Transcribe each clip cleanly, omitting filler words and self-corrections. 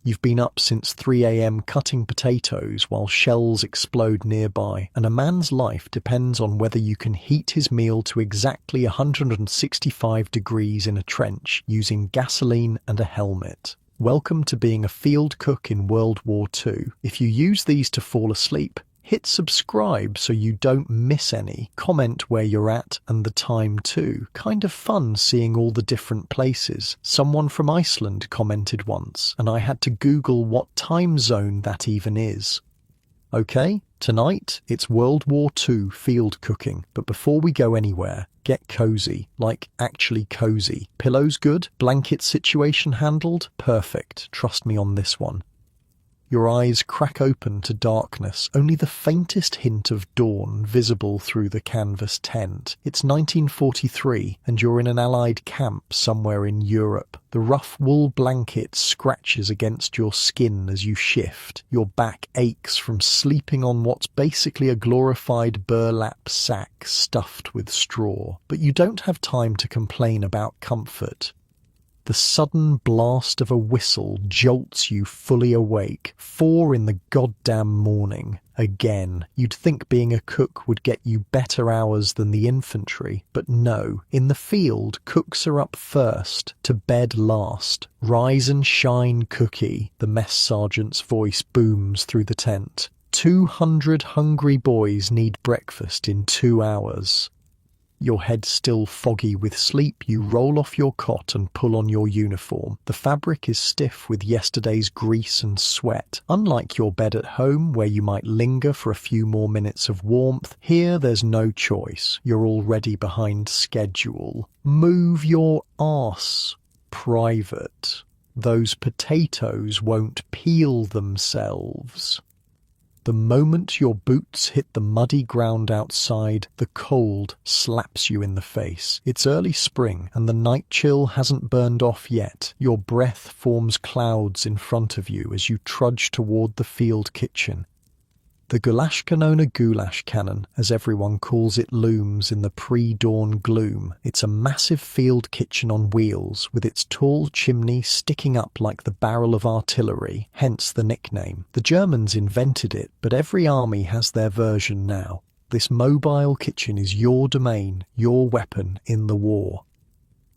You've been up since 3 a.m. cutting potatoes while shells explode nearby, and a man's life depends on whether you can heat his meal to exactly 165 degrees in a trench using gasoline and a helmet. Welcome to being a field cook in World War II. If you use these to fall asleep, hit subscribe so you don't miss any. Comment where you're at and the time too. Kind of fun seeing all the different places. Someone from Iceland commented once, and I had to Google what time zone that even is. Okay, tonight it's World War II field cooking, but before we go anywhere, get cozy, like actually cozy. Pillows good? Blanket situation handled? Perfect, trust me on this one. Your eyes crack open to darkness, only the faintest hint of dawn visible through the canvas tent. It's 1943, and you're in an Allied camp somewhere in Europe. The rough wool blanket scratches against your skin as you shift. Your back aches from sleeping on what's basically a glorified burlap sack stuffed with straw. But you don't have time to complain about comfort. The sudden blast of a whistle jolts you fully awake. 4 in the goddamn morning. Again, you'd think being a cook would get you better hours than the infantry, but no. In the field, cooks are up first, to bed last. Rise and shine, cookie, the mess sergeant's voice booms through the tent. 200 hungry boys need breakfast in 2 hours. Your head still foggy with sleep, you roll off your cot and pull on your uniform. The fabric is stiff with yesterday's grease and sweat. Unlike your bed at home, where you might linger for a few more minutes of warmth, here there's no choice. You're already behind schedule. Move your arse, private. Those potatoes won't peel themselves. The moment your boots hit the muddy ground outside, the cold slaps you in the face. It's early spring, and the night chill hasn't burned off yet. Your breath forms clouds in front of you as you trudge toward the field kitchen. The Gulashkanona goulash cannon, as everyone calls it, looms in the pre-dawn gloom. It's a massive field kitchen on wheels, with its tall chimney sticking up like the barrel of artillery, hence the nickname. The Germans invented it, but every army has their version now. This mobile kitchen is your domain, your weapon in the war.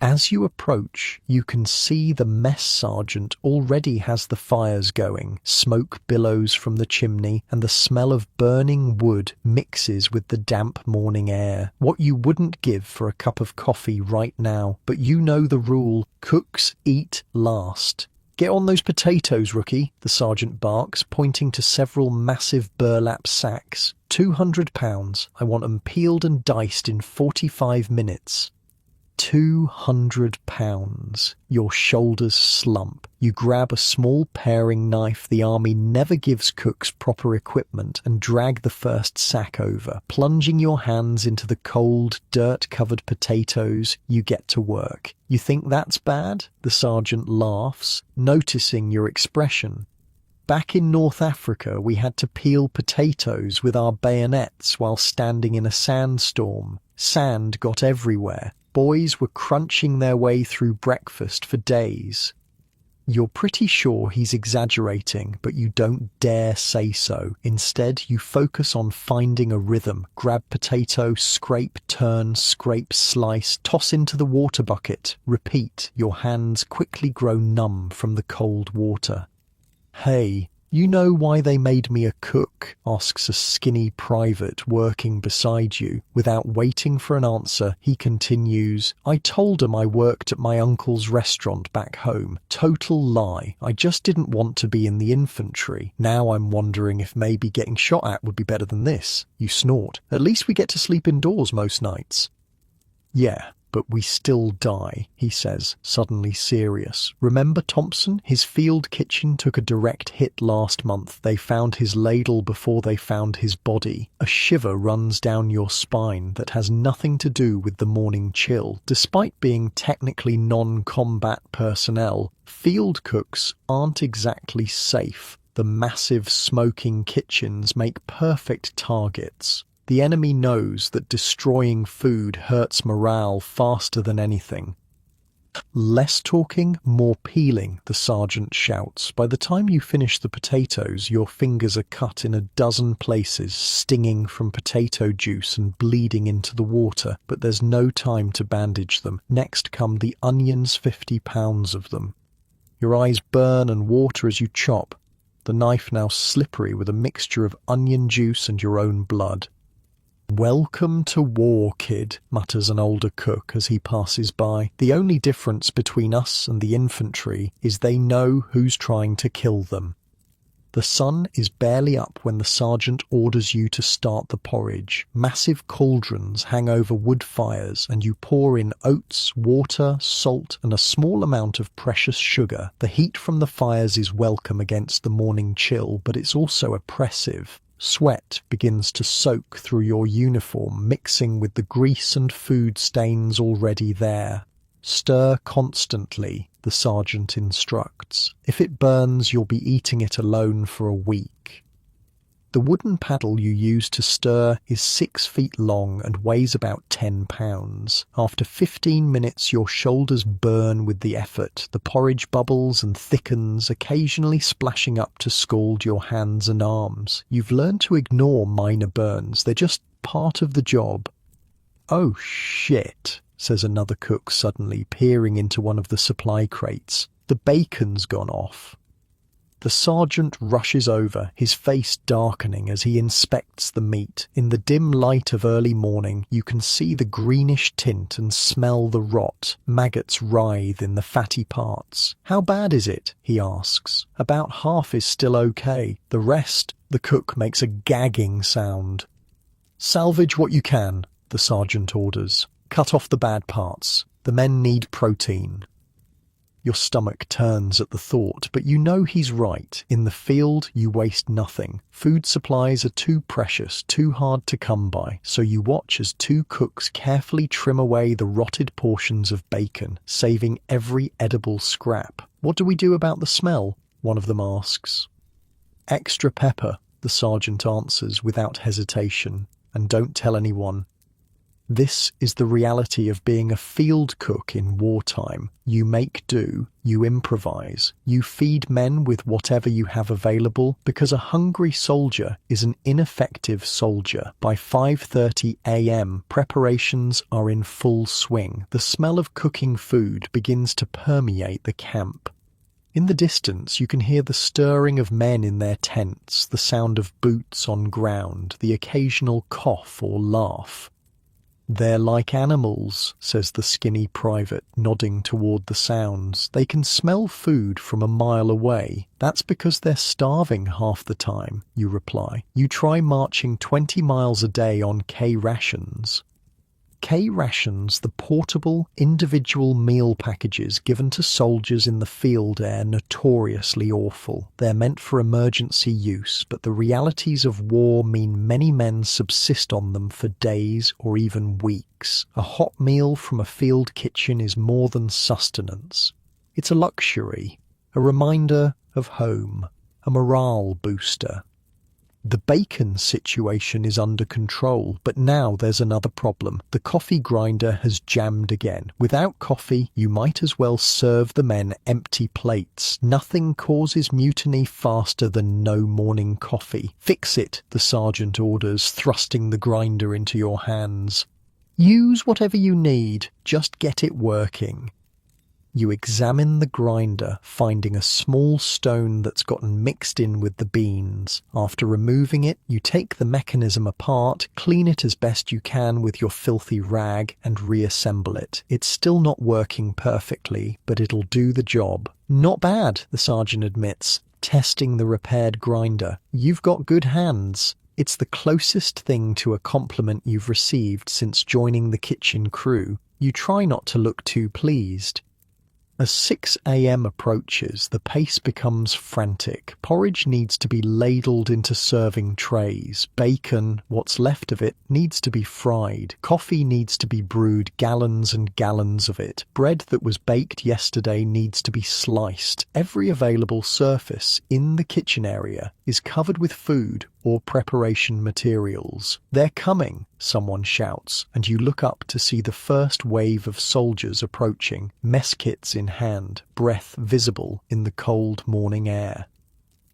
As you approach, you can see the mess sergeant already has the fires going. Smoke billows from the chimney, and the smell of burning wood mixes with the damp morning air. What you wouldn't give for a cup of coffee right now, but you know the rule: cooks eat last. Get on those potatoes, rookie, the sergeant barks, pointing to several massive burlap sacks. 200 pounds. I want 'em peeled and diced in 45 minutes. 200 pounds. Your shoulders slump. You grab a small paring knife the army never gives cooks proper equipment and drag the first sack over. Plunging your hands into the cold, dirt-covered potatoes, you get to work. You think that's bad? The sergeant laughs, noticing your expression. Back in North Africa, we had to peel potatoes with our bayonets while standing in a sandstorm. Sand got everywhere. Boys were crunching their way through breakfast for days. You're pretty sure he's exaggerating, but you don't dare say so. Instead, you focus on finding a rhythm. Grab potato, scrape, turn, scrape, slice, toss into the water bucket. Repeat. Your hands quickly grow numb from the cold water. Hey, you know why they made me a cook? Asks a skinny private working beside you. Without waiting for an answer, he continues, I told him I worked at my uncle's restaurant back home. Total lie. I just didn't want to be in the infantry. Now I'm wondering if maybe getting shot at would be better than this. You snort. At least we get to sleep indoors most nights. Yeah. But we still die, he says, suddenly serious. Remember Thompson? His field kitchen took a direct hit last month. They found his ladle before they found his body. A shiver runs down your spine that has nothing to do with the morning chill. Despite being technically non-combat personnel, field cooks aren't exactly safe. The massive smoking kitchens make perfect targets. The enemy knows that destroying food hurts morale faster than anything. Less talking, more peeling, the sergeant shouts. By the time you finish the potatoes, your fingers are cut in a dozen places, stinging from potato juice and bleeding into the water, but there's no time to bandage them. Next come the onions, 50 pounds of them. Your eyes burn and water as you chop, the knife now slippery with a mixture of onion juice and your own blood. "Welcome to war, kid," mutters an older cook as he passes by. "The only difference between us and the infantry is they know who's trying to kill them." The sun is barely up when the sergeant orders you to start the porridge. Massive cauldrons hang over wood fires and you pour in oats, water, salt and a small amount of precious sugar. The heat from the fires is welcome against the morning chill, but it's also oppressive. Sweat begins to soak through your uniform, mixing with the grease and food stains already there. "Stir constantly," the sergeant instructs. "If it burns, you'll be eating it alone for a week." The wooden paddle you use to stir is 6 feet long and weighs about 10 pounds. After 15 minutes, your shoulders burn with the effort. The porridge bubbles and thickens, occasionally splashing up to scald your hands and arms. You've learned to ignore minor burns. They're just part of the job. "Oh, shit," says another cook suddenly, peering into one of the supply crates. "The bacon's gone off." The sergeant rushes over, his face darkening as he inspects the meat. In the dim light of early morning, you can see the greenish tint and smell the rot. Maggots writhe in the fatty parts. "How bad is it?" he asks. "About half is still okay. The rest..." The cook makes a gagging sound. "Salvage what you can," the sergeant orders. "Cut off the bad parts. The men need protein." Your stomach turns at the thought, but you know he's right. In the field, you waste nothing. Food supplies are too precious, too hard to come by, so you watch as two cooks carefully trim away the rotted portions of bacon, saving every edible scrap. "What do we do about the smell?" one of them asks. "Extra pepper," the sergeant answers without hesitation. "And don't tell anyone." This is the reality of being a field cook in wartime. You make do, you improvise, you feed men with whatever you have available, because a hungry soldier is an ineffective soldier. By 5:30 a.m., preparations are in full swing. The smell of cooking food begins to permeate the camp. In the distance, you can hear the stirring of men in their tents, the sound of boots on ground, the occasional cough or laugh. "They're like animals," says the skinny private, nodding toward the sounds. "They can smell food from a mile away. That's because they're starving half the time," you reply. "You try marching 20 miles a day on K rations." K rations, the portable, individual meal packages given to soldiers in the field, are notoriously awful. They're meant for emergency use, but the realities of war mean many men subsist on them for days or even weeks. A hot meal from a field kitchen is more than sustenance. It's a luxury, a reminder of home, a morale booster. The bacon situation is under control, but now there's another problem. The coffee grinder has jammed again. Without coffee, you might as well serve the men empty plates. Nothing causes mutiny faster than no morning coffee. "Fix it," the sergeant orders, thrusting the grinder into your hands. "Use whatever you need, just get it working." You examine the grinder, finding a small stone that's gotten mixed in with the beans. After removing it, you take the mechanism apart, clean it as best you can with your filthy rag, and reassemble it. It's still not working perfectly, but it'll do the job. "Not bad," the sergeant admits, testing the repaired grinder. "You've got good hands." It's the closest thing to a compliment you've received since joining the kitchen crew. You try not to look too pleased. As 6 a.m. approaches, the pace becomes frantic. Porridge needs to be ladled into serving trays. Bacon, what's left of it, needs to be fried. Coffee needs to be brewed, gallons and gallons of it. Bread that was baked yesterday needs to be sliced. Every available surface in the kitchen area is covered with food, or preparation materials. "They're coming," someone shouts, and you look up to see the first wave of soldiers approaching, mess kits in hand, breath visible in the cold morning air.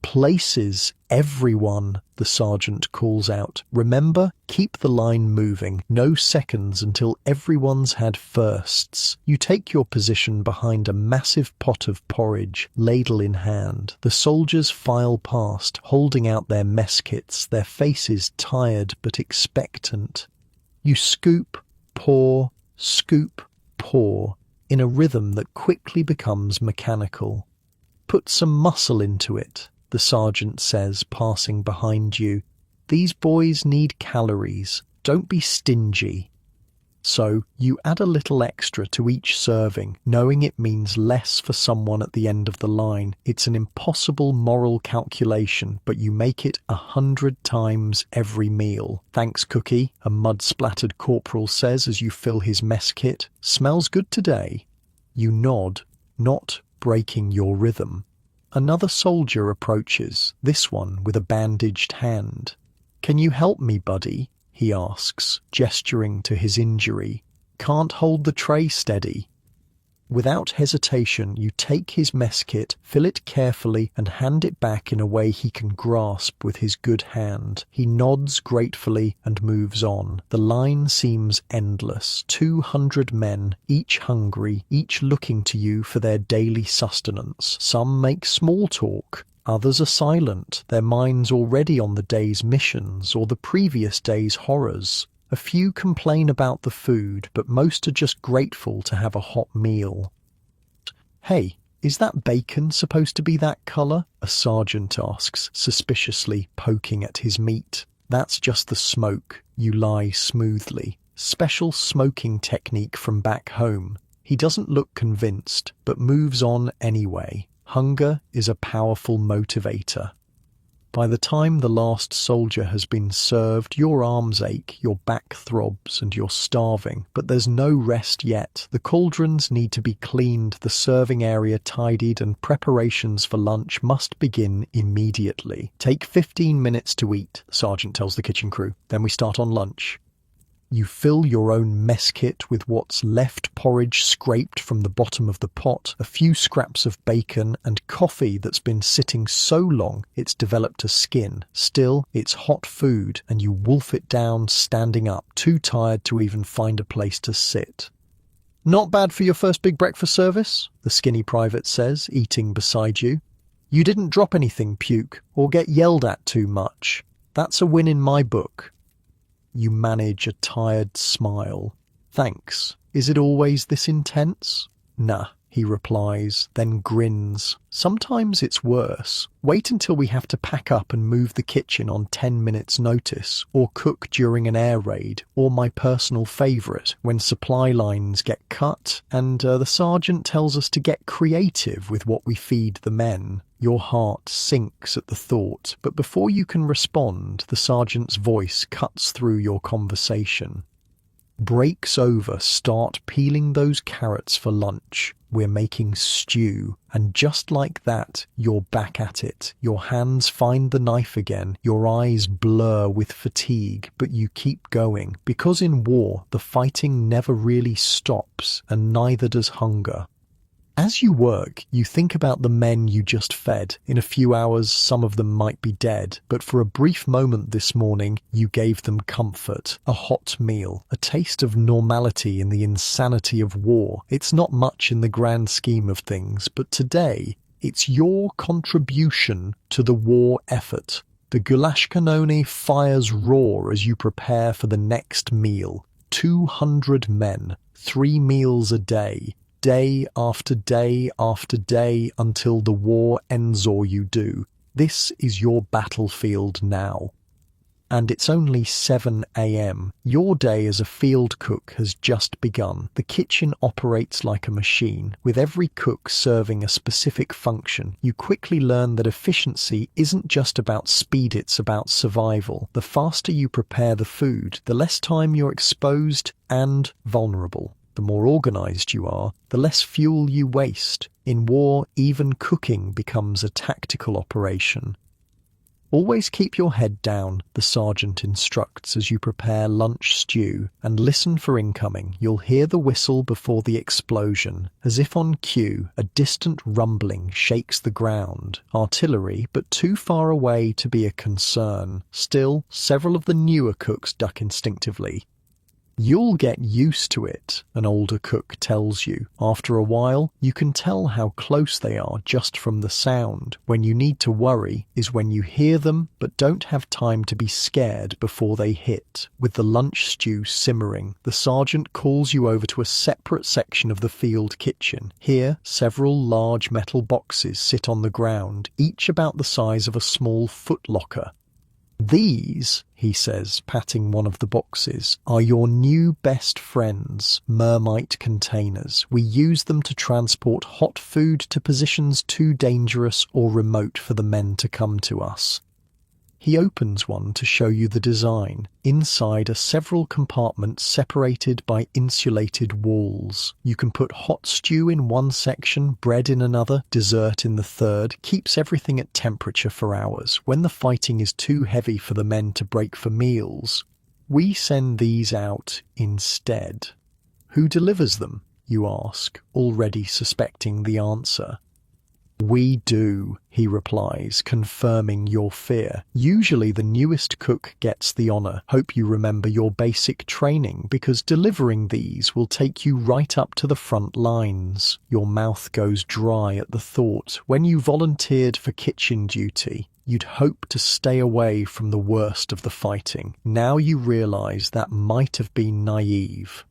"Places, everyone," the sergeant calls out. "Remember, keep the line moving. No seconds until everyone's had firsts." You take your position behind a massive pot of porridge, ladle in hand. The soldiers file past, holding out their mess kits, their faces tired but expectant. You scoop, pour, in a rhythm that quickly becomes mechanical. "Put some muscle into it," the sergeant says, passing behind you. "These boys need calories. Don't be stingy." So you add a little extra to each serving, knowing it means less for someone at the end of the line. It's an impossible moral calculation, but you make it 100 times every meal. "Thanks, Cookie," a mud-splattered corporal says as you fill his mess kit. "Smells good today." You nod, not breaking your rhythm. Another soldier approaches, this one with a bandaged hand. "Can you help me, buddy?" he asks, gesturing to his injury. "Can't hold the tray steady." Without hesitation, you take his mess kit, fill it carefully, and hand it back in a way he can grasp with his good hand. He nods gratefully and moves on. The line seems endless. 200 men, each hungry, each looking to you for their daily sustenance. Some make small talk. Others are silent, their minds already on the day's missions or the previous day's horrors. A few complain about the food, but most are just grateful to have a hot meal. "Hey, is that bacon supposed to be that colour?" a sergeant asks, suspiciously poking at his meat. "That's just the smoke," you lie smoothly. "Special smoking technique from back home." He doesn't look convinced, but moves on anyway. Hunger is a powerful motivator. By the time the last soldier has been served, your arms ache, your back throbs, and you're starving. But there's no rest yet. The cauldrons need to be cleaned, the serving area tidied, and preparations for lunch must begin immediately. "Take 15 minutes to eat," the sergeant tells the kitchen crew. "Then we start on lunch." You fill your own mess kit with what's left porridge scraped from the bottom of the pot, a few scraps of bacon, and coffee that's been sitting so long it's developed a skin. Still, it's hot food, and you wolf it down standing up, too tired to even find a place to sit. "Not bad for your first big breakfast service," the skinny private says, eating beside you. "You didn't drop anything, Puke, or get yelled at too much. That's a win in my book." You manage a tired smile. "Thanks. Is it always this intense?" "Nah," he replies, then grins. "Sometimes it's worse. Wait until we have to pack up and move the kitchen on 10 minutes notice, or cook during an air raid, or my personal favourite, when supply lines get cut, and the sergeant tells us to get creative with what we feed the men." Your heart sinks at the thought, but before you can respond, the sergeant's voice cuts through your conversation. "Break's over, start peeling those carrots for lunch. We're making stew." And just like that, you're back at it. Your hands find the knife again, your eyes blur with fatigue, but you keep going, because in war, the fighting never really stops, and neither does hunger. As you work, you think about the men you just fed. In a few hours, some of them might be dead, but for a brief moment this morning, you gave them comfort, a hot meal, a taste of normality in the insanity of war. It's not much in the grand scheme of things, but today, it's your contribution to the war effort. The goulash cannone fires roar as you prepare for the next meal. 200 men, 3 meals a day. Day after day after day until the war ends or you do. This is your battlefield now. And it's only 7 a.m. Your day as a field cook has just begun. The kitchen operates like a machine, with every cook serving a specific function. You quickly learn that efficiency isn't just about speed, it's about survival. The faster you prepare the food, the less time you're exposed and vulnerable. The more organized you are, the less fuel you waste. In war, even cooking becomes a tactical operation. Always keep your head down, the sergeant instructs as you prepare lunch stew, and listen for incoming. You'll hear the whistle before the explosion. As if on cue, a distant rumbling shakes the ground. Artillery, but too far away to be a concern. Still, several of the newer cooks duck instinctively. You'll get used to it, an older cook tells you. After a while, you can tell how close they are just from the sound. When you need to worry is when you hear them but don't have time to be scared before they hit. With the lunch stew simmering, the sergeant calls you over to a separate section of the field kitchen. Here, several large metal boxes sit on the ground, each about the size of a small footlocker. "These," he says, patting one of the boxes, "are your new best friends, Mermite containers. We use them to transport hot food to positions too dangerous or remote for the men to come to us." He opens one to show you the design. Inside are several compartments separated by insulated walls. You can put hot stew in one section, bread in another, dessert in the third. Keeps everything at temperature for hours. When the fighting is too heavy for the men to break for meals, we send these out instead. Who delivers them, you ask, already suspecting the answer. "We do," he replies, confirming your fear. "Usually the newest cook gets the honor. Hope you remember your basic training, because delivering these will take you right up to the front lines." Your mouth goes dry at the thought. When you volunteered for kitchen duty, you'd hope to stay away from the worst of the fighting. Now you realize that might have been naive.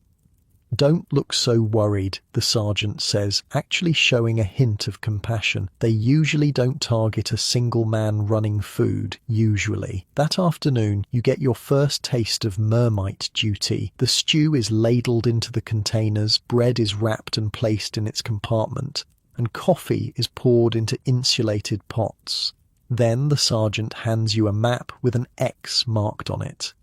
"Don't look so worried," the sergeant says, actually showing a hint of compassion. "They usually don't target a single man running food, usually." That afternoon, you get your first taste of Mermite duty. The stew is ladled into the containers, bread is wrapped and placed in its compartment, and coffee is poured into insulated pots. Then the sergeant hands you a map with an X marked on it.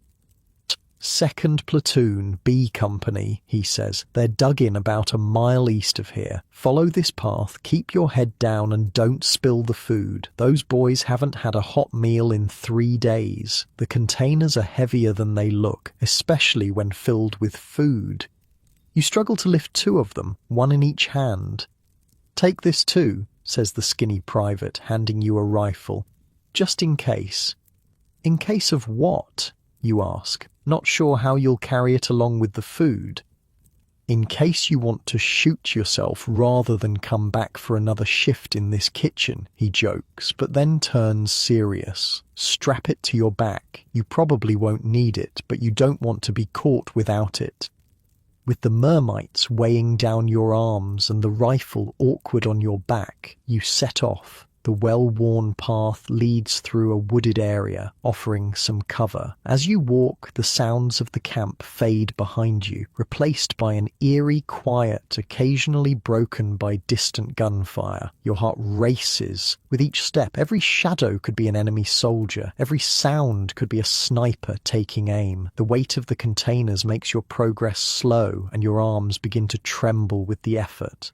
"Second Platoon, B Company," he says. "They're dug in about a mile east of here. Follow this path, keep your head down and don't spill the food. Those boys haven't had a hot meal in 3 days. The containers are heavier than they look, especially when filled with food. You struggle to lift 2 of them, one in each hand. Take this too," says the skinny private, handing you a rifle. "Just in case." "In case of what?" you ask, not sure how you'll carry it along with the food. "In case you want to shoot yourself rather than come back for another shift in this kitchen," he jokes, but then turns serious. "Strap it to your back. You probably won't need it, but you don't want to be caught without it." With the mermites weighing down your arms and the rifle awkward on your back, you set off. The well-worn path leads through a wooded area, offering some cover. As you walk, the sounds of the camp fade behind you, replaced by an eerie quiet occasionally broken by distant gunfire. Your heart races. With each step, every shadow could be an enemy soldier. Every sound could be a sniper taking aim. The weight of the containers makes your progress slow, and your arms begin to tremble with the effort.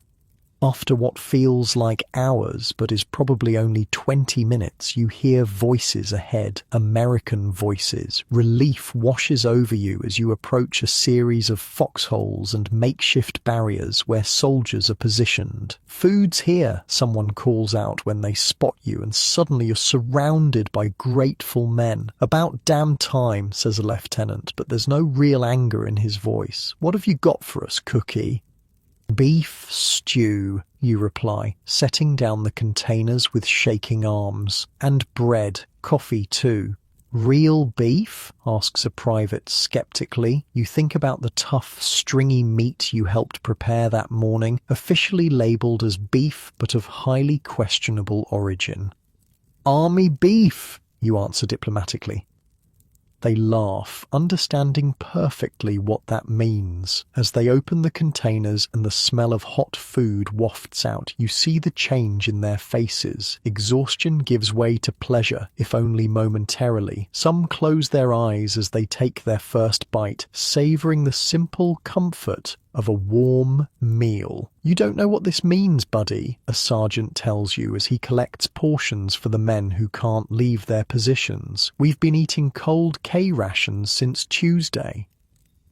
After what feels like hours but is probably only 20 minutes, you hear voices ahead, American voices. Relief washes over you as you approach a series of foxholes and makeshift barriers where soldiers are positioned. "Food's here," someone calls out when they spot you, and suddenly you're surrounded by grateful men. "About damn time," says a lieutenant, but there's no real anger in his voice. "What have you got for us, Cookie?" "Beef stew," you reply, setting down the containers with shaking arms. "And bread. Coffee too." "Real beef?" asks a private skeptically. You think about the tough, stringy meat you helped prepare that morning, officially labelled as beef but of highly questionable origin. "Army beef," you answer diplomatically. They laugh, understanding perfectly what that means. As they open the containers and the smell of hot food wafts out, you see the change in their faces. Exhaustion gives way to pleasure, if only momentarily. Some close their eyes as they take their first bite, savouring the simple comfort of a warm meal. You don't know what this means, buddy, a sergeant tells you as he collects portions for the men who can't leave their positions. We've been eating cold K rations since Tuesday.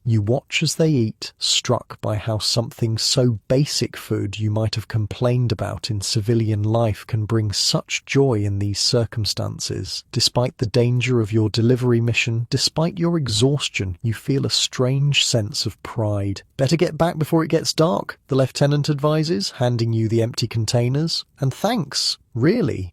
You watch as they eat, struck by how something so basic food you might have complained about in civilian life can bring such joy in these circumstances. Despite the danger of your delivery mission, despite your exhaustion, you feel a strange sense of pride. Better get back before it gets dark, the lieutenant advises, handing you the empty containers. And thanks, really.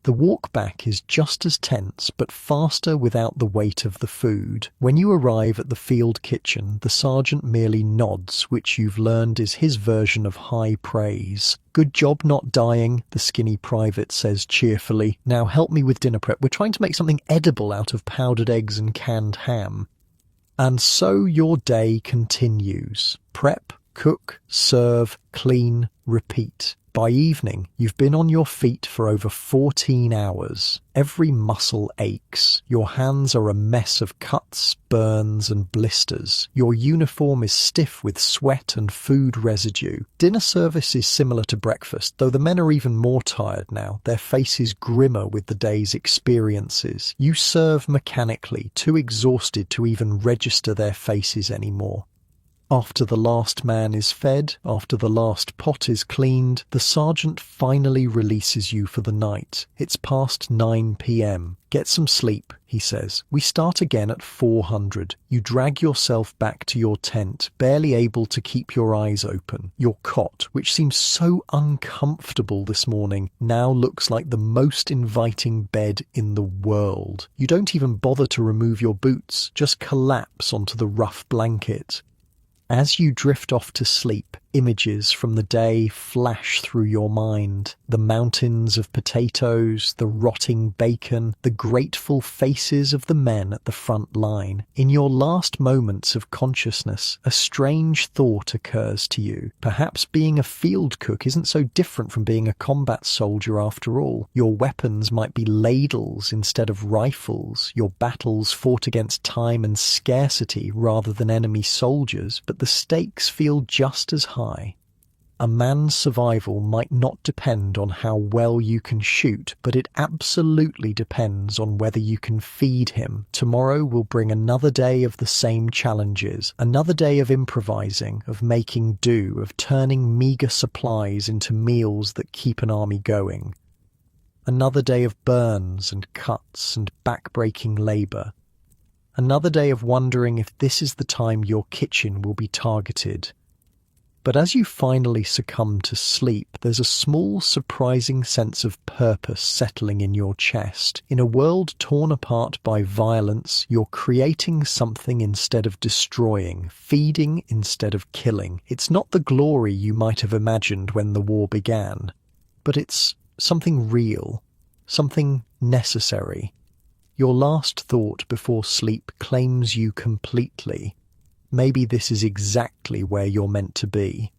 The walk back is just as tense, but faster without the weight of the food. When you arrive at the field kitchen, the sergeant merely nods, which you've learned is his version of high praise. Good job not dying, the skinny private says cheerfully. Now help me with dinner prep. We're trying to make something edible out of powdered eggs and canned ham. And so your day continues. Prep, cook, serve, clean, repeat. By evening, you've been on your feet for over 14 hours. Every muscle aches. Your hands are a mess of cuts, burns, and blisters. Your uniform is stiff with sweat and food residue. Dinner service is similar to breakfast, though the men are even more tired now, their faces grimmer with the day's experiences. You serve mechanically, too exhausted to even register their faces anymore. After the last man is fed, after the last pot is cleaned, the sergeant finally releases you for the night. It's past 9 p.m. Get some sleep, he says. We start again at 400. You drag yourself back to your tent, barely able to keep your eyes open. Your cot, which seems so uncomfortable this morning, now looks like the most inviting bed in the world. You don't even bother to remove your boots, just collapse onto the rough blanket. As you drift off to sleep, images from the day flash through your mind. The mountains of potatoes, the rotting bacon, the grateful faces of the men at the front line. In your last moments of consciousness, a strange thought occurs to you. Perhaps being a field cook isn't so different from being a combat soldier after all. Your weapons might be ladles instead of rifles. Your battles fought against time and scarcity rather than enemy soldiers, but the stakes feel just as high. A man's survival might not depend on how well you can shoot, but it absolutely depends on whether you can feed him. Tomorrow will bring another day of the same challenges, another day of improvising, of making do, of turning meagre supplies into meals that keep an army going. Another day of burns and cuts and back-breaking labour. Another day of wondering if this is the time your kitchen will be targeted. But as you finally succumb to sleep, there's a small, surprising sense of purpose settling in your chest. In a world torn apart by violence, you're creating something instead of destroying, feeding instead of killing. It's not the glory you might have imagined when the war began, but it's something real, something necessary. Your last thought before sleep claims you completely. Maybe this is exactly where you're meant to be.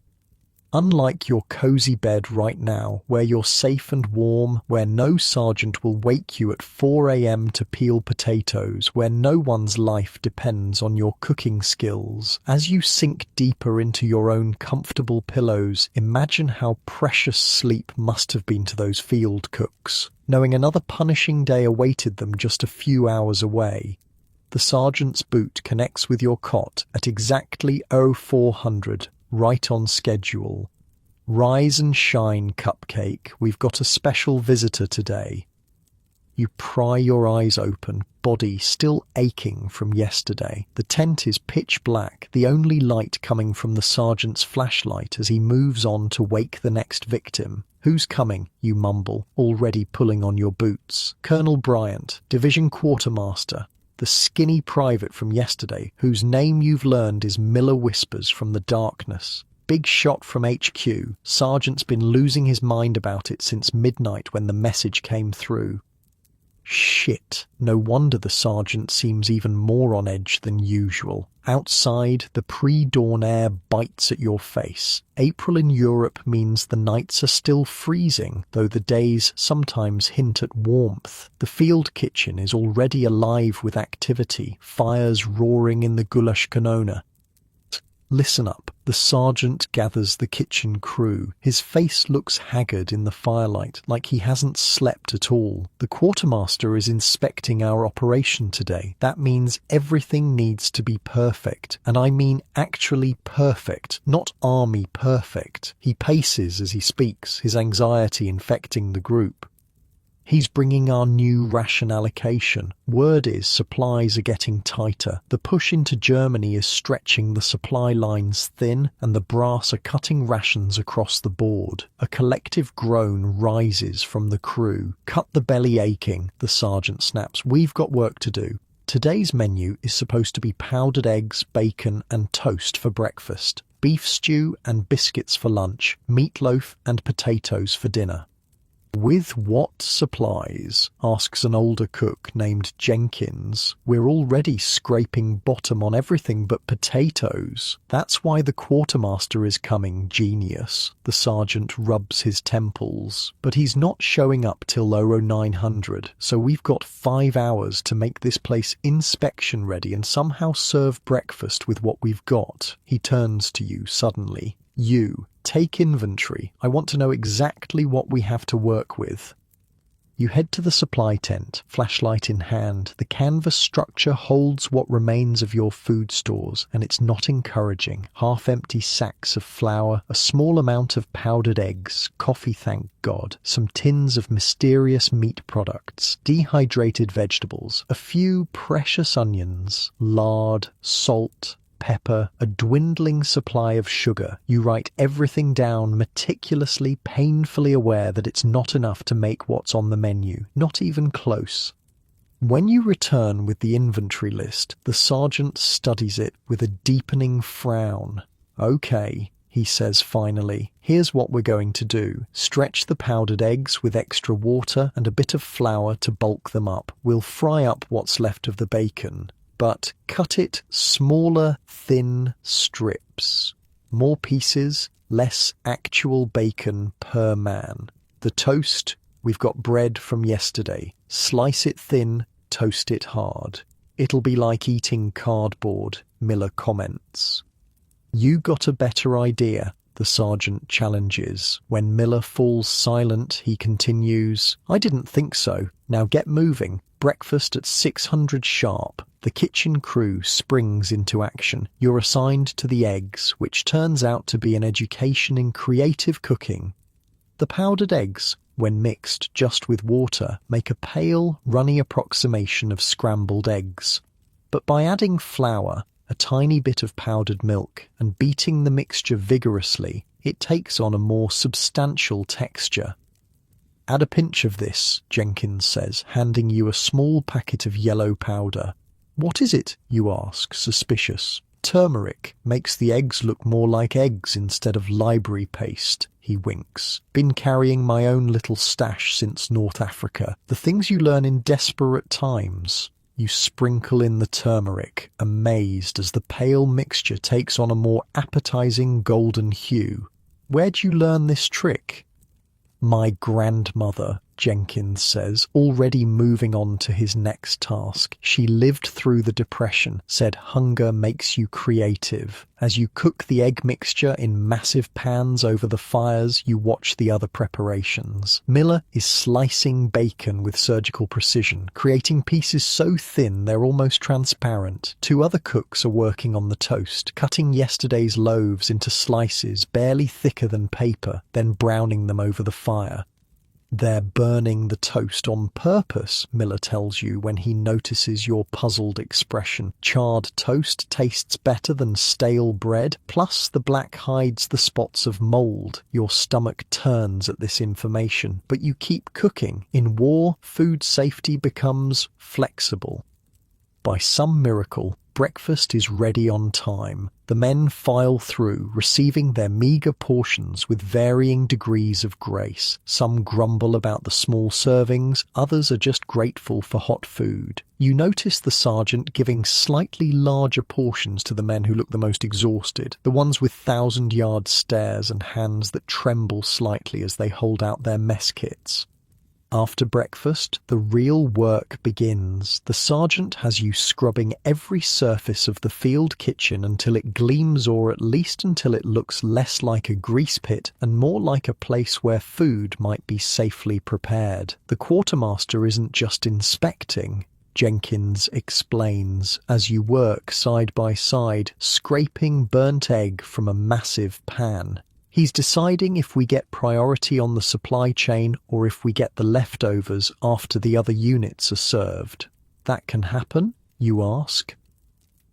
Unlike your cozy bed right now, where you're safe and warm, where no sergeant will wake you at 4 a.m. to peel potatoes, where no one's life depends on your cooking skills. As you sink deeper into your own comfortable pillows, imagine how precious sleep must have been to those field cooks, knowing another punishing day awaited them just a few hours away. The sergeant's boot connects with your cot at exactly 0400, right on schedule. Rise and shine, cupcake. We've got a special visitor today. You pry your eyes open, body still aching from yesterday. The tent is pitch black, the only light coming from the sergeant's flashlight as he moves on to wake the next victim. Who's coming, you mumble, already pulling on your boots. Colonel Bryant, Division Quartermaster. The skinny private from yesterday, whose name you've learned is Miller whispers from the darkness. Big shot from HQ. Sergeant's been losing his mind about it since midnight when the message came through. Shit. No wonder the sergeant seems even more on edge than usual. Outside, the pre-dawn air bites at your face. April in Europe means the nights are still freezing, though the days sometimes hint at warmth. The field kitchen is already alive with activity, fires roaring in the Gulash Kanona. Listen up. The sergeant gathers the kitchen crew. His face looks haggard in the firelight, like he hasn't slept at all. The quartermaster is inspecting our operation today. That means everything needs to be perfect. And I mean actually perfect, not army perfect. He paces as he speaks, his anxiety infecting the group. He's bringing our new ration allocation. Word is supplies are getting tighter. The push into Germany is stretching the supply lines thin, and the brass are cutting rations across the board. A collective groan rises from the crew. Cut the belly aching, the sergeant snaps. We've got work to do. Today's menu is supposed to be powdered eggs, bacon, and toast for breakfast, beef stew and biscuits for lunch, meatloaf and potatoes for dinner. With what supplies? Asks an older cook named Jenkins. We're already scraping bottom on everything but potatoes. That's why the quartermaster is coming, genius. The sergeant rubs his temples. But he's not showing up till 0900, so we've got 5 hours to make this place inspection ready and somehow serve breakfast with what we've got. He turns to you suddenly. You. Take inventory. I want to know exactly what we have to work with. You head to the supply tent, flashlight in hand. The canvas structure holds what remains of your food stores, and it's not encouraging. Half-empty sacks of flour, a small amount of powdered eggs, coffee, thank God, some tins of mysterious meat products, dehydrated vegetables, a few precious onions, lard, salt, pepper, a dwindling supply of sugar. You write everything down meticulously, painfully aware that it's not enough to make what's on the menu, not even close. When you return with the inventory list, the sergeant studies it with a deepening frown. Okay, he says finally, here's what we're going to do. Stretch the powdered eggs with extra water and a bit of flour to bulk them up. We'll fry up what's left of the bacon, but cut it smaller, thin strips. More pieces, less actual bacon per man. The toast, we've got bread from yesterday. Slice it thin, toast it hard. It'll be like eating cardboard, Miller comments. You got a better idea, the sergeant challenges. When Miller falls silent, he continues, I didn't think so. Now get moving. Breakfast at 600 sharp. The kitchen crew springs into action. You're assigned to the eggs, which turns out to be an education in creative cooking. The powdered eggs, when mixed just with water, make a pale, runny approximation of scrambled eggs. But by adding flour, a tiny bit of powdered milk, and beating the mixture vigorously, it takes on a more substantial texture. Add a pinch of this, Jenkins says, handing you a small packet of yellow powder. What is it? You ask, suspicious. Turmeric makes the eggs look more like eggs instead of library paste, he winks. Been carrying my own little stash since North Africa. The things you learn in desperate times. You sprinkle in the turmeric, amazed as the pale mixture takes on a more appetizing golden hue. Where'd you learn this trick? My grandmother, Jenkins says, already moving on to his next task. She lived through the Depression, said hunger makes you creative. As you cook the egg mixture in massive pans over the fires, you watch the other preparations. Miller is slicing bacon with surgical precision, creating pieces so thin they're almost transparent. 2 other cooks are working on the toast, cutting yesterday's loaves into slices barely thicker than paper, then browning them over the fire. They're burning the toast on purpose, Miller tells you when he notices your puzzled expression. Charred toast tastes better than stale bread, plus the black hides the spots of mold. Your stomach turns at this information, but you keep cooking. In war, food safety becomes flexible. By some miracle, breakfast is ready on time. The men file through, receiving their meagre portions with varying degrees of grace. Some grumble about the small servings, others are just grateful for hot food. You notice the sergeant giving slightly larger portions to the men who look the most exhausted, the ones with 1,000-yard stares and hands that tremble slightly as they hold out their mess kits. After breakfast, the real work begins. The sergeant has you scrubbing every surface of the field kitchen until it gleams, or at least until it looks less like a grease pit and more like a place where food might be safely prepared. The quartermaster isn't just inspecting, Jenkins explains, as you work side by side, scraping burnt egg from a massive pan. He's deciding if we get priority on the supply chain or if we get the leftovers after the other units are served. That can happen, you ask?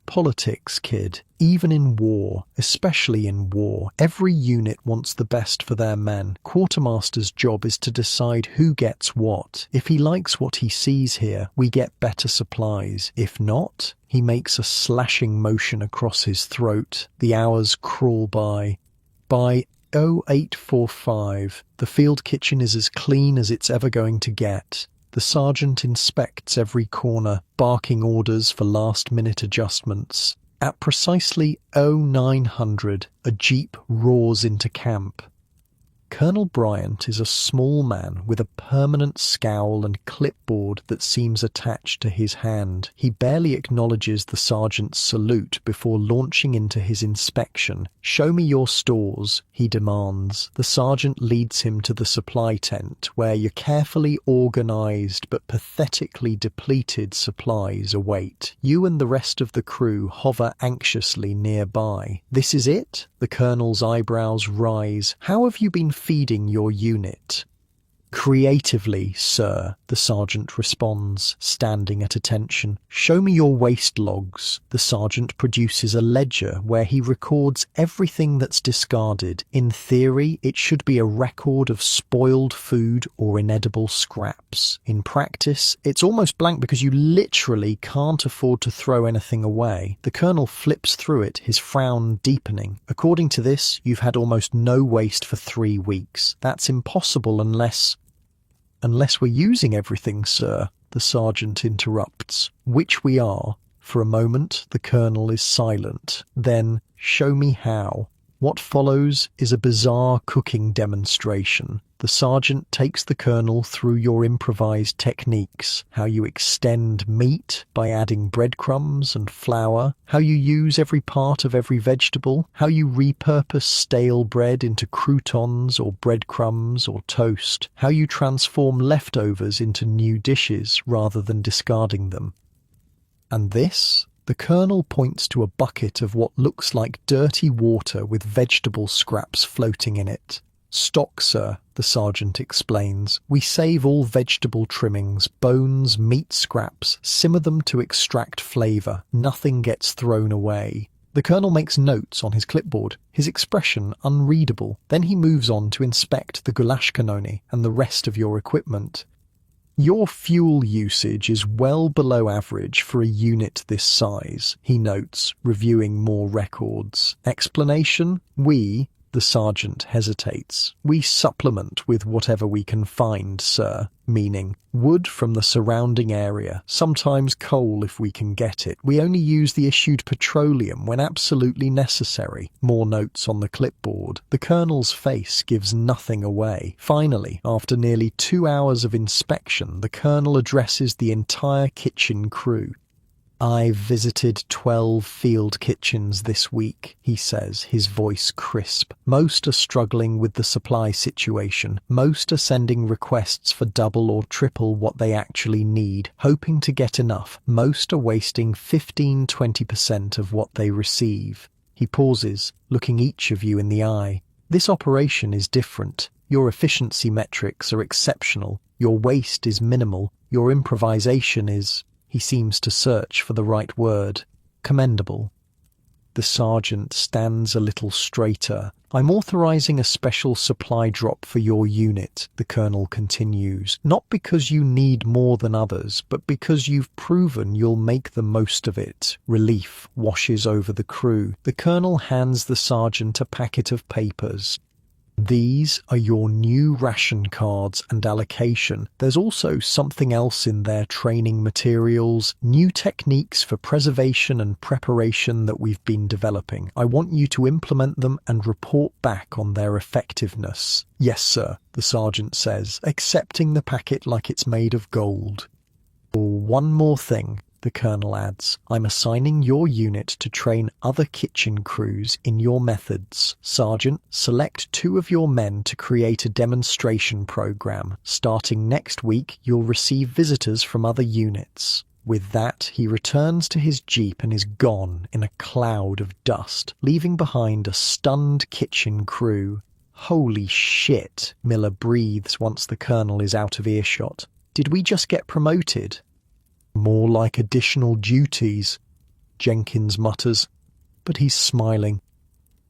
Politics, kid. Even in war, especially in war, every unit wants the best for their men. Quartermaster's job is to decide who gets what. If he likes what he sees here, we get better supplies. If not, he makes a slashing motion across his throat. The hours crawl by. By 0845, the field kitchen is as clean as it's ever going to get. The sergeant inspects every corner, barking orders for last-minute adjustments. At precisely 0900, a jeep roars into camp. Colonel Bryant is a small man with a permanent scowl and clipboard that seems attached to his hand. He barely acknowledges the sergeant's salute before launching into his inspection. "Show me your stores," he demands. The sergeant leads him to the supply tent, where your carefully organized but pathetically depleted supplies await. You and the rest of the crew hover anxiously nearby. "This is it?" The colonel's eyebrows rise. "How have you been feeding your unit?" "Creatively, sir," the sergeant responds, standing at attention. "Show me your waste logs." The sergeant produces a ledger where he records everything that's discarded. In theory, it should be a record of spoiled food or inedible scraps. In practice, it's almost blank because you literally can't afford to throw anything away. The colonel flips through it, his frown deepening. "According to this, you've had almost no waste for 3 weeks. That's impossible unless we're using everything, sir," the sergeant interrupts. "Which we are." For a moment, the colonel is silent. Then, "Show me how." What follows is a bizarre cooking demonstration. The sergeant takes the colonel through your improvised techniques, how you extend meat by adding breadcrumbs and flour, how you use every part of every vegetable, how you repurpose stale bread into croutons or breadcrumbs or toast, how you transform leftovers into new dishes rather than discarding them. And this? The colonel points to a bucket of what looks like dirty water with vegetable scraps floating in it. "Stock, sir," the sergeant explains. "We save all vegetable trimmings, bones, meat scraps, simmer them to extract flavour. Nothing gets thrown away." The colonel makes notes on his clipboard, his expression unreadable. Then he moves on to inspect the goulash cannoli and the rest of your equipment. "Your fuel usage is well below average for a unit this size," he notes, reviewing more records. Explanation? The sergeant hesitates. "We supplement with whatever we can find, sir," meaning wood from the surrounding area, sometimes coal if we can get it. "We only use the issued petroleum when absolutely necessary." More notes on the clipboard. The colonel's face gives nothing away. Finally, after nearly 2 hours of inspection, the colonel addresses the entire kitchen crew. "I've visited 12 field kitchens this week," he says, his voice crisp. "Most are struggling with the supply situation. Most are sending requests for double or triple what they actually need, hoping to get enough. Most are wasting 15–20% of what they receive." He pauses, looking each of you in the eye. "This operation is different. Your efficiency metrics are exceptional. Your waste is minimal. Your improvisation is..." He seems to search for the right word. "Commendable." The sergeant stands a little straighter. "I'm authorizing a special supply drop for your unit," the colonel continues. "Not because you need more than others, but because you've proven you'll make the most of it." Relief washes over the crew. The colonel hands the sergeant a packet of papers. These are your new ration cards and allocation. There's also something else in their training materials, new techniques for preservation and preparation that we've been developing. I want you to implement them and report back on their effectiveness. Yes, sir, the sergeant says, accepting the packet like it's made of gold. One more thing, the colonel adds. I'm assigning your unit to train other kitchen crews in your methods. Sergeant, select 2 of your men to create a demonstration program. Starting next week, you'll receive visitors from other units. With that, he returns to his jeep and is gone in a cloud of dust, leaving behind a stunned kitchen crew. Holy shit, Miller breathes once the colonel is out of earshot. Did we just get promoted? More like additional duties, Jenkins mutters, but he's smiling.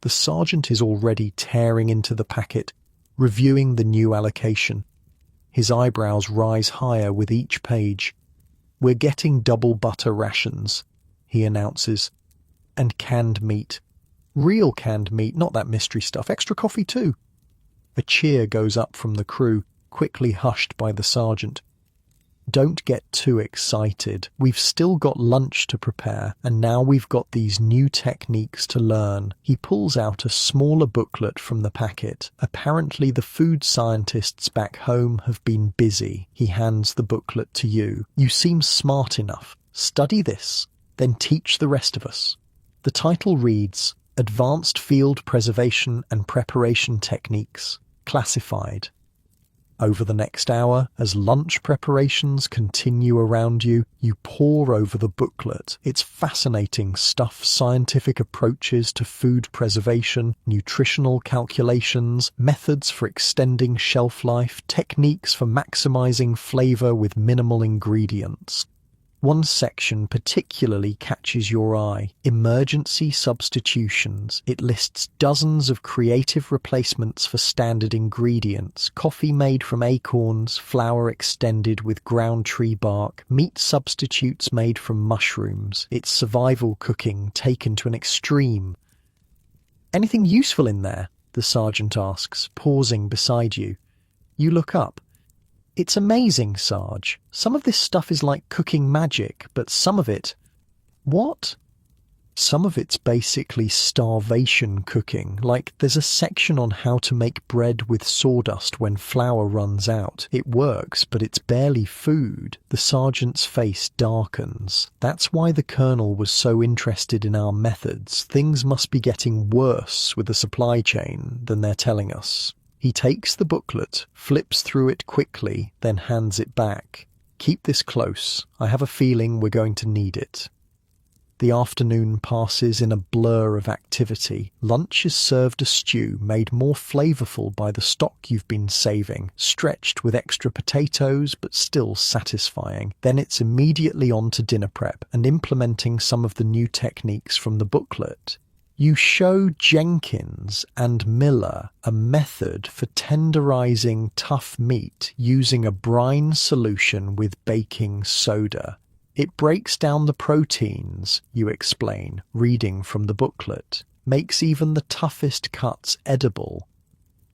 The sergeant is already tearing into the packet, reviewing the new allocation. His eyebrows rise higher with each page. We're getting double butter rations, he announces, and canned meat. Real canned meat, not that mystery stuff. Extra coffee too. A cheer goes up from the crew, quickly hushed by the sergeant. Don't get too excited. We've still got lunch to prepare, and now we've got these new techniques to learn. He pulls out a smaller booklet from the packet. Apparently the food scientists back home have been busy. He hands the booklet to you. You seem smart enough. Study this, then teach the rest of us. The title reads, Advanced Field Preservation and Preparation Techniques, Classified. Over the next hour, as lunch preparations continue around you, you pore over the booklet. It's fascinating stuff, scientific approaches to food preservation, nutritional calculations, methods for extending shelf life, techniques for maximizing flavor with minimal ingredients. One section particularly catches your eye, emergency substitutions. It lists dozens of creative replacements for standard ingredients, coffee made from acorns, flour extended with ground tree bark, meat substitutes made from mushrooms. It's survival cooking taken to an extreme. Anything useful in there? The sergeant asks, pausing beside you. You look up. It's amazing, Sarge. Some of this stuff is like cooking magic, but some of it... What? Some of it's basically starvation cooking. Like, there's a section on how to make bread with sawdust when flour runs out. It works, but it's barely food. The sergeant's face darkens. That's why the colonel was so interested in our methods. Things must be getting worse with the supply chain than they're telling us. He takes the booklet, flips through it quickly, then hands it back. Keep this close. I have a feeling we're going to need it. The afternoon passes in a blur of activity. Lunch is served a stew made more flavorful by the stock you've been saving, stretched with extra potatoes but still satisfying. Then it's immediately on to dinner prep and implementing some of the new techniques from the booklet. You show Jenkins and Miller a method for tenderizing tough meat using a brine solution with baking soda. It breaks down the proteins, you explain, reading from the booklet, makes even the toughest cuts edible.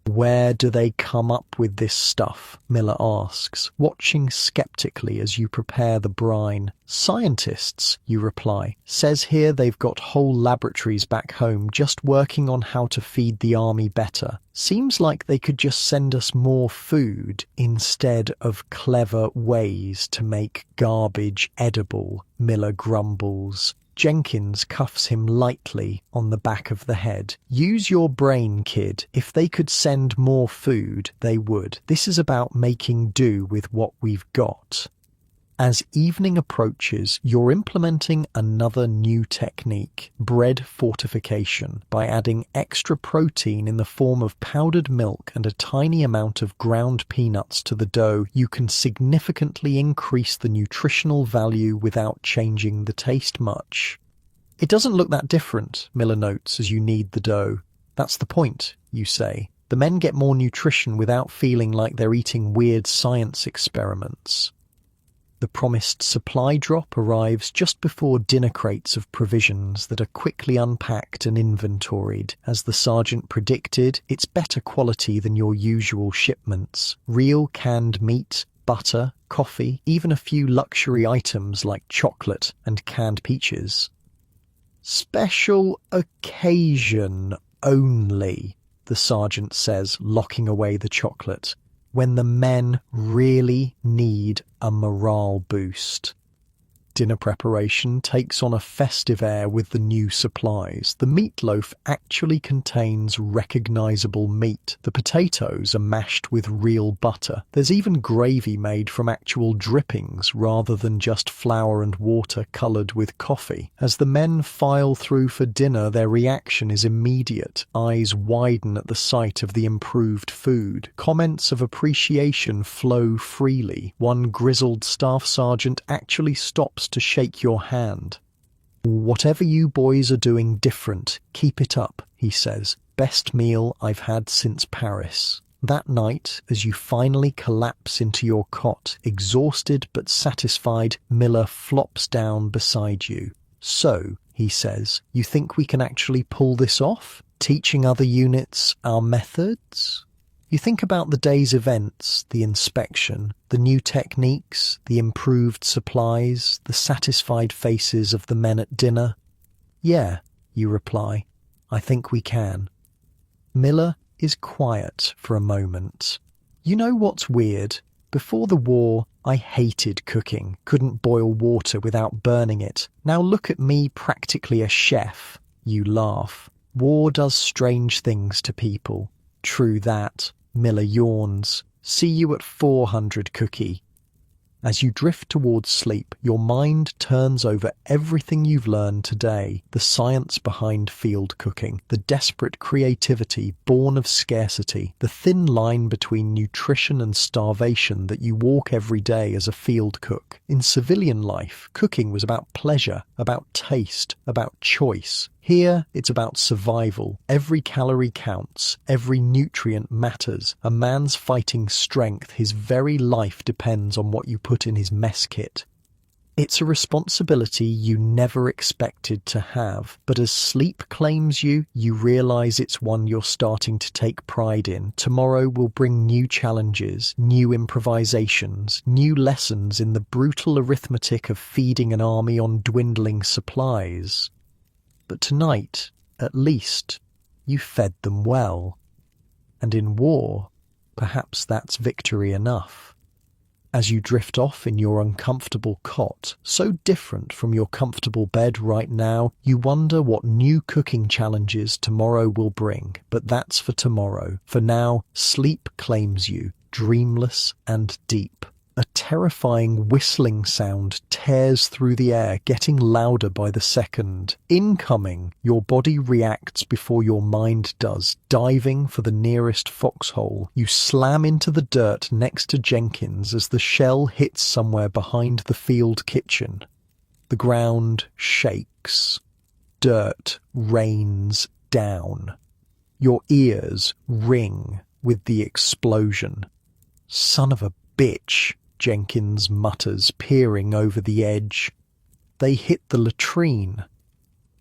Where do they come up with this stuff? Miller asks, watching skeptically as you prepare the brine. Scientists, you reply. Says here they've got whole laboratories back home just working on how to feed the army better. Seems like they could just send us more food instead of clever ways to make garbage edible, Miller grumbles. Jenkins cuffs him lightly on the back of the head. Use your brain, kid. If they could send more food, they would. This is about making do with what we've got. As evening approaches, you're implementing another new technique, bread fortification, by adding extra protein in the form of powdered milk and a tiny amount of ground peanuts to the dough. You can significantly increase the nutritional value without changing the taste much. It doesn't look that different, Miller notes as you knead the dough. That's the point, you say. The men get more nutrition without feeling like they're eating weird science experiments. The promised supply drop arrives just before dinner crates of provisions that are quickly unpacked and inventoried. As the sergeant predicted, it's better quality than your usual shipments. Real canned meat, butter, coffee, even a few luxury items like chocolate and canned peaches. Special occasion only, the sergeant says, locking away the chocolate, when the men really need a morale boost. Dinner preparation takes on a festive air with the new supplies. The meatloaf actually contains recognizable meat. The potatoes are mashed with real butter. There's even gravy made from actual drippings rather than just flour and water colored with coffee. As the men file through for dinner, their reaction is immediate. Eyes widen at the sight of the improved food. Comments of appreciation flow freely. One grizzled staff sergeant actually stops to shake your hand. "Whatever you boys are doing different, keep it up," he says. "Best meal I've had since Paris." That night, as you finally collapse into your cot, exhausted but satisfied, Miller flops down beside you. "So," he says, "you think we can actually pull this off? Teaching other units our methods?" You think about the day's events, the inspection, the new techniques, the improved supplies, the satisfied faces of the men at dinner. "Yeah," you reply, "I think we can." Miller is quiet for a moment. "You know what's weird? Before the war, I hated cooking, couldn't boil water without burning it. Now look at me, practically a chef." You laugh. "War does strange things to people." "True that." Miller yawns. "See you at 400, Cookie." As you drift towards sleep, your mind turns over everything you've learned today, the science behind field cooking, the desperate creativity born of scarcity, the thin line between nutrition and starvation that you walk every day as a field cook. In civilian life, cooking was about pleasure, about taste, about choice. Here, it's about survival. Every calorie counts. Every nutrient matters. A man's fighting strength, his very life depends on what you put in his mess kit. It's a responsibility you never expected to have, but as sleep claims you, you realize it's one you're starting to take pride in. Tomorrow will bring new challenges, new improvisations, new lessons in the brutal arithmetic of feeding an army on dwindling supplies. But tonight, at least, you fed them well. And in war, perhaps that's victory enough. As you drift off in your uncomfortable cot, so different from your comfortable bed right now, you wonder what new cooking challenges tomorrow will bring. But that's for tomorrow. For now, sleep claims you, dreamless and deep. A terrifying whistling sound tears through the air, getting louder by the second. Incoming! Your body reacts before your mind does, diving for the nearest foxhole. You slam into the dirt next to Jenkins as the shell hits somewhere behind the field kitchen. The ground shakes. Dirt rains down. Your ears ring with the explosion. "Son of a bitch," Jenkins mutters, peering over the edge. They hit the latrine.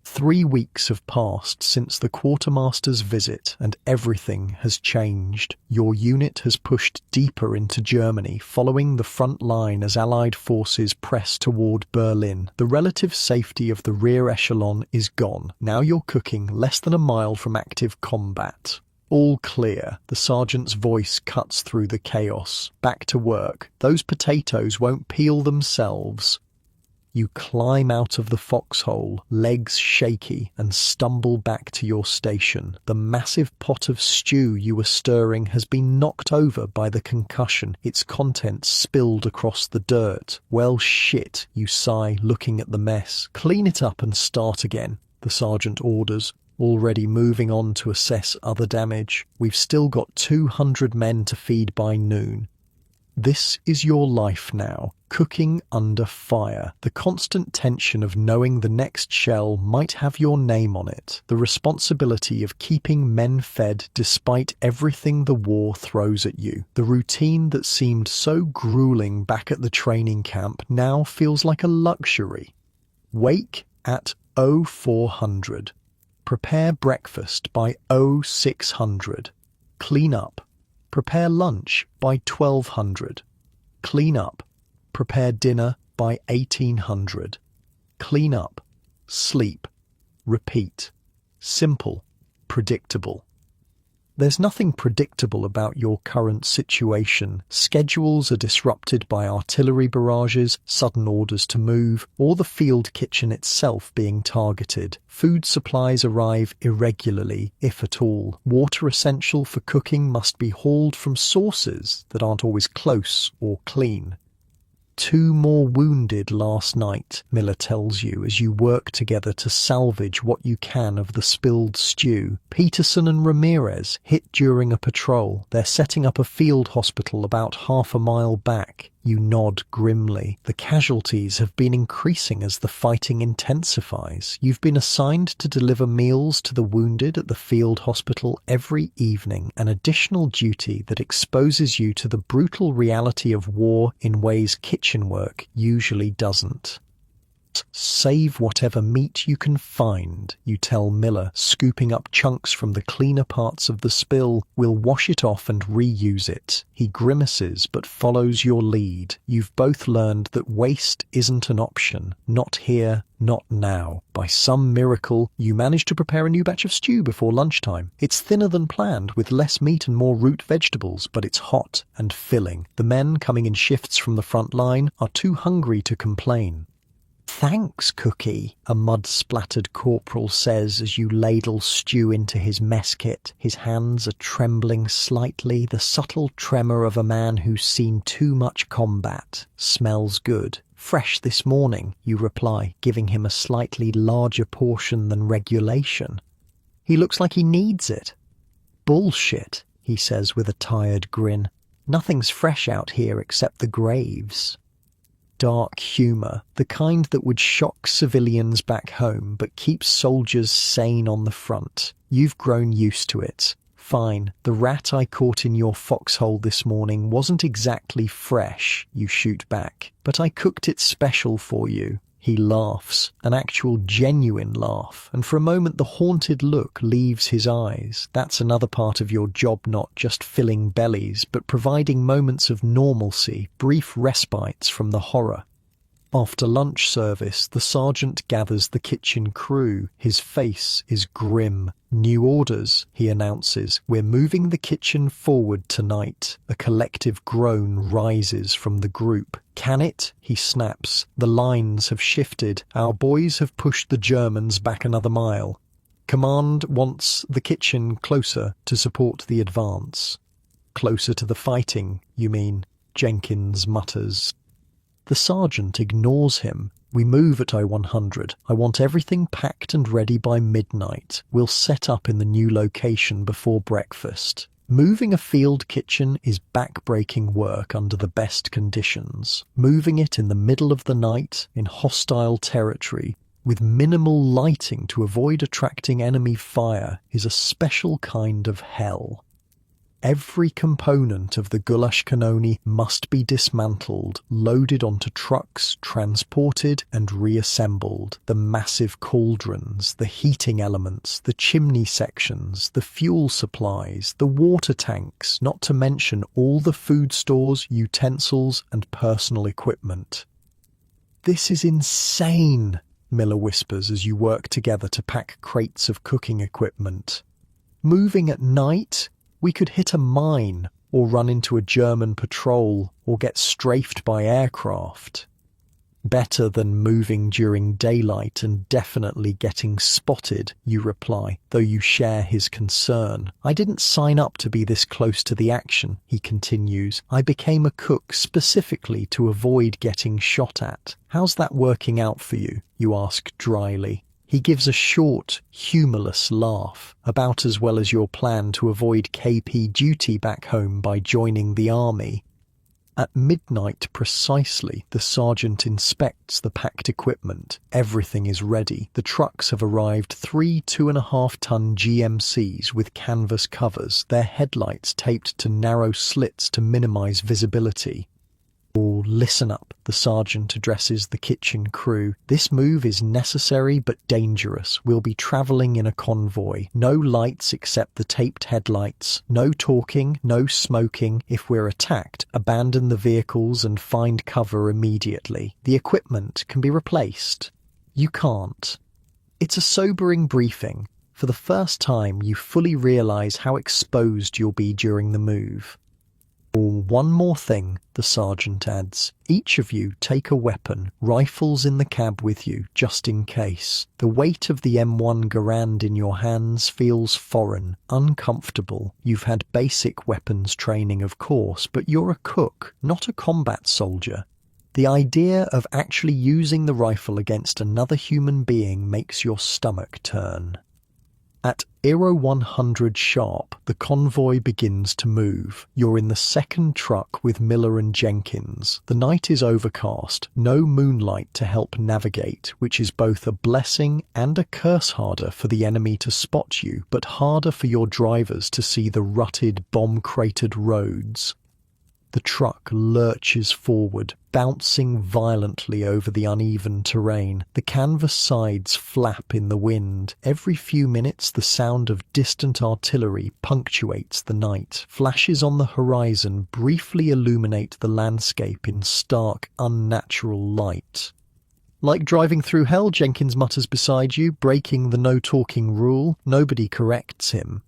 3 weeks have passed since the quartermaster's visit, and everything has changed. Your unit has pushed deeper into Germany, following the front line as Allied forces press toward Berlin. The relative safety of the rear echelon is gone. Now you're cooking less than a mile from active combat. "All clear." The sergeant's voice cuts through the chaos. "Back to work. Those potatoes won't peel themselves." You climb out of the foxhole, legs shaky, and stumble back to your station. The massive pot of stew you were stirring has been knocked over by the concussion, its contents spilled across the dirt. "Well, shit," you sigh, looking at the mess. "Clean it up and start again," the sergeant orders, already moving on to assess other damage. "We've still got 200 men to feed by noon." This is your life now, cooking under fire. The constant tension of knowing the next shell might have your name on it. The responsibility of keeping men fed despite everything the war throws at you. The routine that seemed so grueling back at the training camp now feels like a luxury. Wake at 0400. Prepare breakfast by 0600. Clean up. Prepare lunch by 1200. Clean up. Prepare dinner by 1800. Clean up. Sleep. Repeat. Simple. Predictable. There's nothing predictable about your current situation. Schedules are disrupted by artillery barrages, sudden orders to move, or the field kitchen itself being targeted. Food supplies arrive irregularly, if at all. Water essential for cooking must be hauled from sources that aren't always close or clean. 2 more wounded last night, Miller tells you as you work together to salvage what you can of the spilled stew. Peterson and Ramirez hit during a patrol. They're setting up a field hospital about half a mile back. You nod grimly. The casualties have been increasing as the fighting intensifies. You've been assigned to deliver meals to the wounded at the field hospital every evening, an additional duty that exposes you to the brutal reality of war in ways kitchen work usually doesn't. Save whatever meat you can find, you tell Miller, scooping up chunks from the cleaner parts of the spill. We'll wash it off and reuse it. He grimaces but follows your lead. You've both learned that waste isn't an option. Not here, not now. By some miracle, you manage to prepare a new batch of stew before lunchtime. It's thinner than planned, with less meat and more root vegetables, but it's hot and filling. The men coming in shifts from the front line are too hungry to complain. "Thanks, Cookie," a mud-splattered corporal says as you ladle stew into his mess kit. His hands are trembling slightly, the subtle tremor of a man who's seen too much combat. "Smells good. Fresh this morning," you reply, giving him a slightly larger portion than regulation. He looks like he needs it. "Bullshit," he says with a tired grin. "Nothing's fresh out here except the graves." Dark humour, the kind that would shock civilians back home but keeps soldiers sane on the front. You've grown used to it. "Fine, the rat I caught in your foxhole this morning wasn't exactly fresh," you shoot back, "but I cooked it special for you." He laughs, an actual genuine laugh, and for a moment the haunted look leaves his eyes. That's another part of your job, not just filling bellies, but providing moments of normalcy, brief respites from the horror. After lunch service, the sergeant gathers the kitchen crew. His face is grim. "New orders," he announces. "We're moving the kitchen forward tonight." A collective groan rises from the group. "Can it?" he snaps. "The lines have shifted. Our boys have pushed the Germans back another mile. Command wants the kitchen closer to support the advance." "Closer to the fighting, you mean?" Jenkins mutters. The sergeant ignores him. "We move at 0100. I want everything packed and ready by midnight. We'll set up in the new location before breakfast." Moving a field kitchen is back-breaking work under the best conditions. Moving it in the middle of the night, in hostile territory, with minimal lighting to avoid attracting enemy fire, is a special kind of hell. Every component of the Gulash Kanoni must be dismantled, loaded onto trucks, transported and reassembled. The massive cauldrons, the heating elements, the chimney sections, the fuel supplies, the water tanks, not to mention all the food stores, utensils and personal equipment. "This is insane," Miller whispers as you work together to pack crates of cooking equipment. "Moving at night? We could hit a mine, or run into a German patrol, or get strafed by aircraft." "Better than moving during daylight and definitely getting spotted," you reply, though you share his concern. "I didn't sign up to be this close to the action," he continues. "I became a cook specifically to avoid getting shot at." "How's that working out for you?" you ask dryly. He gives a short, humourless laugh, about as well as your plan to avoid KP duty back home by joining the army. At midnight precisely, the sergeant inspects the packed equipment. Everything is ready. The trucks have arrived, 3 2.5-ton GMCs with canvas covers, their headlights taped to narrow slits to minimize visibility. All listen up, the sergeant addresses the kitchen crew. This move is necessary but dangerous. We'll be traveling in a convoy. No lights except the taped headlights. No talking, no smoking. If we're attacked, abandon the vehicles and find cover immediately. The equipment can be replaced. You can't. It's a sobering briefing. For the first time, you fully realize how exposed you'll be during the move. One more thing, the sergeant adds. Each of you take a weapon, rifles in the cab with you, just in case. The weight of the M1 Garand in your hands feels foreign, uncomfortable. You've had basic weapons training, of course, but you're a cook, not a combat soldier. The idea of actually using the rifle against another human being makes your stomach turn. At 100 sharp, the convoy begins to move. You're in the second truck with Miller and Jenkins. The night is overcast, no moonlight to help navigate, which is both a blessing and a curse. Harder for the enemy to spot you, but harder for your drivers to see the rutted, bomb-cratered roads. The truck lurches forward, bouncing violently over the uneven terrain. The canvas sides flap in the wind. Every few minutes, the sound of distant artillery punctuates the night. Flashes on the horizon briefly illuminate the landscape in stark, unnatural light. Like driving through hell, Jenkins mutters beside you, breaking the no-talking rule. Nobody corrects him.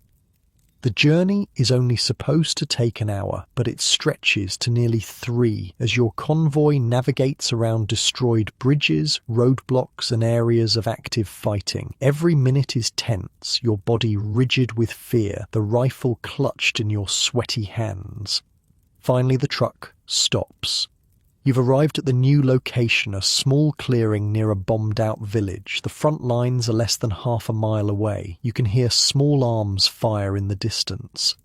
The journey is only supposed to take an hour, but it stretches to nearly 3 as your convoy navigates around destroyed bridges, roadblocks, and areas of active fighting. Every minute is tense, your body rigid with fear, the rifle clutched in your sweaty hands. Finally, the truck stops. You've arrived at the new location, a small clearing near a bombed-out village. The front lines are less than half a mile away. You can hear small arms fire in the distance.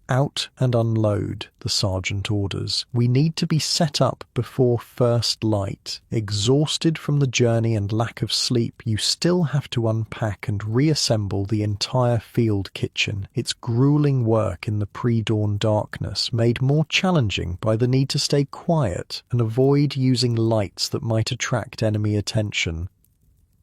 Out and unload, the sergeant orders. We need to be set up before first light. Exhausted from the journey and lack of sleep, you still have to unpack and reassemble the entire field kitchen. It's grueling work in the pre-dawn darkness, made more challenging by the need to stay quiet and avoid using lights that might attract enemy attention.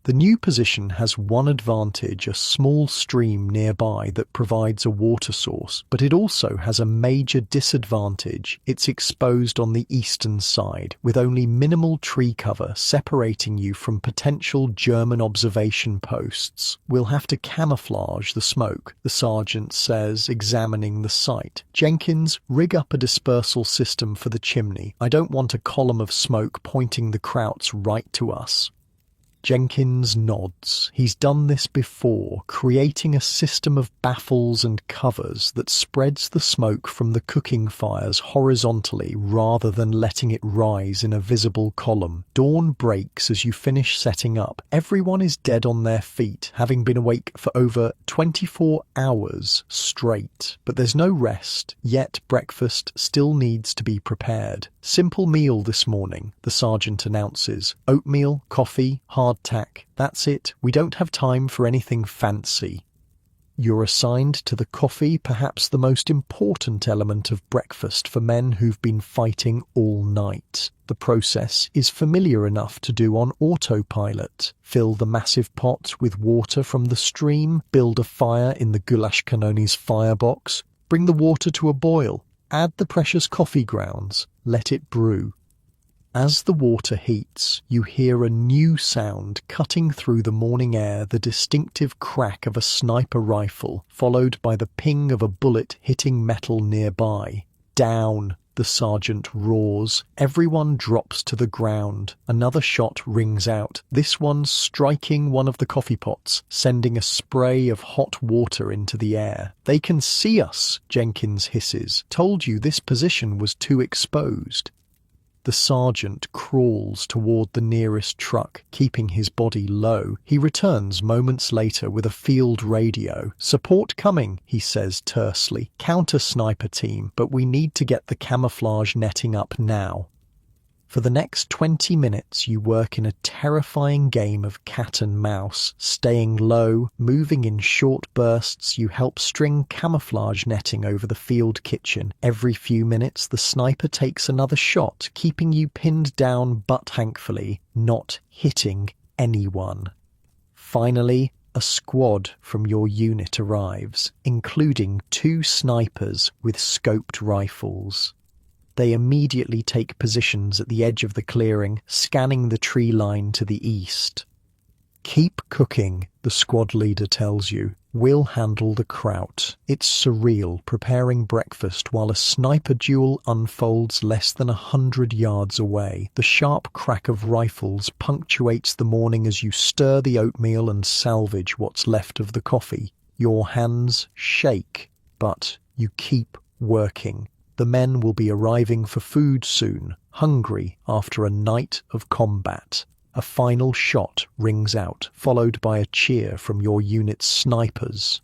The new position has one advantage, a small stream nearby that provides a water source, but it also has a major disadvantage. It's exposed on the eastern side, with only minimal tree cover separating you from potential German observation posts. We'll have to camouflage the smoke, the sergeant says, examining the site. Jenkins, rig up a dispersal system for the chimney. I don't want a column of smoke pointing the Krauts right to us. Jenkins nods. He's done this before, creating a system of baffles and covers that spreads the smoke from the cooking fires horizontally rather than letting it rise in a visible column. Dawn breaks as you finish setting up. Everyone is dead on their feet, having been awake for over 24 hours straight. But there's no rest, yet breakfast still needs to be prepared. Simple meal this morning, the sergeant announces. Oatmeal, coffee, hardtack. That's it. We don't have time for anything fancy. You're assigned to the coffee, perhaps the most important element of breakfast for men who've been fighting all night. The process is familiar enough to do on autopilot. Fill the massive pot with water from the stream, build a fire in the goulash canoni's firebox, bring the water to a boil, add the precious coffee grounds, let it brew. As the water heats, you hear a new sound cutting through the morning air, the distinctive crack of a sniper rifle, followed by the ping of a bullet hitting metal nearby. Down, the sergeant roars. Everyone drops to the ground. Another shot rings out, this one striking one of the coffee pots, sending a spray of hot water into the air. They can see us, Jenkins hisses. Told you this position was too exposed. The sergeant crawls toward the nearest truck, keeping his body low. He returns moments later with a field radio. "Support coming," he says tersely. "Counter-sniper team, but we need to get the camouflage netting up now." For the next 20 minutes, you work in a terrifying game of cat and mouse. Staying low, moving in short bursts, you help string camouflage netting over the field kitchen. Every few minutes, the sniper takes another shot, keeping you pinned down but thankfully not hitting anyone. Finally, a squad from your unit arrives, including 2 snipers with scoped rifles. They immediately take positions at the edge of the clearing, scanning the tree line to the east. "Keep cooking," the squad leader tells you. "We'll handle the kraut." It's surreal, preparing breakfast while a sniper duel unfolds less than 100 yards away. The sharp crack of rifles punctuates the morning as you stir the oatmeal and salvage what's left of the coffee. Your hands shake, but you keep working. The men will be arriving for food soon, hungry after a night of combat. A final shot rings out, followed by a cheer from your unit's snipers.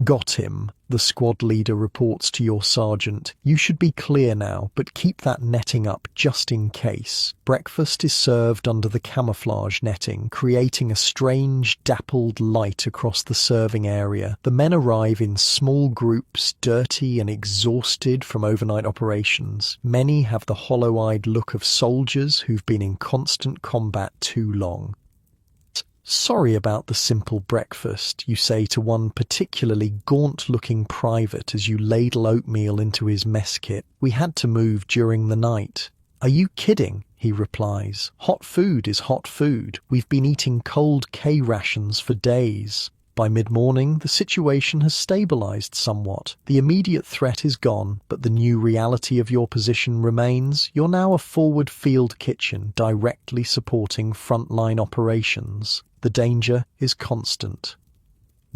"Got him," the squad leader reports to your sergeant. "You should be clear now, but keep that netting up just in case." Breakfast is served under the camouflage netting, creating a strange, dappled light across the serving area. The men arrive in small groups, dirty and exhausted from overnight operations. Many have the hollow-eyed look of soldiers who've been in constant combat too long. "Sorry about the simple breakfast," you say to one particularly gaunt-looking private as you ladle oatmeal into his mess kit. "We had to move during the night." "Are you kidding?" he replies. "Hot food is hot food. We've been eating cold K rations for days." By mid-morning, the situation has stabilized somewhat. The immediate threat is gone, but the new reality of your position remains. You're now a forward field kitchen directly supporting frontline operations. The danger is constant.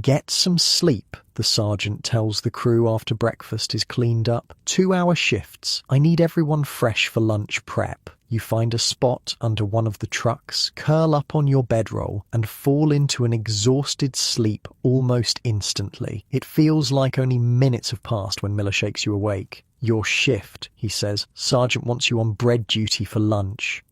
"Get some sleep," the sergeant tells the crew after breakfast is cleaned up. 2-hour shifts. I need everyone fresh for lunch prep. You find a spot under one of the trucks, curl up on your bedroll, and fall into an exhausted sleep almost instantly. It feels like only minutes have passed when Miller shakes you awake. "Your shift," he says. "Sergeant wants you on bread duty for lunch."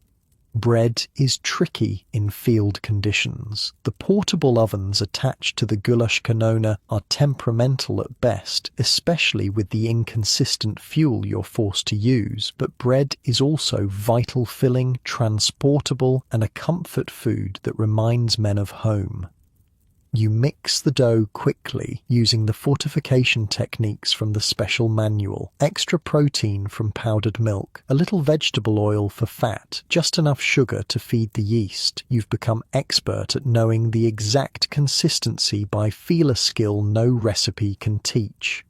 Bread is tricky in field conditions. The portable ovens attached to the goulash kanona are temperamental at best, especially with the inconsistent fuel you're forced to use, but bread is also vital filling, transportable, and a comfort food that reminds men of home. You mix the dough quickly using the fortification techniques from the special manual. Extra protein from powdered milk, a little vegetable oil for fat, just enough sugar to feed the yeast. You've become expert at knowing the exact consistency by feeler skill no recipe can teach.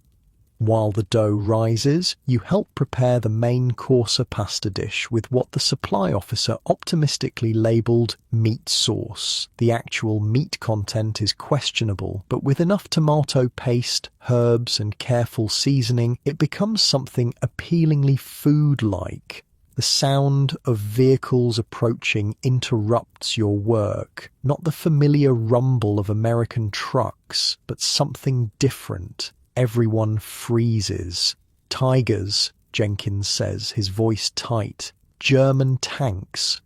While the dough rises, you help prepare the main course pasta dish with what the supply officer optimistically labelled meat sauce. The actual meat content is questionable, but with enough tomato paste, herbs and careful seasoning, it becomes something appealingly food-like. The sound of vehicles approaching interrupts your work, not the familiar rumble of American trucks, but something different. Everyone freezes. "Tigers," Jenkins says, his voice tight. "German tanks."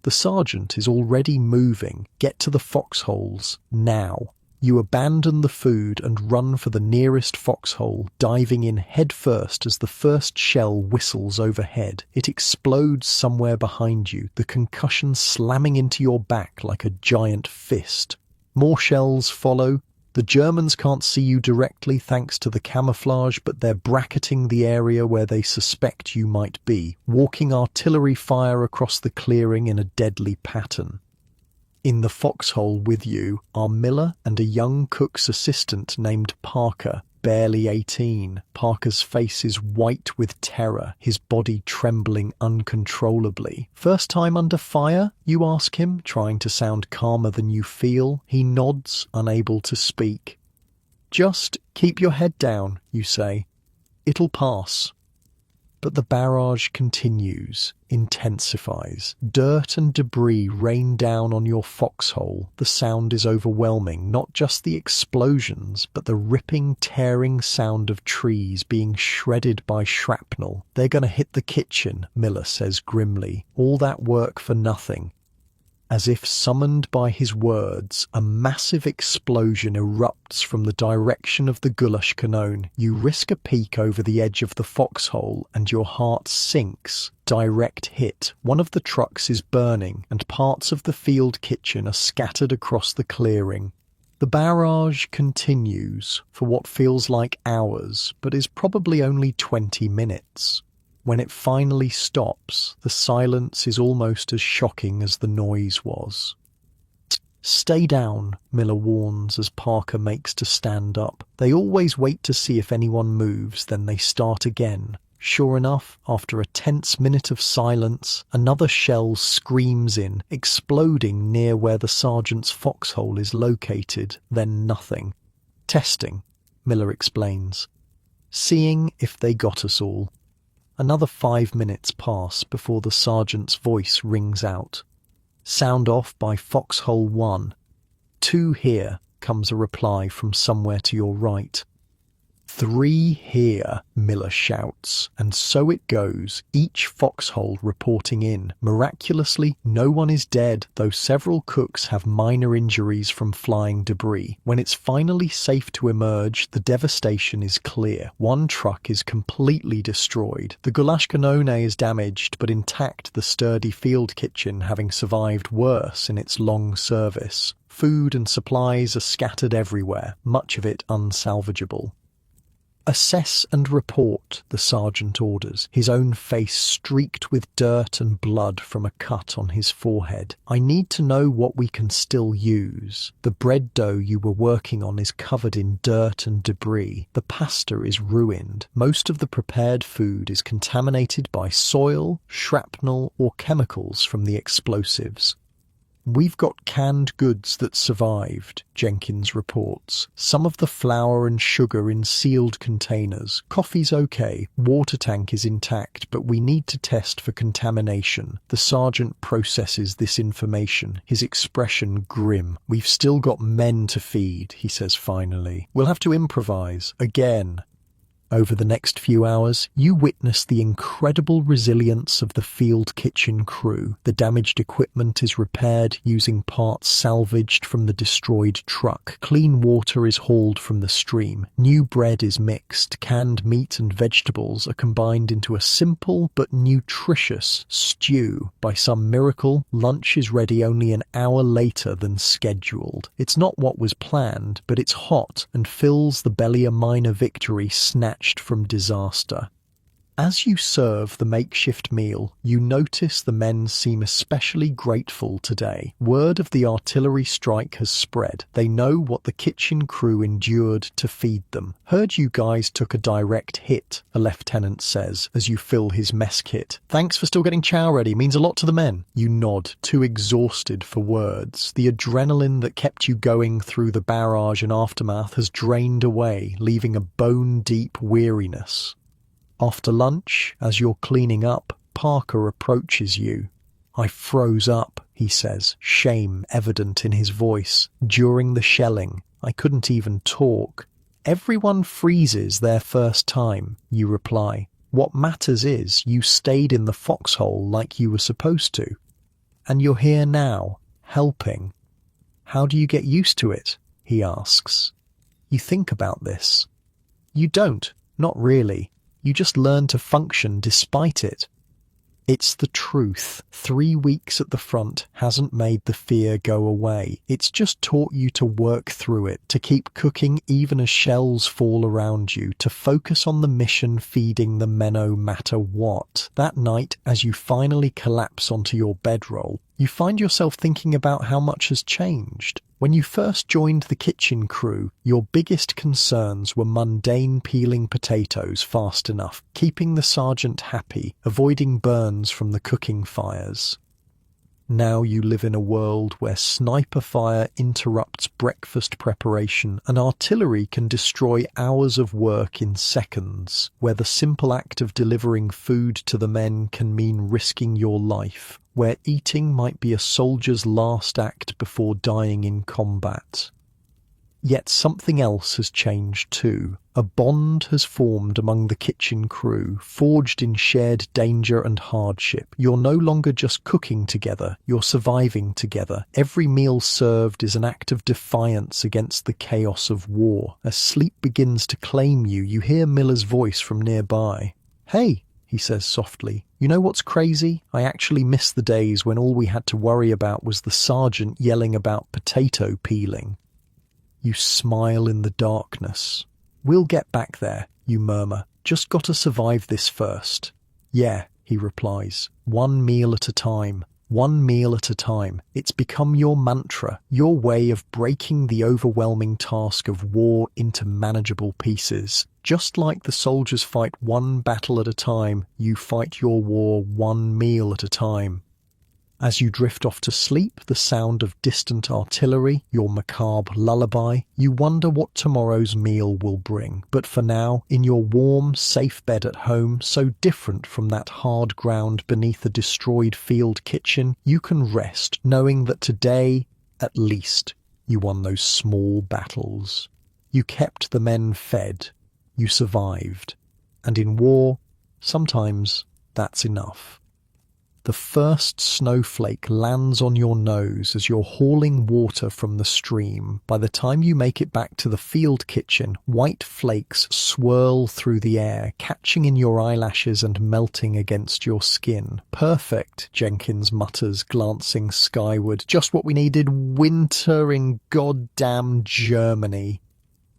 The sergeant is already moving. "Get to the foxholes, now." You abandon the food and run for the nearest foxhole, diving in headfirst as the first shell whistles overhead. It explodes somewhere behind you, the concussion slamming into your back like a giant fist. More shells follow. The Germans can't see you directly thanks to the camouflage, but they're bracketing the area where they suspect you might be, walking artillery fire across the clearing in a deadly pattern. In the foxhole with you are Miller and a young cook's assistant named Parker, barely 18. Parker's face is white with terror, his body trembling uncontrollably. "First time under fire?" you ask him, trying to sound calmer than you feel. He nods, unable to speak. "Just keep your head down," you say. "It'll pass." But the barrage continues, intensifies. Dirt and debris rain down on your foxhole. The sound is overwhelming, not just the explosions, but the ripping, tearing sound of trees being shredded by shrapnel. They're gonna hit the kitchen, Miller says grimly. All that work for nothing. As if summoned by his words, a massive explosion erupts from the direction of the Gulash Canon. You risk a peek over the edge of the foxhole and your heart sinks. Direct hit. One of the trucks is burning and parts of the field kitchen are scattered across the clearing. The barrage continues for what feels like hours, but is probably only 20 minutes. When it finally stops, the silence is almost as shocking as the noise was. "Stay down," Miller warns as Parker makes to stand up. They always wait to see if anyone moves, then they start again. Sure enough, after a tense minute of silence, another shell screams in, exploding near where the sergeant's foxhole is located, then nothing. "Testing," Miller explains. "Seeing if they got us all." Another 5 minutes pass before the sergeant's voice rings out. "Sound off by Foxhole 1. 2 here," comes a reply from somewhere to your right. 3 here, Miller shouts, and so it goes, each foxhole reporting in. Miraculously, no one is dead, though several cooks have minor injuries from flying debris. When it's finally safe to emerge, the devastation is clear. One truck is completely destroyed. The Gulash Canon is damaged, but intact, the sturdy field kitchen having survived worse in its long service. Food and supplies are scattered everywhere, much of it unsalvageable. "Assess and report," the sergeant orders, his own face streaked with dirt and blood from a cut on his forehead. "I need to know what we can still use. The bread dough you were working on is covered in dirt and debris. The pasta is ruined. Most of the prepared food is contaminated by soil, shrapnel, or chemicals from the explosives. We've got canned goods that survived," Jenkins reports. "Some of the flour and sugar in sealed containers. Coffee's okay. Water tank is intact, but we need to test for contamination." The sergeant processes this information, his expression grim. "We've still got men to feed," he says finally. "We'll have to improvise. Again." Over the next few hours, you witness the incredible resilience of the field kitchen crew. The damaged equipment is repaired using parts salvaged from the destroyed truck. Clean water is hauled from the stream. New bread is mixed. Canned meat and vegetables are combined into a simple but nutritious stew. By some miracle, lunch is ready only an hour later than scheduled. It's not what was planned, but it's hot and fills the belly a minor victory snatched from disaster. As you serve the makeshift meal, you notice the men seem especially grateful today. Word of the artillery strike has spread. They know what the kitchen crew endured to feed them. "Heard you guys took a direct hit," a lieutenant says as you fill his mess kit. "Thanks for still getting chow ready. Means a lot to the men." You nod, too exhausted for words. The adrenaline that kept you going through the barrage and aftermath has drained away, leaving a bone-deep weariness. After lunch, as you're cleaning up, Parker approaches you. "I froze up," he says, shame evident in his voice. "During the shelling, I couldn't even talk." "Everyone freezes their first time," you reply. "What matters is you stayed in the foxhole like you were supposed to. And you're here now, helping. How do you get used to it?" he asks. You think about this. You don't, not really. You just learn to function despite it. It's the truth. 3 weeks at the front hasn't made the fear go away. It's just taught you to work through it, to keep cooking even as shells fall around you, to focus on the mission feeding the men no matter what. That night, as you finally collapse onto your bedroll, you find yourself thinking about how much has changed. When you first joined the kitchen crew, your biggest concerns were mundane peeling potatoes fast enough, keeping the sergeant happy, avoiding burns from the cooking fires. Now you live in a world where sniper fire interrupts breakfast preparation and artillery can destroy hours of work in seconds, where the simple act of delivering food to the men can mean risking your life, where eating might be a soldier's last act before dying in combat. Yet something else has changed too. A bond has formed among the kitchen crew, forged in shared danger and hardship. You're no longer just cooking together, you're surviving together. Every meal served is an act of defiance against the chaos of war. As sleep begins to claim you, you hear Miller's voice from nearby. "Hey," he says softly, "you know what's crazy? I actually miss the days when all we had to worry about was the sergeant yelling about potato peeling." You smile in the darkness. "We'll get back there," you murmur. "Just gotta survive this first." "Yeah," he replies. "One meal at a time. One meal at a time." It's become your mantra, your way of breaking the overwhelming task of war into manageable pieces. Just like the soldiers fight one battle at a time, you fight your war one meal at a time. As you drift off to sleep, the sound of distant artillery, your macabre lullaby, you wonder what tomorrow's meal will bring. But for now, in your warm, safe bed at home, so different from that hard ground beneath a destroyed field kitchen, you can rest, knowing that today, at least, you won those small battles. You kept the men fed. You survived. And in war, sometimes that's enough. The first snowflake lands on your nose as you're hauling water from the stream. By the time you make it back to the field kitchen, white flakes swirl through the air, catching in your eyelashes and melting against your skin. "Perfect," Jenkins mutters, glancing skyward. "Just what we needed. Winter in goddamn Germany."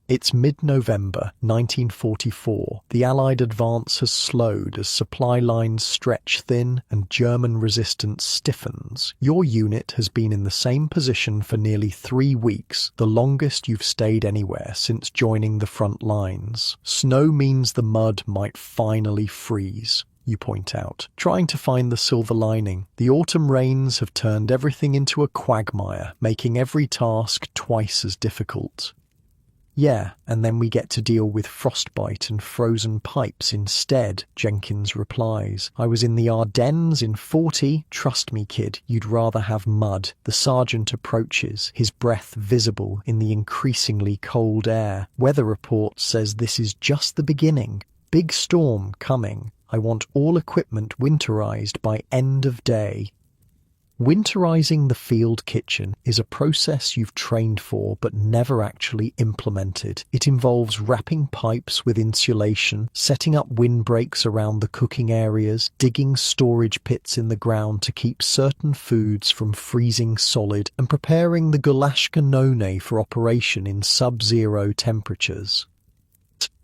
It's mid-November 1944. The Allied advance has slowed as supply lines stretch thin and German resistance stiffens. Your unit has been in the same position for nearly 3 weeks, the longest you've stayed anywhere since joining the front lines. Snow means the mud might finally freeze, you point out, trying to find the silver lining. The autumn rains have turned everything into a quagmire, making every task twice as difficult. "Yeah, and then we get to deal with frostbite and frozen pipes instead," Jenkins replies. "I was in the Ardennes in 40. Trust me, kid, you'd rather have mud." The sergeant approaches, his breath visible in the increasingly cold air. "Weather report says this is just the beginning. Big storm coming. I want all equipment winterized by end of day." Winterizing the field kitchen is a process you've trained for but never actually implemented. It involves wrapping pipes with insulation, setting up windbreaks around the cooking areas, digging storage pits in the ground to keep certain foods from freezing solid, and preparing the Golashka None for operation in sub-zero temperatures.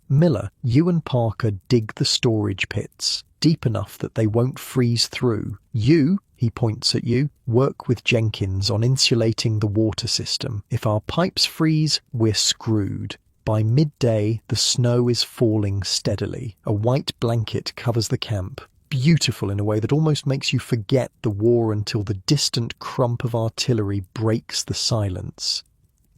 Miller, you and Parker dig the storage pits, deep enough that they won't freeze through. You, he points at you, work with Jenkins on insulating the water system. If our pipes freeze, we're screwed. By midday, the snow is falling steadily. A white blanket covers the camp, beautiful in a way that almost makes you forget the war until the distant crump of artillery breaks the silence.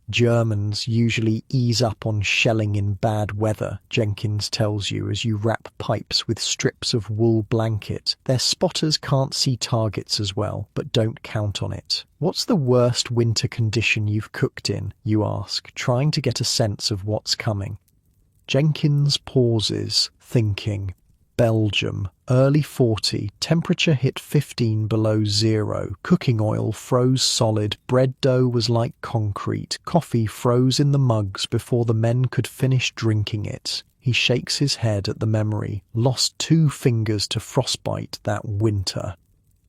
Germans usually ease up on shelling in bad weather, Jenkins tells you as you wrap pipes with strips of wool blanket. Their spotters can't see targets as well, but don't count on it. "What's the worst winter condition you've cooked in?" you ask, trying to get a sense of what's coming. Jenkins pauses, thinking. Belgium, early 40, temperature hit 15 below zero, cooking oil froze solid, bread dough was like concrete, coffee froze in the mugs before the men could finish drinking it. He shakes his head at the memory, lost 2 fingers to frostbite that winter.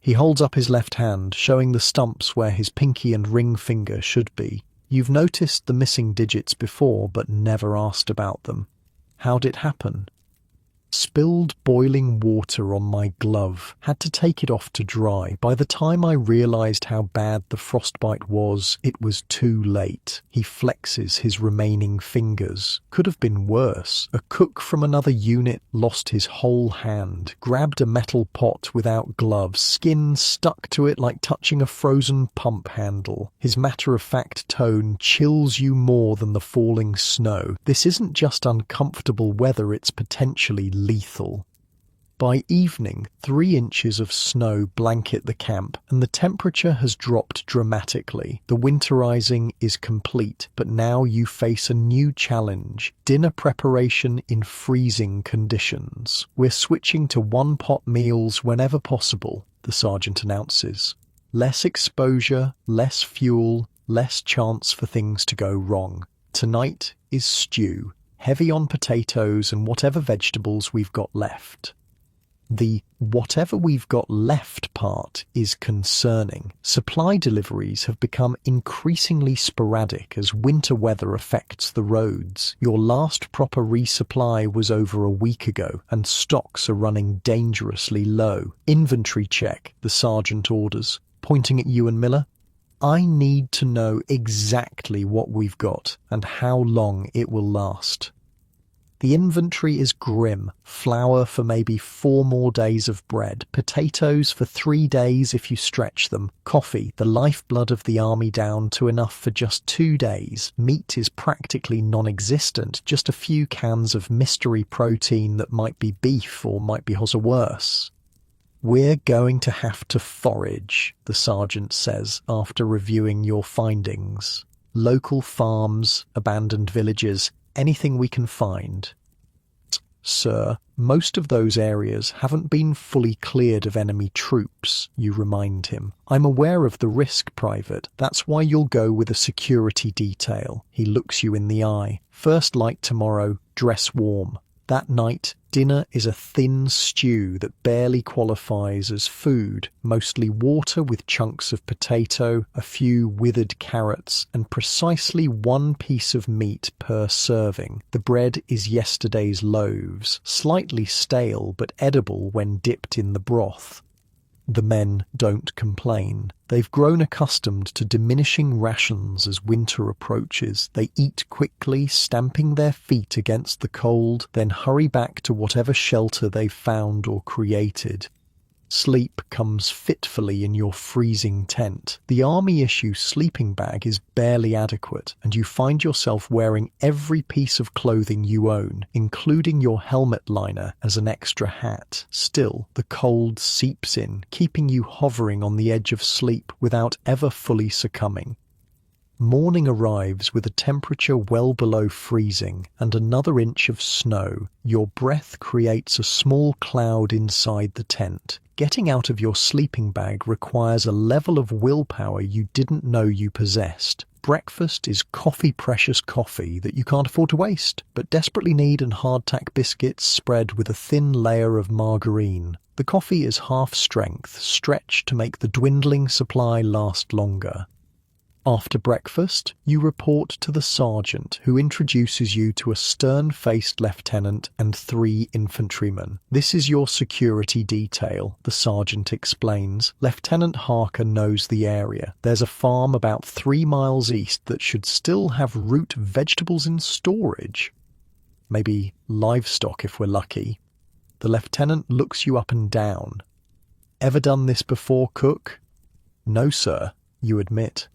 He holds up his left hand, showing the stumps where his pinky and ring finger should be. You've noticed the missing digits before, but never asked about them. How'd it happen? Spilled boiling water on my glove. Had to take it off to dry. By the time I realized how bad the frostbite was, it was too late. He flexes his remaining fingers. Could have been worse. A cook from another unit lost his whole hand, grabbed a metal pot without gloves, skin stuck to it like touching a frozen pump handle. His matter-of-fact tone chills you more than the falling snow. This isn't just uncomfortable weather, it's potentially lethal. By evening, 3 inches of snow blanket the camp, and the temperature has dropped dramatically. The winterizing is complete, but now you face a new challenge: dinner preparation in freezing conditions. We're switching to one-pot meals whenever possible, the sergeant announces. Less exposure, less fuel, less chance for things to go wrong. Tonight is stew, heavy on potatoes and whatever vegetables we've got left. The "whatever we've got left" part is concerning. Supply deliveries have become increasingly sporadic as winter weather affects the roads. Your last proper resupply was over a week ago, and stocks are running dangerously low. Inventory check, the sergeant orders, pointing at you and Miller. I need to know exactly what we've got and how long it will last. The inventory is grim. Flour for maybe 4 more days of bread, potatoes for 3 days if you stretch them, coffee, the lifeblood of the army, down to enough for just 2 days. Meat is practically non-existent, just a few cans of mystery protein that might be beef or might be worse. We're going to have to forage, the sergeant says after reviewing your findings. Local farms, abandoned villages, anything we can find. Sir, most of those areas haven't been fully cleared of enemy troops, you remind him. I'm aware of the risk, Private. That's why you'll go with a security detail. He looks you in the eye. First light tomorrow, dress warm. That night, dinner is a thin stew that barely qualifies as food, mostly water with chunks of potato, a few withered carrots, and precisely 1 piece of meat per serving. The bread is yesterday's loaves, slightly stale but edible when dipped in the broth. The men don't complain. They've grown accustomed to diminishing rations as winter approaches. They eat quickly, stamping their feet against the cold, then hurry back to whatever shelter they've found or created. Sleep comes fitfully in your freezing tent. The army-issue sleeping bag is barely adequate, and you find yourself wearing every piece of clothing you own, including your helmet liner as an extra hat. Still, the cold seeps in, keeping you hovering on the edge of sleep without ever fully succumbing. Morning arrives with a temperature well below freezing and another inch of snow. Your breath creates a small cloud inside the tent. Getting out of your sleeping bag requires a level of willpower you didn't know you possessed. Breakfast is coffee-precious coffee that you can't afford to waste, but desperately need, and hardtack biscuits spread with a thin layer of margarine. The coffee is half strength, stretched to make the dwindling supply last longer. After breakfast, you report to the sergeant, who introduces you to a stern-faced lieutenant and 3 infantrymen. This is your security detail, the sergeant explains. Lieutenant Harker knows the area. There's a farm about 3 miles east that should still have root vegetables in storage. Maybe livestock if we're lucky. The lieutenant looks you up and down. Ever done this before, Cook? No, sir, you admit.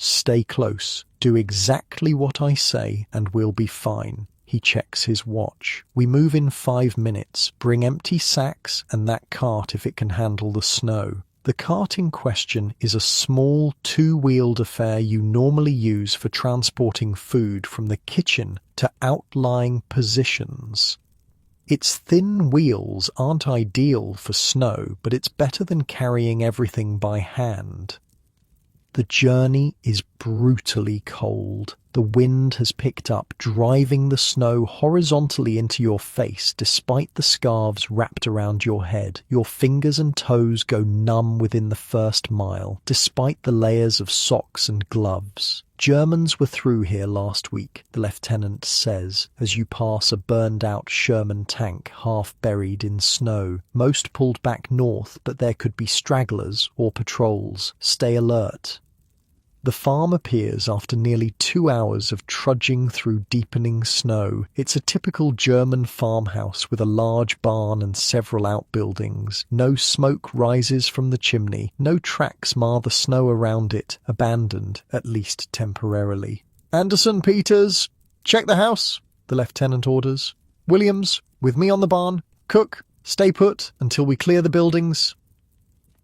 Stay close. Do exactly what I say and we'll be fine. He checks his watch. We move in 5 minutes. Bring empty sacks and that cart if it can handle the snow. The cart in question is a small 2-wheeled affair you normally use for transporting food from the kitchen to outlying positions. Its thin wheels aren't ideal for snow, but it's better than carrying everything by hand. The journey is brutally cold. The wind has picked up, driving the snow horizontally into your face despite the scarves wrapped around your head. Your fingers and toes go numb within the first mile, despite the layers of socks and gloves. Germans were through here last week, the lieutenant says, as you pass a burned-out Sherman tank half buried in snow. Most pulled back north, but there could be stragglers or patrols. Stay alert. The farm appears after nearly 2 hours of trudging through deepening snow. It's a typical German farmhouse with a large barn and several outbuildings. No smoke rises from the chimney. No tracks mar the snow around it, abandoned, at least temporarily. "Anderson, Peters, check the house," the lieutenant orders. "Williams, with me on the barn. Cook, stay put until we clear the buildings."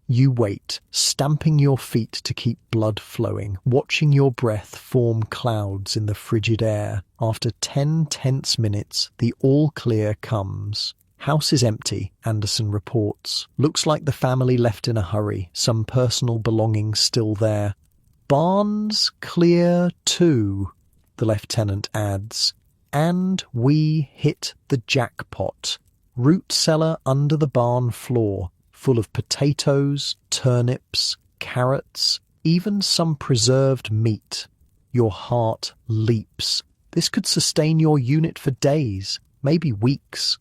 You wait, stamping your feet to keep blood flowing, watching your breath form clouds in the frigid air. After 10 tense minutes, the all-clear comes. "House is empty," Anderson reports. "Looks like the family left in a hurry, some personal belongings still there." "Barn's clear too," the lieutenant adds. "And we hit the jackpot. Root cellar under the barn floor, full of potatoes, turnips, carrots, even some preserved meat." Your heart leaps. This could sustain your unit for days, maybe weeks.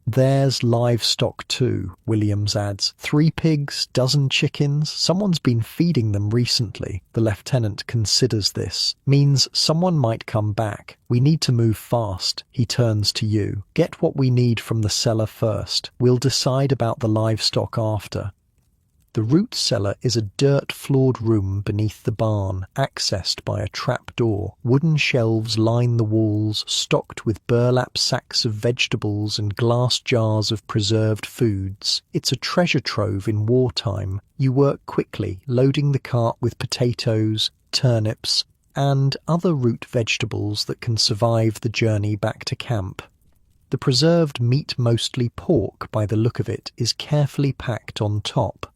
"There's livestock too," Williams adds. 3 pigs, dozen chickens. Someone's been feeding them recently. The lieutenant considers this. Means someone might come back. "We need to move fast." He turns to you. "Get what we need from the cellar first. We'll decide about the livestock after." The root cellar is a dirt-floored room beneath the barn, accessed by a trapdoor. Wooden shelves line the walls, stocked with burlap sacks of vegetables and glass jars of preserved foods. It's a treasure trove in wartime. You work quickly, loading the cart with potatoes, turnips, and other root vegetables that can survive the journey back to camp. The preserved meat, mostly pork by the look of it, is carefully packed on top.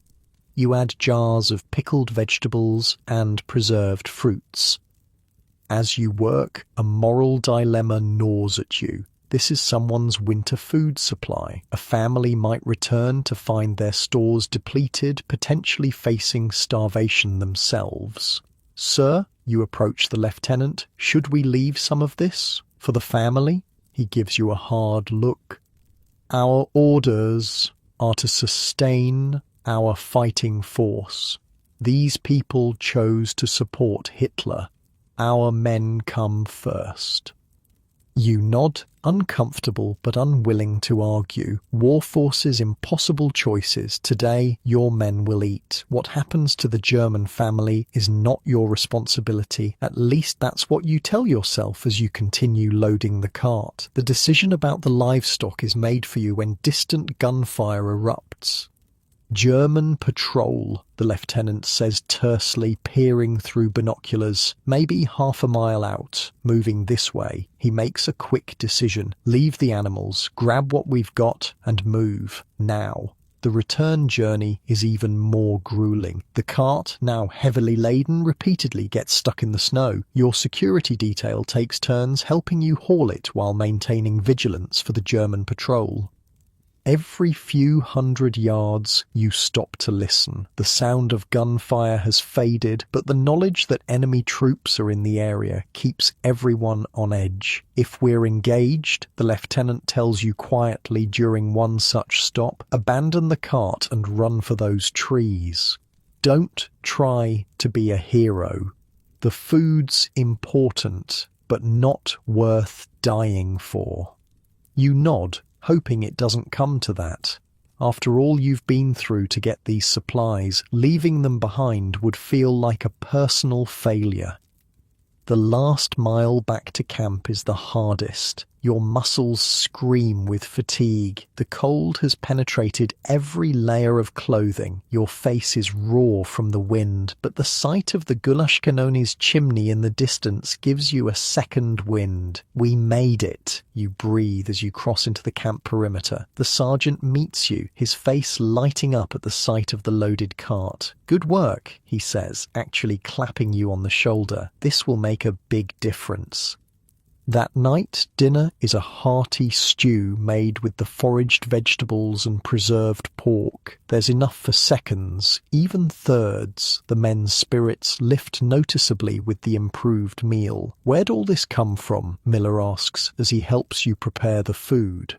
You add jars of pickled vegetables and preserved fruits. As you work, a moral dilemma gnaws at you. This is someone's winter food supply. A family might return to find their stores depleted, potentially facing starvation themselves. "Sir," you approach the lieutenant, "should we leave some of this for the family?" He gives you a hard look. "Our orders are to sustain our fighting force. These people chose to support Hitler. Our men come first." You nod, uncomfortable but unwilling to argue. War force's impossible choices. Today, your men will eat. What happens to the German family is not your responsibility. At least that's what you tell yourself as you continue loading the cart. The decision about the livestock is made for you when distant gunfire erupts. "German patrol," the lieutenant says tersely, peering through binoculars. "Maybe half a mile out, moving this way." He makes a quick decision. "Leave the animals, grab what we've got, and move. Now." The return journey is even more grueling. The cart, now heavily laden, repeatedly gets stuck in the snow. Your security detail takes turns helping you haul it while maintaining vigilance for the German patrol. Every few hundred yards, you stop to listen. The sound of gunfire has faded, but the knowledge that enemy troops are in the area keeps everyone on edge. If we're engaged, the lieutenant tells you quietly during one such stop, abandon the cart and run for those trees. Don't try to be a hero. The food's important, but not worth dying for. You nod, hoping it doesn't come to that. After all you've been through to get these supplies, leaving them behind would feel like a personal failure. The last mile back to camp is the hardest. Your muscles scream with fatigue. The cold has penetrated every layer of clothing. Your face is raw from the wind, but the sight of the Gulashkanoni's chimney in the distance gives you a second wind. We made it, you breathe as you cross into the camp perimeter. The sergeant meets you, his face lighting up at the sight of the loaded cart. Good work, he says, actually clapping you on the shoulder. This will make a big difference. That night, dinner is a hearty stew made with the foraged vegetables and preserved pork. There's enough for seconds, even thirds. The men's spirits lift noticeably with the improved meal. Where'd all this come from? Miller asks as he helps you prepare the food.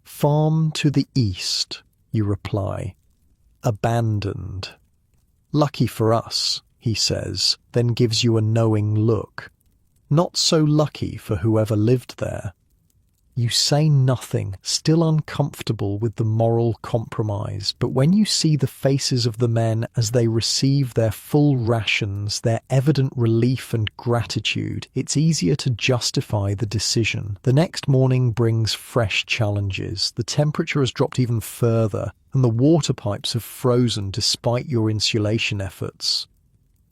Farm to the east, you reply. Abandoned. Lucky for us, he says, then gives you a knowing look. Not so lucky for whoever lived there. You say nothing, still uncomfortable with the moral compromise, but when you see the faces of the men as they receive their full rations, their evident relief and gratitude, it's easier to justify the decision. The next morning brings fresh challenges. The temperature has dropped even further, and the water pipes have frozen despite your insulation efforts.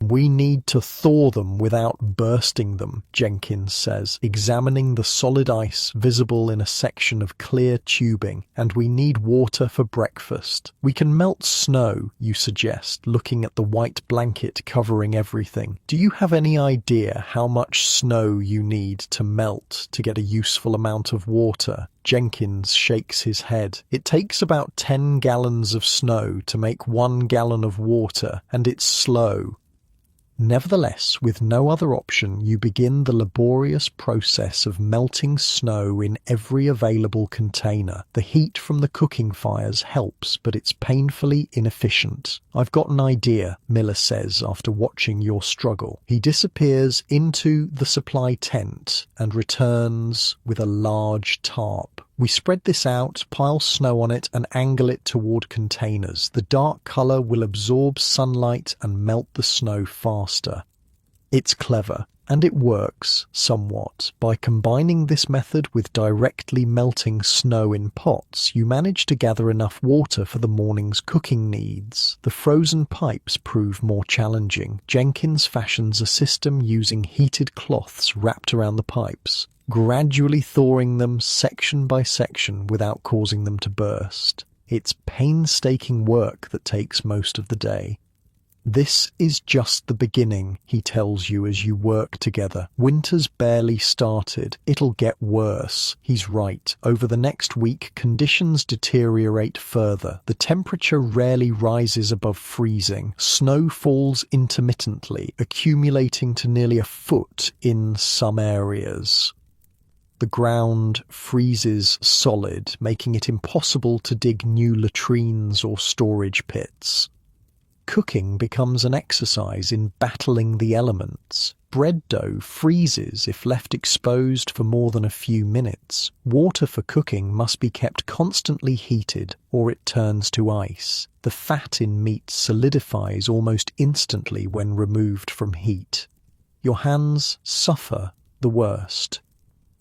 We need to thaw them without bursting them, Jenkins says, examining the solid ice visible in a section of clear tubing, and we need water for breakfast. We can melt snow, you suggest, looking at the white blanket covering everything. Do you have any idea how much snow you need to melt to get a useful amount of water? Jenkins shakes his head. It takes about 10 gallons of snow to make 1 gallon of water, and it's slow. Nevertheless, with no other option, you begin the laborious process of melting snow in every available container. The heat from the cooking fires helps, but it's painfully inefficient. I've got an idea, Miller says after watching your struggle. He disappears into the supply tent and returns with a large tarp. We spread this out, pile snow on it, and angle it toward containers. The dark color will absorb sunlight and melt the snow faster. It's clever, and it works somewhat. By combining this method with directly melting snow in pots, you manage to gather enough water for the morning's cooking needs. The frozen pipes prove more challenging. Jenkins fashions a system using heated cloths wrapped around the pipes, gradually thawing them section by section without causing them to burst. It's painstaking work that takes most of the day. This is just the beginning, he tells you as you work together. Winter's barely started. It'll get worse. He's right. Over the next week, conditions deteriorate further. The temperature rarely rises above freezing. Snow falls intermittently, accumulating to nearly a foot in some areas. The ground freezes solid, making it impossible to dig new latrines or storage pits. Cooking becomes an exercise in battling the elements. Bread dough freezes if left exposed for more than a few minutes. Water for cooking must be kept constantly heated, or it turns to ice. The fat in meat solidifies almost instantly when removed from heat. Your hands suffer the worst.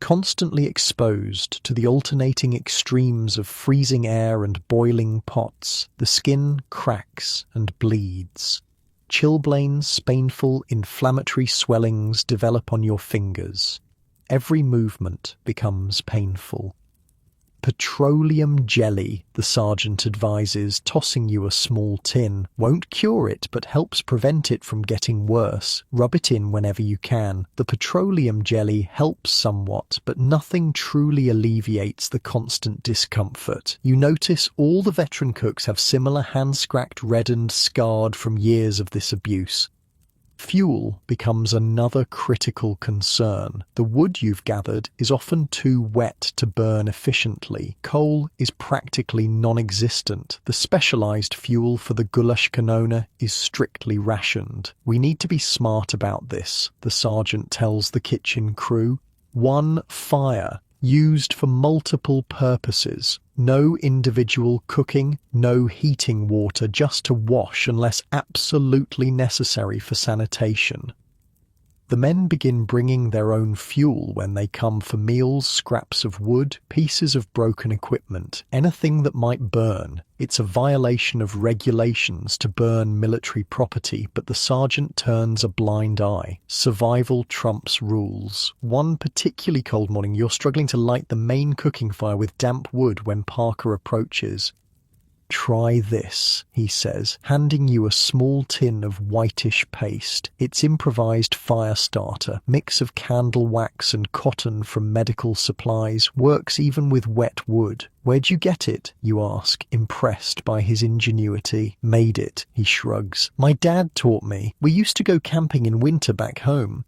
Constantly exposed to the alternating extremes of freezing air and boiling pots, the skin cracks and bleeds. Chilblains, painful, inflammatory swellings develop on your fingers. Every movement becomes painful. Petroleum jelly, the sergeant advises, tossing you a small tin. Won't cure it, but helps prevent it from getting worse. Rub it in whenever you can. The petroleum jelly helps somewhat, but nothing truly alleviates the constant discomfort. You notice all the veteran cooks have similar hand-scracked, reddened, scarred from years of this abuse. Fuel becomes another critical concern. The wood you've gathered is often too wet to burn efficiently. Coal is practically non-existent. The specialized fuel for the Gulashkanona is strictly rationed. We need to be smart about this, the sergeant tells the kitchen crew. One fire, used for multiple purposes. No individual cooking, no heating water just to wash unless absolutely necessary for sanitation. The men begin bringing their own fuel when they come for meals, scraps of wood, pieces of broken equipment, anything that might burn. It's a violation of regulations to burn military property, but the sergeant turns a blind eye. Survival trumps rules. One particularly cold morning, you're struggling to light the main cooking fire with damp wood when Parker approaches. "Try this," he says, handing you a small tin of whitish paste. It's improvised fire starter, mix of candle wax and cotton from medical supplies, works even with wet wood. "Where'd you get it?" you ask, impressed by his ingenuity. "Made it," he shrugs. "My dad taught me. We used to go camping in winter back home."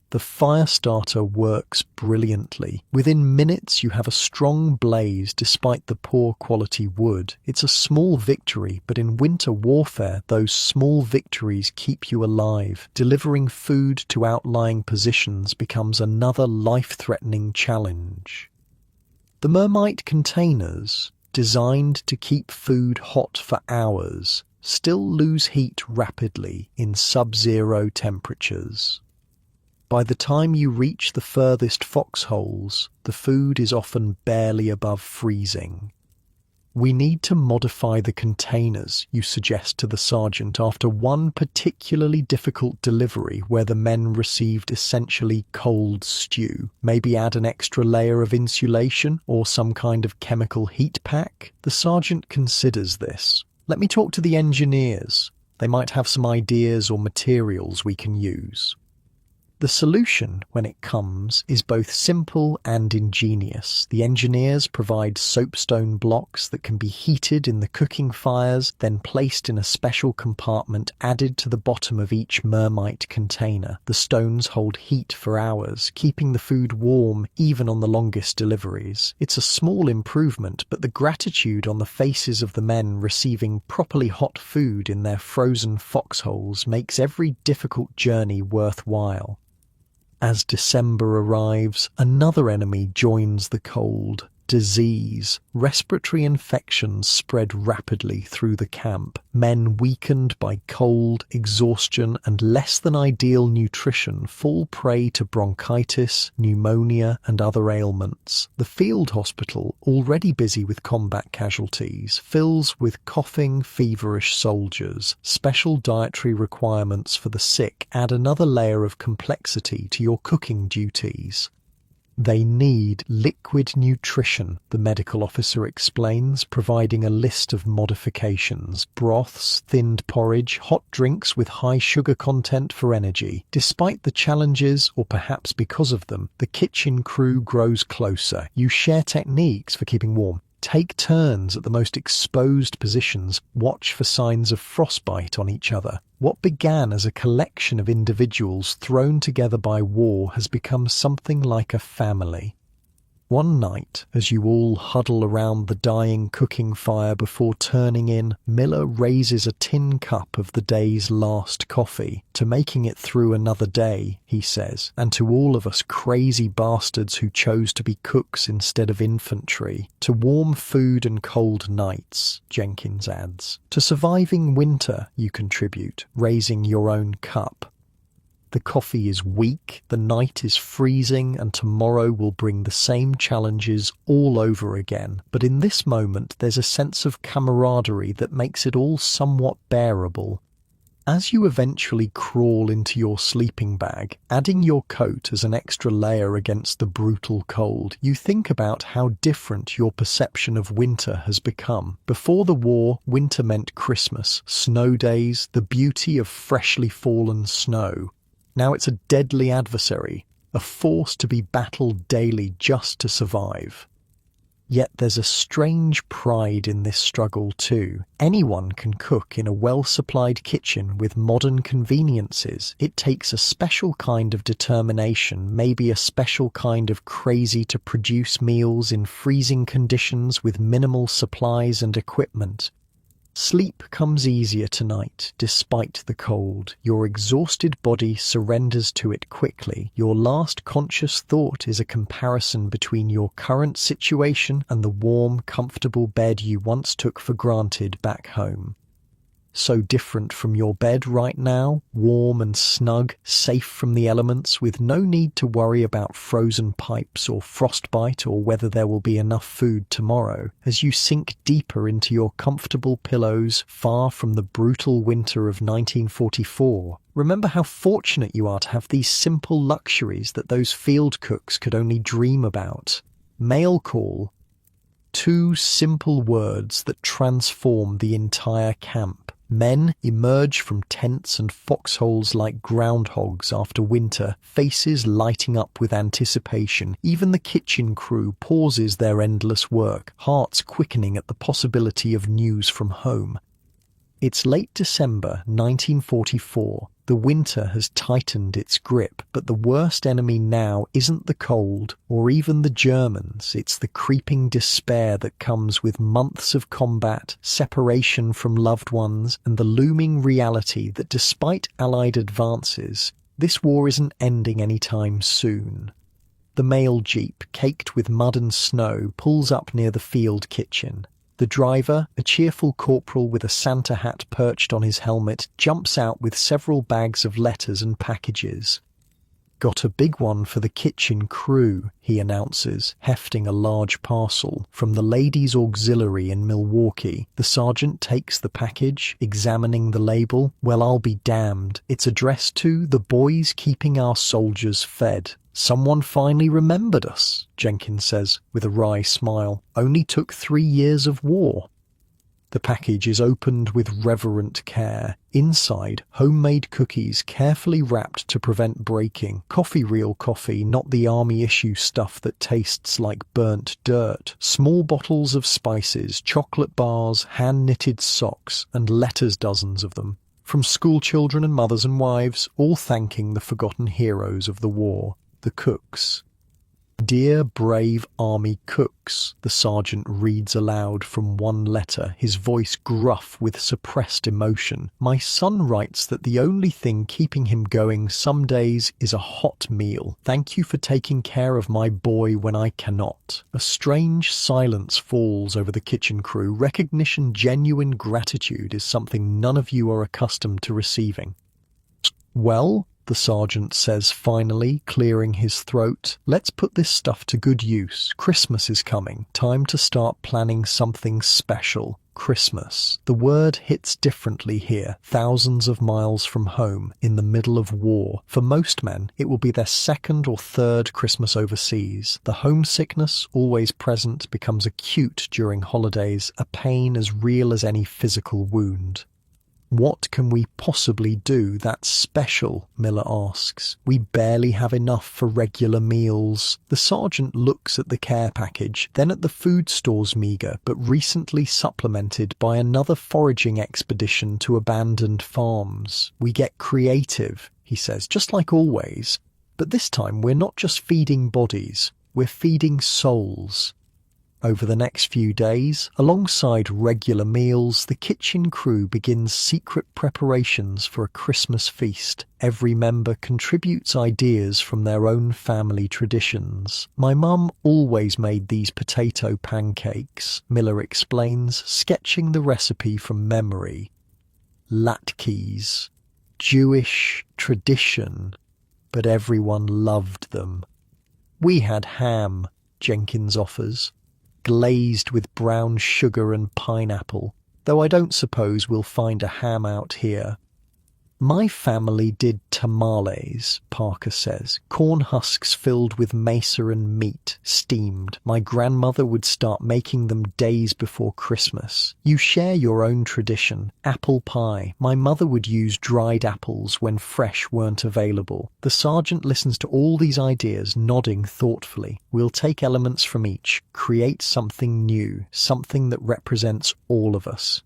The fire starter works brilliantly. Within minutes you have a strong blaze despite the poor quality wood. It's a small victory, but in winter warfare those small victories keep you alive. Delivering food to outlying positions becomes another life-threatening challenge. The Mermite containers, designed to keep food hot for hours, still lose heat rapidly in sub-zero temperatures. By the time you reach the furthest foxholes, the food is often barely above freezing. "We need to modify the containers," you suggest to the sergeant after one particularly difficult delivery where the men received essentially cold stew. "Maybe add an extra layer of insulation or some kind of chemical heat pack?" The sergeant considers this. "Let me talk to the engineers. They might have some ideas or materials we can use." The solution, when it comes, is both simple and ingenious. The engineers provide soapstone blocks that can be heated in the cooking fires, then placed in a special compartment added to the bottom of each Mermite container. The stones hold heat for hours, keeping the food warm even on the longest deliveries. It's a small improvement, but the gratitude on the faces of the men receiving properly hot food in their frozen foxholes makes every difficult journey worthwhile. As December arrives, another enemy joins the cold. Disease. Respiratory infections spread rapidly through the camp. Men weakened by cold, exhaustion, and less than ideal nutrition fall prey to bronchitis, pneumonia, and other ailments. The field hospital, already busy with combat casualties, fills with coughing, feverish soldiers. Special dietary requirements for the sick add another layer of complexity to your cooking duties. "They need liquid nutrition," the medical officer explains, providing a list of modifications: broths, thinned porridge, hot drinks with high sugar content for energy. Despite the challenges, or perhaps because of them, the kitchen crew grows closer. You share techniques for keeping warm. Take turns at the most exposed positions, watch for signs of frostbite on each other. What began as a collection of individuals thrown together by war has become something like a family. One night, as you all huddle around the dying cooking fire before turning in, Miller raises a tin cup of the day's last coffee. "To making it through another day," he says, "and to all of us crazy bastards who chose to be cooks instead of infantry. To warm food and cold nights," Jenkins adds. "To surviving winter," you contribute, raising your own cup. The coffee is weak, the night is freezing, and tomorrow will bring the same challenges all over again. But in this moment there's a sense of camaraderie that makes it all somewhat bearable. As you eventually crawl into your sleeping bag, adding your coat as an extra layer against the brutal cold, you think about how different your perception of winter has become. Before the war, winter meant Christmas, snow days, the beauty of freshly fallen snow. Now it's a deadly adversary, a force to be battled daily just to survive. Yet there's a strange pride in this struggle too. Anyone can cook in a well-supplied kitchen with modern conveniences. It takes a special kind of determination, maybe a special kind of crazy to produce meals in freezing conditions with minimal supplies and equipment. Sleep comes easier tonight, despite the cold. Your exhausted body surrenders to it quickly. Your last conscious thought is a comparison between your current situation and the warm, comfortable bed you once took for granted back home. So different from your bed right now, warm and snug, safe from the elements, with no need to worry about frozen pipes or frostbite or whether there will be enough food tomorrow, as you sink deeper into your comfortable pillows, far from the brutal winter of 1944. Remember how fortunate you are to have these simple luxuries that those field cooks could only dream about. Mail call. 2 simple words that transform the entire camp. Men emerge from tents and foxholes like groundhogs after winter, faces lighting up with anticipation. Even the kitchen crew pauses their endless work, hearts quickening at the possibility of news from home. It's late December 1944. The winter has tightened its grip, but the worst enemy now isn't the cold or even the Germans. It's the creeping despair that comes with months of combat, separation from loved ones, and the looming reality that despite Allied advances, this war isn't ending anytime soon. The mail jeep, caked with mud and snow, pulls up near the field kitchen. The driver, a cheerful corporal with a Santa hat perched on his helmet, jumps out with several bags of letters and packages. "Got a big one for the kitchen crew," he announces, hefting a large parcel. "From the Ladies' Auxiliary in Milwaukee." The sergeant takes the package, examining the label. "Well, I'll be damned. It's addressed to the boys keeping our soldiers fed." "Someone finally remembered us," Jenkins says, with a wry smile. "Only took 3 years of war." The package is opened with reverent care. Inside, homemade cookies carefully wrapped to prevent breaking. Real coffee, not the army issue stuff that tastes like burnt dirt. Small bottles of spices, chocolate bars, hand-knitted socks, and letters, dozens of them. From school children and mothers and wives, all thanking the forgotten heroes of the war. The cooks. "Dear brave army cooks," the sergeant reads aloud from one letter, his voice gruff with suppressed emotion. "My son writes that the only thing keeping him going some days is a hot meal. Thank you for taking care of my boy when I cannot." A strange silence falls over the kitchen crew. Recognition, genuine gratitude is something none of you are accustomed to receiving. "Well," the sergeant says finally, clearing his throat, "let's put this stuff to good use. Christmas is coming. Time to start planning something special." Christmas. The word hits differently here, thousands of miles from home, in the middle of war. For most men, it will be their 2nd or 3rd Christmas overseas. The homesickness, always present, becomes acute during holidays, a pain as real as any physical wound. "What can we possibly do that's special?" Miller asks. "We barely have enough for regular meals." The sergeant looks at the care package, then at the food store's meager, but recently supplemented by another foraging expedition to abandoned farms. "We get creative," he says, "just like always. But this time we're not just feeding bodies, we're feeding souls." Over the next few days, alongside regular meals, the kitchen crew begins secret preparations for a Christmas feast. Every member contributes ideas from their own family traditions. "My mum always made these potato pancakes," Miller explains, sketching the recipe from memory. Latkes. Jewish tradition. But everyone loved them. "We had ham," Jenkins offers, "glazed with brown sugar and pineapple, though I don't suppose we'll find a ham out here." "My family did tamales," Parker says, "corn husks filled with mesa and meat, steamed. My grandmother would start making them days before Christmas. You share your own tradition. Apple pie. My mother would use dried apples when fresh weren't available." The sergeant listens to all these ideas, nodding thoughtfully. "We'll take elements from each, create something new, something that represents all of us."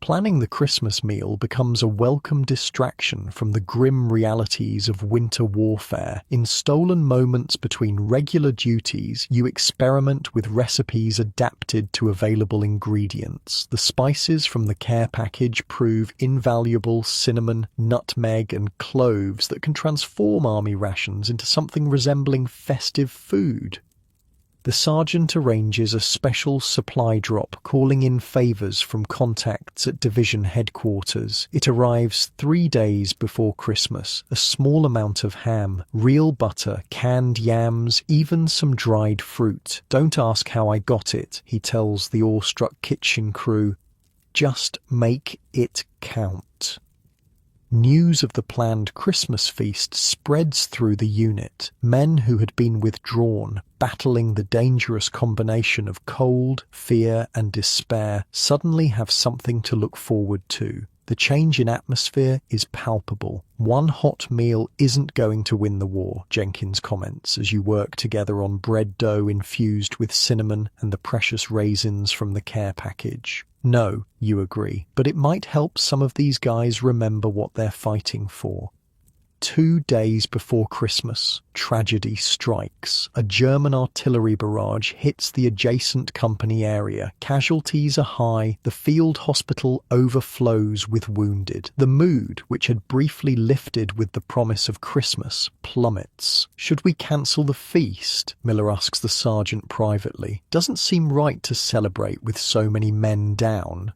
Planning the Christmas meal becomes a welcome distraction from the grim realities of winter warfare. In stolen moments between regular duties, you experiment with recipes adapted to available ingredients. The spices from the care package prove invaluable: cinnamon, nutmeg, and cloves that can transform army rations into something resembling festive food. The sergeant arranges a special supply drop, calling in favors from contacts at division headquarters. It arrives 3 days before Christmas. A small amount of ham, real butter, canned yams, even some dried fruit. "Don't ask how I got it," he tells the awestruck kitchen crew. "Just make it count." News of the planned Christmas feast spreads through the unit. Men who had been withdrawn, battling the dangerous combination of cold, fear, and despair, suddenly have something to look forward to. The change in atmosphere is palpable. "One hot meal isn't going to win the war," Jenkins comments as you work together on bread dough infused with cinnamon and the precious raisins from the care package. "No," you agree, "but it might help some of these guys remember what they're fighting for." 2 days before Christmas, tragedy strikes. A German artillery barrage hits the adjacent company area. Casualties are high. The field hospital overflows with wounded. The mood, which had briefly lifted with the promise of Christmas, plummets. "Should we cancel the feast?" Miller asks the sergeant privately. "Doesn't seem right to celebrate with so many men down."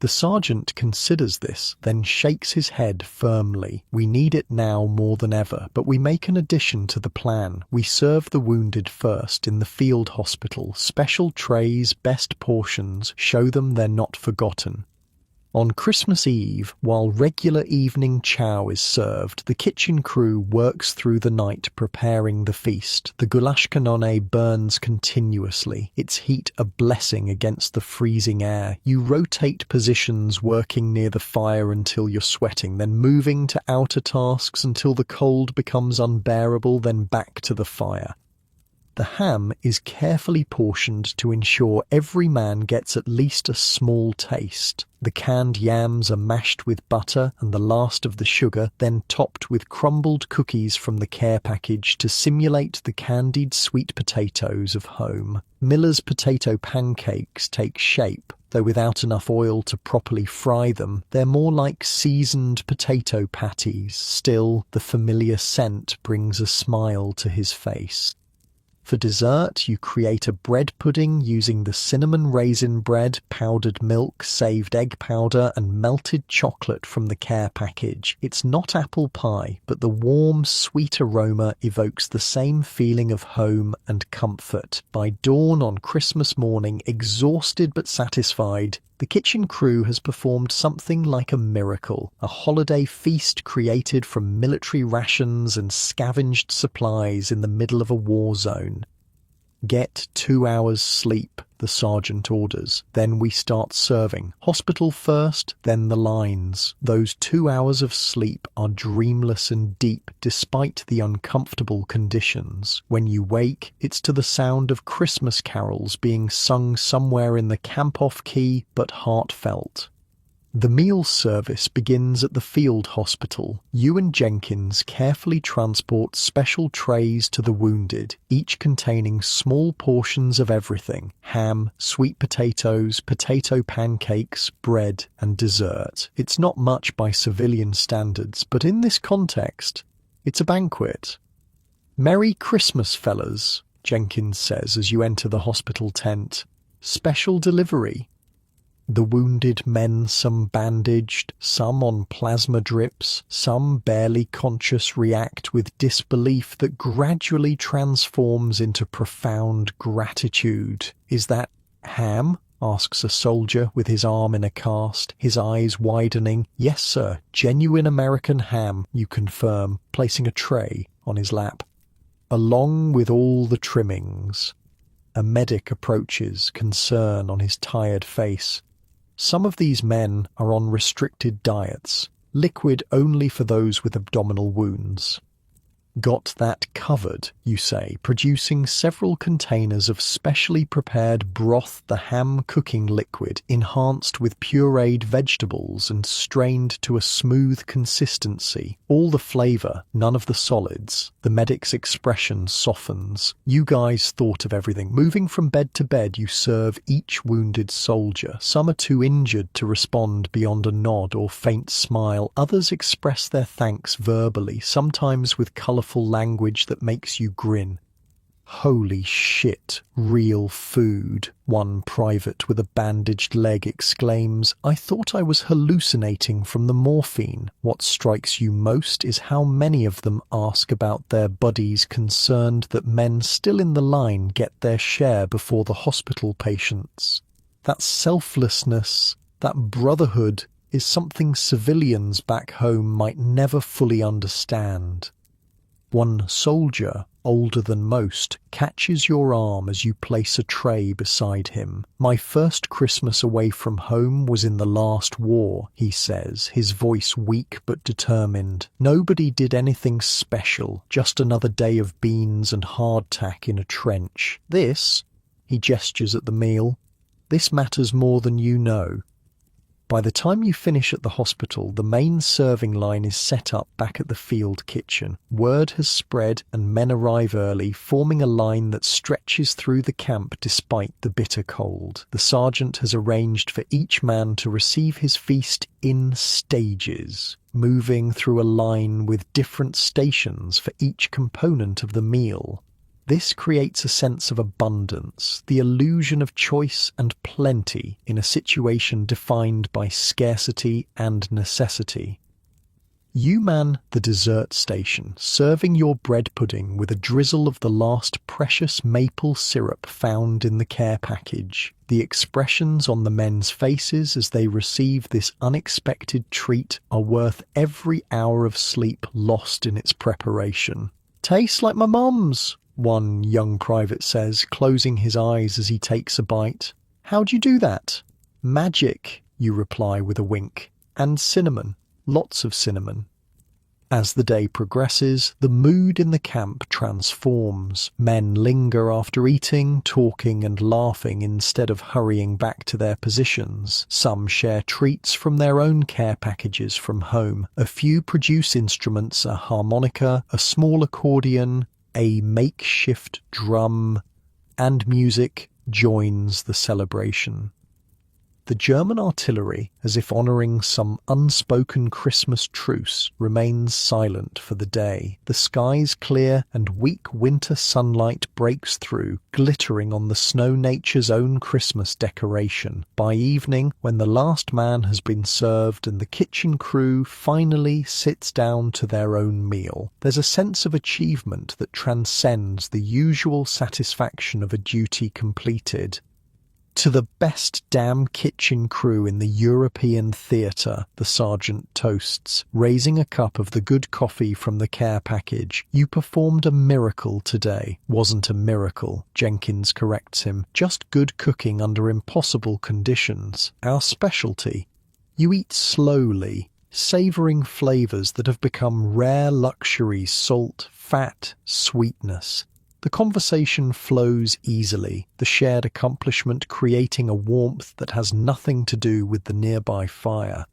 The sergeant considers this, then shakes his head firmly. "We need it now more than ever, but we make an addition to the plan. We serve the wounded first in the field hospital. Special trays, best portions, show them they're not forgotten." On Christmas Eve, while regular evening chow is served, the kitchen crew works through the night preparing the feast. The goulash canone burns continuously, its heat a blessing against the freezing air. You rotate positions, working near the fire until you're sweating, then moving to outer tasks until the cold becomes unbearable, then back to the fire. The ham is carefully portioned to ensure every man gets at least a small taste. The canned yams are mashed with butter and the last of the sugar, then topped with crumbled cookies from the care package to simulate the candied sweet potatoes of home. Miller's potato pancakes take shape. Though without enough oil to properly fry them, they're more like seasoned potato patties. Still, the familiar scent brings a smile to his face. For dessert, you create a bread pudding using the cinnamon raisin bread, powdered milk, saved egg powder, and melted chocolate from the care package. It's not apple pie, but the warm, sweet aroma evokes the same feeling of home and comfort. By dawn on Christmas morning, exhausted but satisfied, the kitchen crew has performed something like a miracle, a holiday feast created from military rations and scavenged supplies in the middle of a war zone. "Get 2 hours sleep," the sergeant orders. "Then we start serving. Hospital first, then the lines." Those 2 hours of sleep are dreamless and deep despite the uncomfortable conditions. When you wake, it's to the sound of Christmas carols being sung somewhere in the camp-off key, but heartfelt. The meal service begins at the field hospital. You and Jenkins carefully transport special trays to the wounded, each containing small portions of everything: ham, sweet potatoes, potato pancakes, bread, and dessert. It's not much by civilian standards, but in this context, it's a banquet. "Merry Christmas, fellas," Jenkins says as you enter the hospital tent. "Special delivery." The wounded men, some bandaged, some on plasma drips, some barely conscious, react with disbelief that gradually transforms into profound gratitude. "Is that ham?" asks a soldier with his arm in a cast, his eyes widening. "Yes, sir, genuine American ham," you confirm, placing a tray on his lap. "Along with all the trimmings." A medic approaches, concern on his tired face. Some of these men are on restricted diets, liquid only for those with abdominal wounds. "Got that covered," you say, producing several containers of specially prepared broth, the ham cooking liquid, enhanced with pureed vegetables and strained to a smooth consistency. All the flavor, none of the solids. The medic's expression softens. "You guys thought of everything." Moving from bed to bed, you serve each wounded soldier. Some are too injured to respond beyond a nod or faint smile. Others express their thanks verbally, sometimes with colorful language that makes you grin. "Holy shit, real food," one private with a bandaged leg exclaims. "I thought I was hallucinating from the morphine." What strikes you most is how many of them ask about their buddies, concerned that men still in the line get their share before the hospital patients. That selflessness, that brotherhood, is something civilians back home might never fully understand. One soldier, older than most, catches your arm as you place a tray beside him. "My first Christmas away from home was in the last war," he says, his voice weak but determined. "Nobody did anything special, just another day of beans and hardtack in a trench. This," he gestures at the meal, "this matters more than you know." By the time you finish at the hospital, the main serving line is set up back at the field kitchen. Word has spread and men arrive early, forming a line that stretches through the camp despite the bitter cold. The sergeant has arranged for each man to receive his feast in stages, moving through a line with different stations for each component of the meal. This creates a sense of abundance, the illusion of choice and plenty in a situation defined by scarcity and necessity. You man the dessert station, serving your bread pudding with a drizzle of the last precious maple syrup found in the care package. The expressions on the men's faces as they receive this unexpected treat are worth every hour of sleep lost in its preparation. "Tastes like my mom's," one young private says, closing his eyes as he takes a bite. "How'd you do that?" "Magic," you reply with a wink. "And cinnamon. Lots of cinnamon." As the day progresses, the mood in the camp transforms. Men linger after eating, talking and laughing instead of hurrying back to their positions. Some share treats from their own care packages from home. A few produce instruments, a harmonica, a small accordion, a makeshift drum, and music joins the celebration. The German artillery, as if honouring some unspoken Christmas truce, remains silent for the day. The skies clear and weak winter sunlight breaks through, glittering on the snow nature's own Christmas decoration. By evening, when the last man has been served and the kitchen crew finally sits down to their own meal, there's a sense of achievement that transcends the usual satisfaction of a duty completed. "To the best damn kitchen crew in the European theatre," the sergeant toasts, raising a cup of the good coffee from the care package. "You performed a miracle today." "Wasn't a miracle," Jenkins corrects him. "Just good cooking under impossible conditions. Our specialty." You eat slowly, savouring flavours that have become rare luxuries: salt, fat, sweetness. The conversation flows easily, the shared accomplishment creating a warmth that has nothing to do with the nearby fire.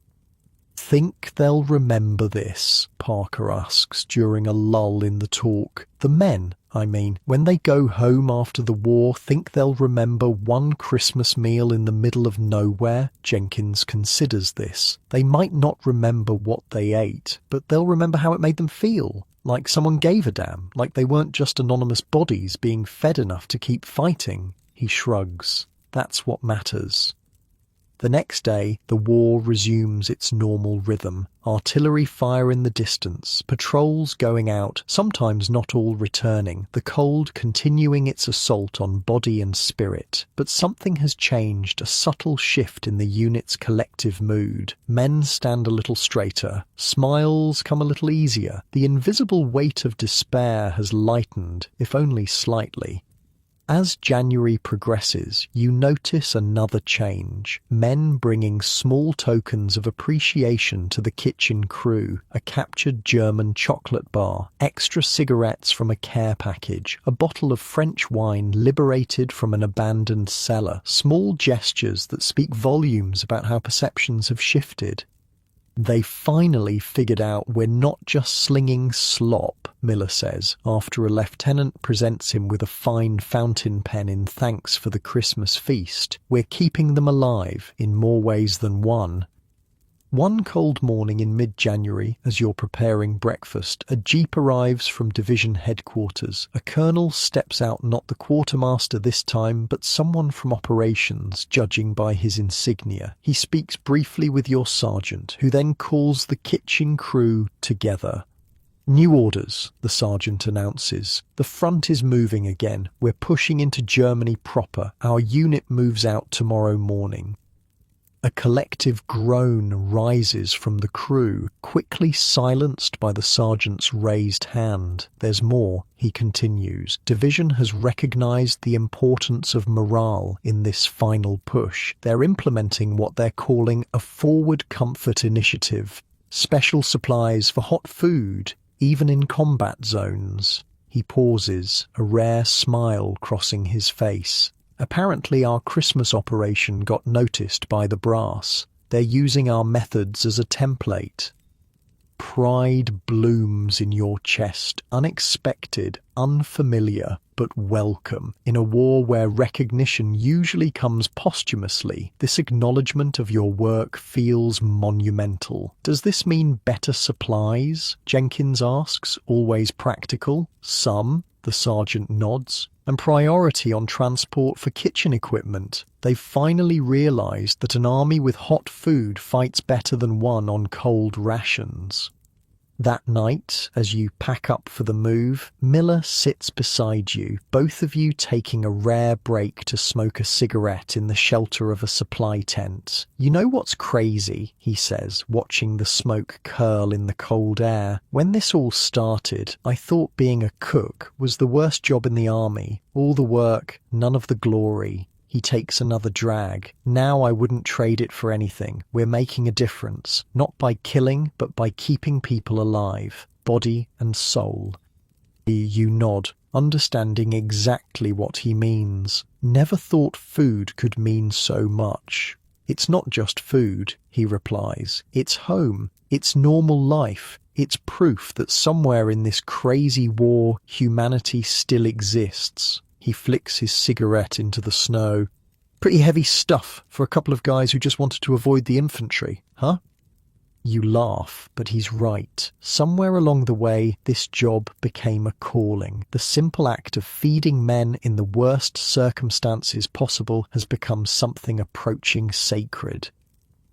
"Think they'll remember this?" Parker asks during a lull in the talk. "The men, I mean, when they go home after the war, think they'll remember one Christmas meal in the middle of nowhere?" Jenkins considers this. "They might not remember what they ate, but they'll remember how it made them feel. Like someone gave a damn, like they weren't just anonymous bodies being fed enough to keep fighting." He shrugs. "That's what matters." The next day, the war resumes its normal rhythm. Artillery fire in the distance, patrols going out, sometimes not all returning, the cold continuing its assault on body and spirit. But something has changed, a subtle shift in the unit's collective mood. Men stand a little straighter, smiles come a little easier. The invisible weight of despair has lightened, if only slightly. As January progresses, you notice another change. Men bringing small tokens of appreciation to the kitchen crew, a captured German chocolate bar, extra cigarettes from a care package, a bottle of French wine liberated from an abandoned cellar, small gestures that speak volumes about how perceptions have shifted. "They finally figured out we're not just slinging slop," Miller says, after a lieutenant presents him with a fine fountain pen in thanks for the Christmas feast. "We're keeping them alive in more ways than one." One cold morning in mid-January, as you're preparing breakfast, a jeep arrives from division headquarters. A colonel steps out, not the quartermaster this time, but someone from operations, judging by his insignia. He speaks briefly with your sergeant, who then calls the kitchen crew together. "New orders," the sergeant announces. "The front is moving again. We're pushing into Germany proper. Our unit moves out tomorrow morning." A collective groan rises from the crew, quickly silenced by the sergeant's raised hand. "There's more," he continues. "Division has recognized the importance of morale in this final push. They're implementing what they're calling a forward comfort initiative. Special supplies for hot food, even in combat zones." He pauses, a rare smile crossing his face. "Apparently our Christmas operation got noticed by the brass. They're using our methods as a template." Pride blooms in your chest, unexpected, unfamiliar, but welcome. In a war where recognition usually comes posthumously, this acknowledgement of your work feels monumental. "Does this mean better supplies?" Jenkins asks, always practical. "Some," the sergeant nods. "And priority on transport for kitchen equipment. They've finally realized that an army with hot food fights better than one on cold rations." That night, as you pack up for the move, Miller sits beside you, both of you taking a rare break to smoke a cigarette in the shelter of a supply tent. "You know what's crazy?" he says, watching the smoke curl in the cold air. "When this all started, I thought being a cook was the worst job in the army. All the work, none of the glory." He takes another drag. "Now I wouldn't trade it for anything. We're making a difference, not by killing, but by keeping people alive, body and soul." You nod, understanding exactly what he means. "Never thought food could mean so much." "It's not just food," he replies. "It's home. It's normal life. It's proof that somewhere in this crazy war, humanity still exists." He flicks his cigarette into the snow. "Pretty heavy stuff for a couple of guys who just wanted to avoid the infantry, huh?" You laugh, but he's right. Somewhere along the way, this job became a calling. The simple act of feeding men in the worst circumstances possible has become something approaching sacred.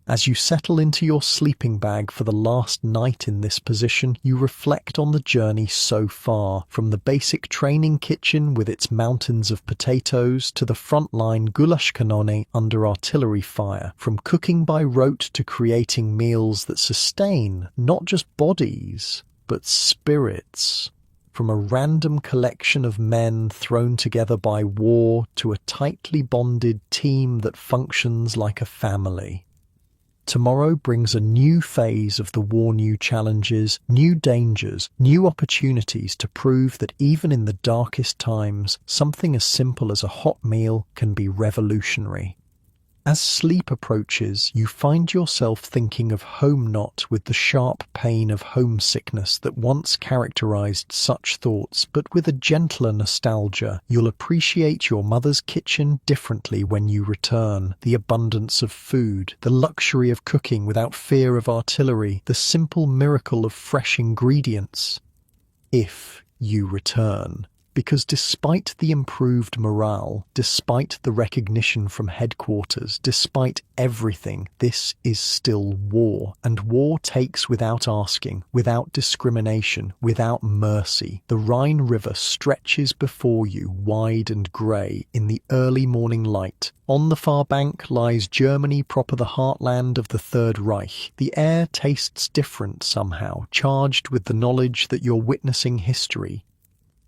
As you settle into your sleeping bag for the last night in this position, you reflect on the journey so far, from the basic training kitchen with its mountains of potatoes to the frontline goulash cannone under artillery fire, from cooking by rote to creating meals that sustain not just bodies, but spirits. From a random collection of men thrown together by war to a tightly bonded team that functions like a family. Tomorrow brings a new phase of the war, new challenges, new dangers, new opportunities to prove that even in the darkest times, something as simple as a hot meal can be revolutionary. As sleep approaches, you find yourself thinking of home, not with the sharp pain of homesickness that once characterized such thoughts, but with a gentler nostalgia. You'll appreciate your mother's kitchen differently when you return. The abundance of food, the luxury of cooking without fear of artillery, the simple miracle of fresh ingredients. If you return. Because despite the improved morale, despite the recognition from headquarters, despite everything, this is still war. And war takes without asking, without discrimination, without mercy. The Rhine River stretches before you, wide and grey, in the early morning light. On the far bank lies Germany proper, the heartland of the Third Reich. The air tastes different somehow, charged with the knowledge that you're witnessing history.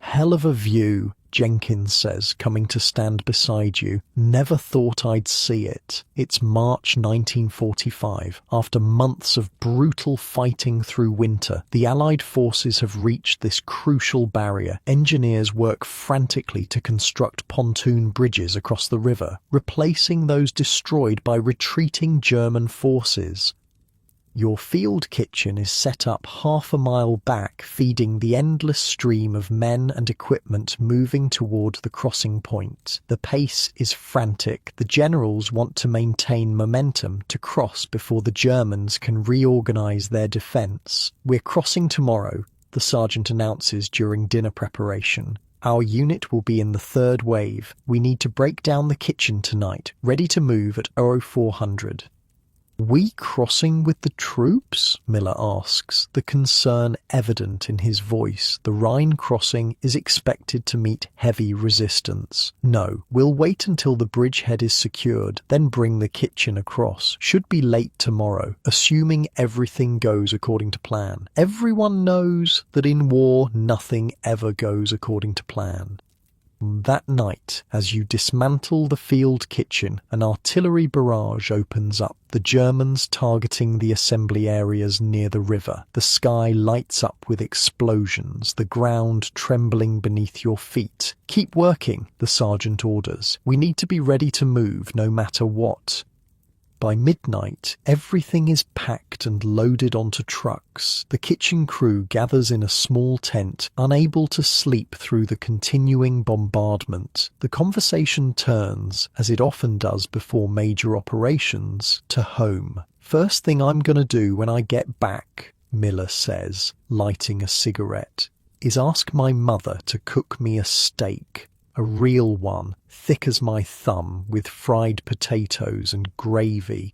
"Hell of a view," Jenkins says, coming to stand beside you. "Never thought I'd see it." It's March 1945. After months of brutal fighting through winter, the Allied forces have reached this crucial barrier. Engineers work frantically to construct pontoon bridges across the river, replacing those destroyed by retreating German forces. Your field kitchen is set up half a mile back, feeding the endless stream of men and equipment moving toward the crossing point. The pace is frantic. The generals want to maintain momentum to cross before the Germans can reorganize their defense. "We're crossing tomorrow," the sergeant announces during dinner preparation. "Our unit will be in the third wave. We need to break down the kitchen tonight, ready to move at 0400. "We crossing with the troops?" Miller asks, the concern evident in his voice. "The Rhine crossing is expected to meet heavy resistance." "No, we'll wait until the bridgehead is secured, then bring the kitchen across. Should be late tomorrow, assuming everything goes according to plan." Everyone knows that in war nothing ever goes according to plan. That night, as you dismantle the field kitchen, an artillery barrage opens up, the Germans targeting the assembly areas near the river. The sky lights up with explosions, the ground trembling beneath your feet. "Keep working," the sergeant orders. "We need to be ready to move no matter what." By midnight, everything is packed and loaded onto trucks. The kitchen crew gathers in a small tent, unable to sleep through the continuing bombardment. The conversation turns, as it often does before major operations, to home. "First thing I'm gonna do when I get back," Miller says, lighting a cigarette, "is ask my mother to cook me a steak. A real one, thick as my thumb, with fried potatoes and gravy.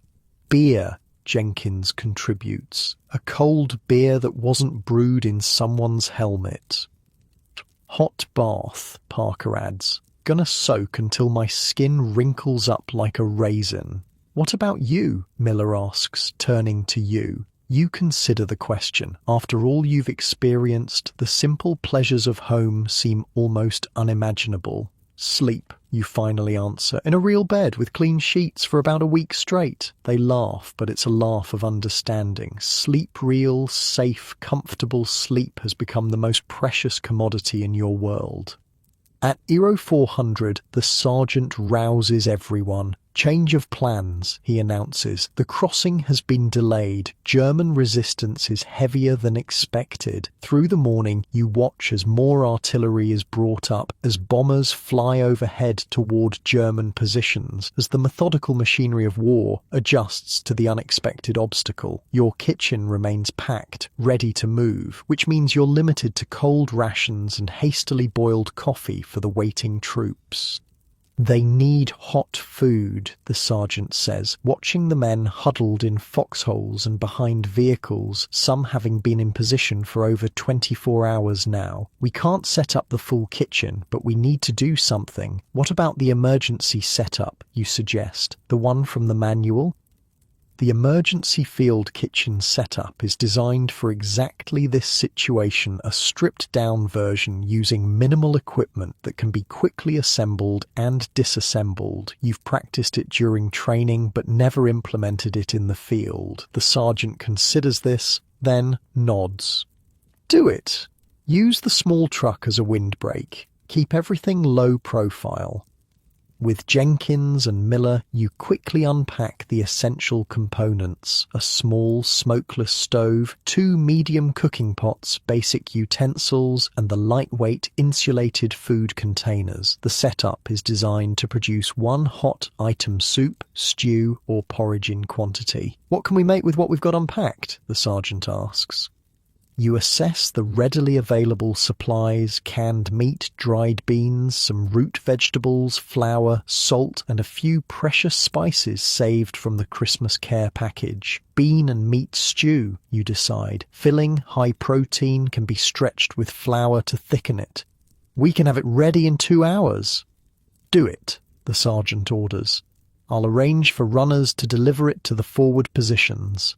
Beer," Jenkins contributes. "A cold beer that wasn't brewed in someone's helmet." "Hot bath," Parker adds. "Gonna soak until my skin wrinkles up like a raisin." "What about you?" Miller asks, turning to you. You consider the question. After all you've experienced, the simple pleasures of home seem almost unimaginable. "Sleep," you finally answer, "in a real bed with clean sheets for about a week straight." They laugh, but it's a laugh of understanding. Sleep, real, safe, comfortable sleep has become the most precious commodity in your world. At 0400, the sergeant rouses everyone. "Change of plans," he announces. "The crossing has been delayed. German resistance is heavier than expected." Through the morning, you watch as more artillery is brought up, as bombers fly overhead toward German positions, as the methodical machinery of war adjusts to the unexpected obstacle. Your kitchen remains packed, ready to move, which means you're limited to cold rations and hastily boiled coffee for the waiting troops. "They need hot food," the sergeant says, watching the men huddled in foxholes and behind vehicles, some having been in position for over 24 hours now. "We can't set up the full kitchen, but we need to do something." "What about the emergency setup?" you suggest. "The one from the manual?" The emergency field kitchen setup is designed for exactly this situation, a stripped-down version using minimal equipment that can be quickly assembled and disassembled. You've practiced it during training but never implemented it in the field. The sergeant considers this, then nods. "Do it. Use the small truck as a windbreak. Keep everything low profile." With Jenkins and Miller, you quickly unpack the essential components: a small smokeless stove, 2 medium cooking pots, basic utensils, and the lightweight insulated food containers. The setup is designed to produce 1 hot item soup, stew, or porridge in quantity. "What can we make with what we've got unpacked?" the sergeant asks. You assess the readily available supplies: canned meat, dried beans, some root vegetables, flour, salt, and a few precious spices saved from the Christmas care package. Bean and meat stew, you decide. Filling, high protein, can be stretched with flour to thicken it. "We can have it ready in 2 hours. "Do it," the sergeant orders. "I'll arrange for runners to deliver it to the forward positions."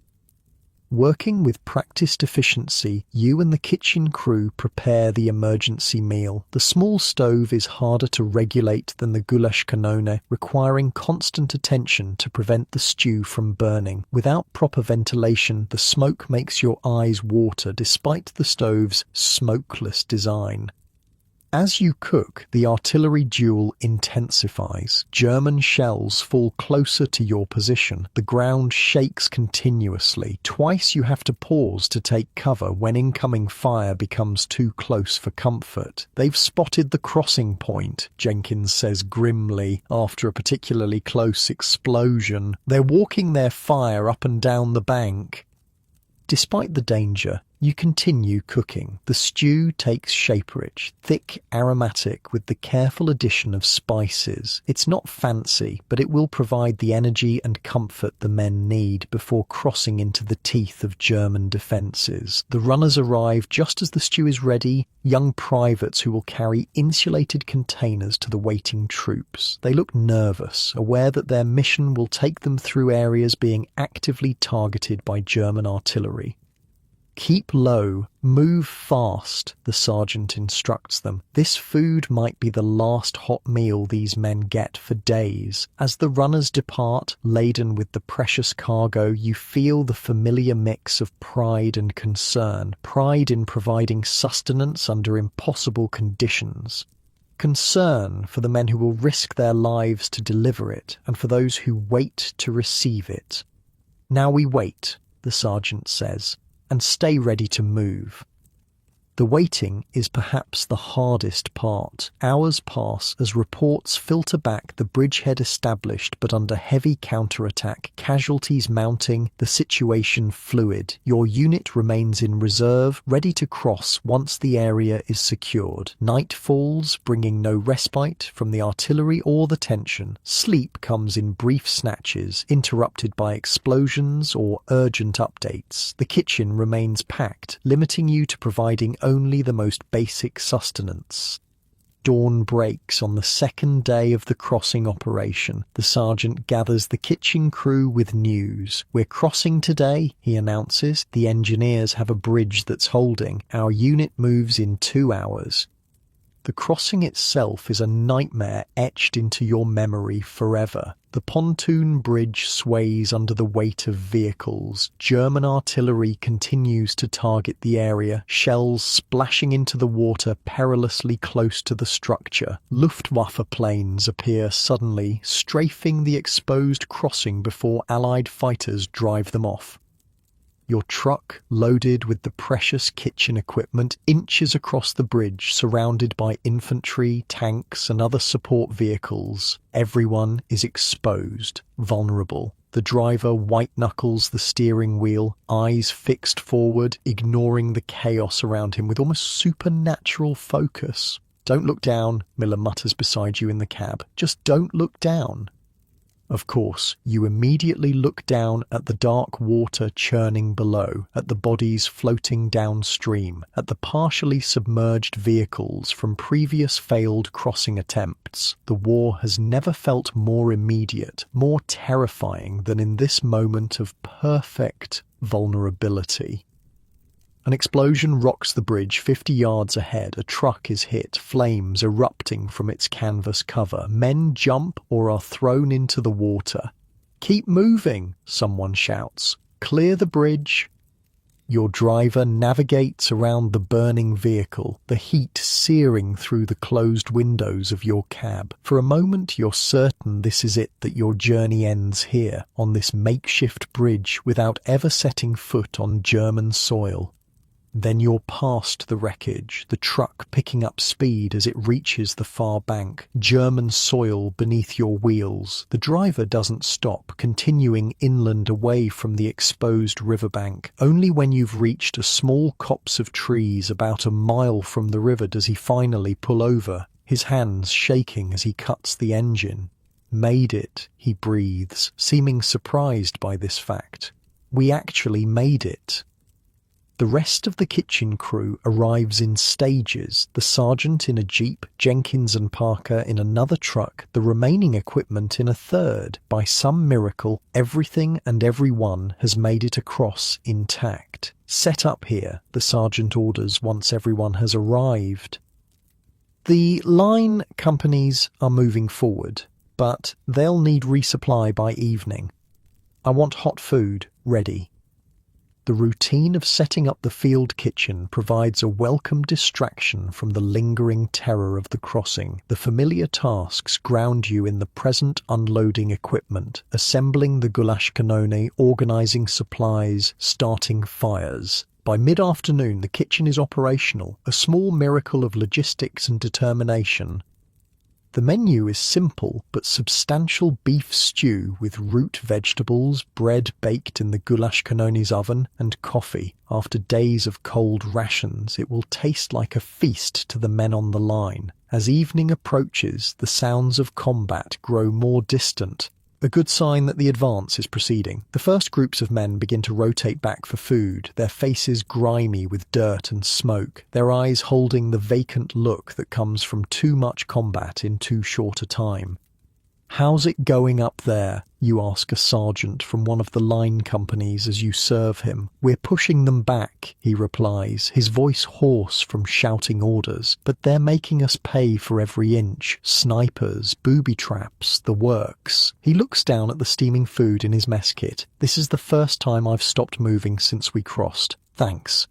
Working with practiced efficiency, you and the kitchen crew prepare the emergency meal. The small stove is harder to regulate than the goulash kanone, requiring constant attention to prevent the stew from burning. Without proper ventilation, the smoke makes your eyes water despite the stove's smokeless design. As you cook, the artillery duel intensifies. German shells fall closer to your position. The ground shakes continuously. Twice you have to pause to take cover when incoming fire becomes too close for comfort. They've spotted the crossing point, Jenkins says grimly after a particularly close explosion. They're walking their fire up and down the bank. Despite the danger, you continue cooking. The stew takes shape rich, thick, aromatic with the careful addition of spices. It's not fancy, but it will provide the energy and comfort the men need before crossing into the teeth of German defences. The runners arrive just as the stew is ready, young privates who will carry insulated containers to the waiting troops. They look nervous, aware that their mission will take them through areas being actively targeted by German artillery. Keep low, move fast, the sergeant instructs them. This food might be the last hot meal these men get for days. As the runners depart, laden with the precious cargo, you feel the familiar mix of pride and concern. Pride in providing sustenance under impossible conditions. Concern for the men who will risk their lives to deliver it, and for those who wait to receive it. Now we wait, the sergeant says, and stay ready to move. The waiting is perhaps the hardest part. Hours pass as reports filter back, the bridgehead established but under heavy counterattack, casualties mounting, the situation fluid. Your unit remains in reserve, ready to cross once the area is secured. Night falls, bringing no respite from the artillery or the tension. Sleep comes in brief snatches, interrupted by explosions or urgent updates. The kitchen remains packed, limiting you to providing only the most basic sustenance. Dawn breaks on the second day of the crossing operation. The sergeant gathers the kitchen crew with news. We're crossing today, he announces. The engineers have a bridge that's holding. Our unit moves in 2 hours. The crossing itself is a nightmare etched into your memory forever. The pontoon bridge sways under the weight of vehicles. German artillery continues to target the area, shells splashing into the water perilously close to the structure. Luftwaffe planes appear suddenly, strafing the exposed crossing before Allied fighters drive them off. Your truck, loaded with the precious kitchen equipment, inches across the bridge, surrounded by infantry, tanks, and other support vehicles. Everyone is exposed, vulnerable. The driver white-knuckles the steering wheel, eyes fixed forward, ignoring the chaos around him with almost supernatural focus. "Don't look down," Miller mutters beside you in the cab. "Just don't look down." Of course, you immediately look down at the dark water churning below, at the bodies floating downstream, at the partially submerged vehicles from previous failed crossing attempts. The war has never felt more immediate, more terrifying than in this moment of perfect vulnerability. An explosion rocks the bridge 50 yards ahead. A truck is hit, flames erupting from its canvas cover. Men jump or are thrown into the water. "Keep moving," someone shouts. "Clear the bridge." Your driver navigates around the burning vehicle, the heat searing through the closed windows of your cab. For a moment you're certain this is it, that your journey ends here, on this makeshift bridge, without ever setting foot on German soil. Then you're past the wreckage, the truck picking up speed as it reaches the far bank, German soil beneath your wheels. The driver doesn't stop, continuing inland away from the exposed riverbank. Only when you've reached a small copse of trees about a mile from the river does he finally pull over, his hands shaking as he cuts the engine. "Made it," he breathes, seeming surprised by this fact. "We actually made it." The rest of the kitchen crew arrives in stages, the sergeant in a jeep, Jenkins and Parker in another truck, the remaining equipment in a third. By some miracle, everything and everyone has made it across intact. "Set up here," the sergeant orders once everyone has arrived. The line companies are moving forward, but they'll need resupply by evening. "I want hot food ready." The routine of setting up the field kitchen provides a welcome distraction from the lingering terror of the crossing. The familiar tasks ground you in the present, unloading equipment, assembling the goulash cannone, organizing supplies, starting fires. By mid-afternoon, the kitchen is operational, a small miracle of logistics and determination. The menu is simple but substantial: beef stew with root vegetables, bread baked in the goulash cannone's oven, and coffee. After days of cold rations, it will taste like a feast to the men on the line. As evening approaches, the sounds of combat grow more distant, a good sign that the advance is proceeding. The first groups of men begin to rotate back for food, their faces grimy with dirt and smoke, their eyes holding the vacant look that comes from too much combat in too short a time. "How's it going up there?" you ask a sergeant from one of the line companies as you serve him. "We're pushing them back," he replies, his voice hoarse from shouting orders. "But they're making us pay for every inch. Snipers, booby traps, the works." He looks down at the steaming food in his mess kit. "This is the first time I've stopped moving since we crossed. Thanks."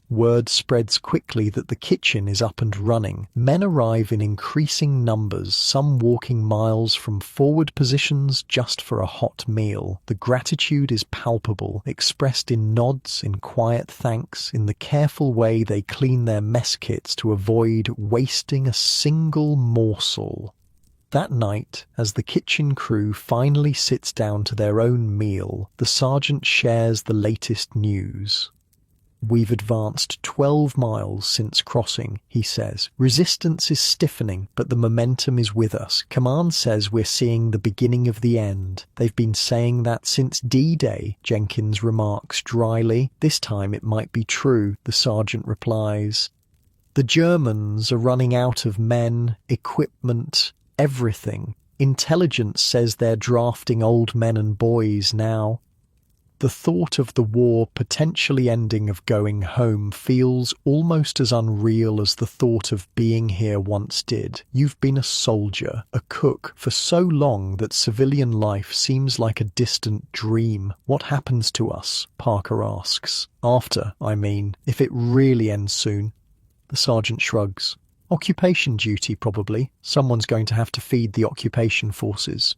Word spreads quickly that the kitchen is up and running. Men arrive in increasing numbers, some walking miles from forward positions just for a hot meal. The gratitude is palpable, expressed in nods, in quiet thanks, in the careful way they clean their mess kits to avoid wasting a single morsel. That night, as the kitchen crew finally sits down to their own meal, the sergeant shares the latest news. "We've advanced 12 miles since crossing," he says. "Resistance is stiffening, but the momentum is with us. Command says we're seeing the beginning of the end." "They've been saying that since D-Day," Jenkins remarks dryly. "This time it might be true," the sergeant replies. "The Germans are running out of men, equipment, everything. Intelligence says they're drafting old men and boys now." The thought of the war potentially ending, of going home, feels almost as unreal as the thought of being here once did. You've been a soldier, a cook, for so long that civilian life seems like a distant dream. "What happens to us?" Parker asks. "After, I mean, if it really ends soon." The sergeant shrugs. "Occupation duty, probably. Someone's going to have to feed the occupation forces."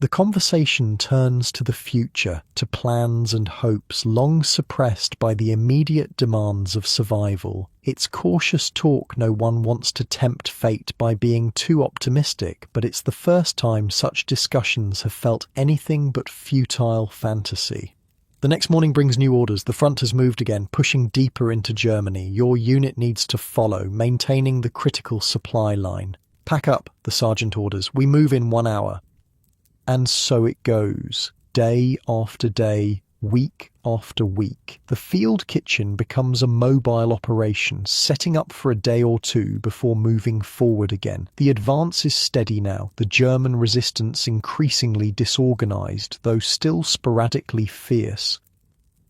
The conversation turns to the future, to plans and hopes long suppressed by the immediate demands of survival. It's cautious talk. No one wants to tempt fate by being too optimistic, but it's the first time such discussions have felt anything but futile fantasy. The next morning brings new orders. The front has moved again, pushing deeper into Germany. Your unit needs to follow, maintaining the critical supply line. "Pack up," the sergeant orders. "We move in 1 hour." And so it goes, day after day, week after week. The field kitchen becomes a mobile operation, setting up for a day or two before moving forward again. The advance is steady now, the German resistance increasingly disorganized, though still sporadically fierce.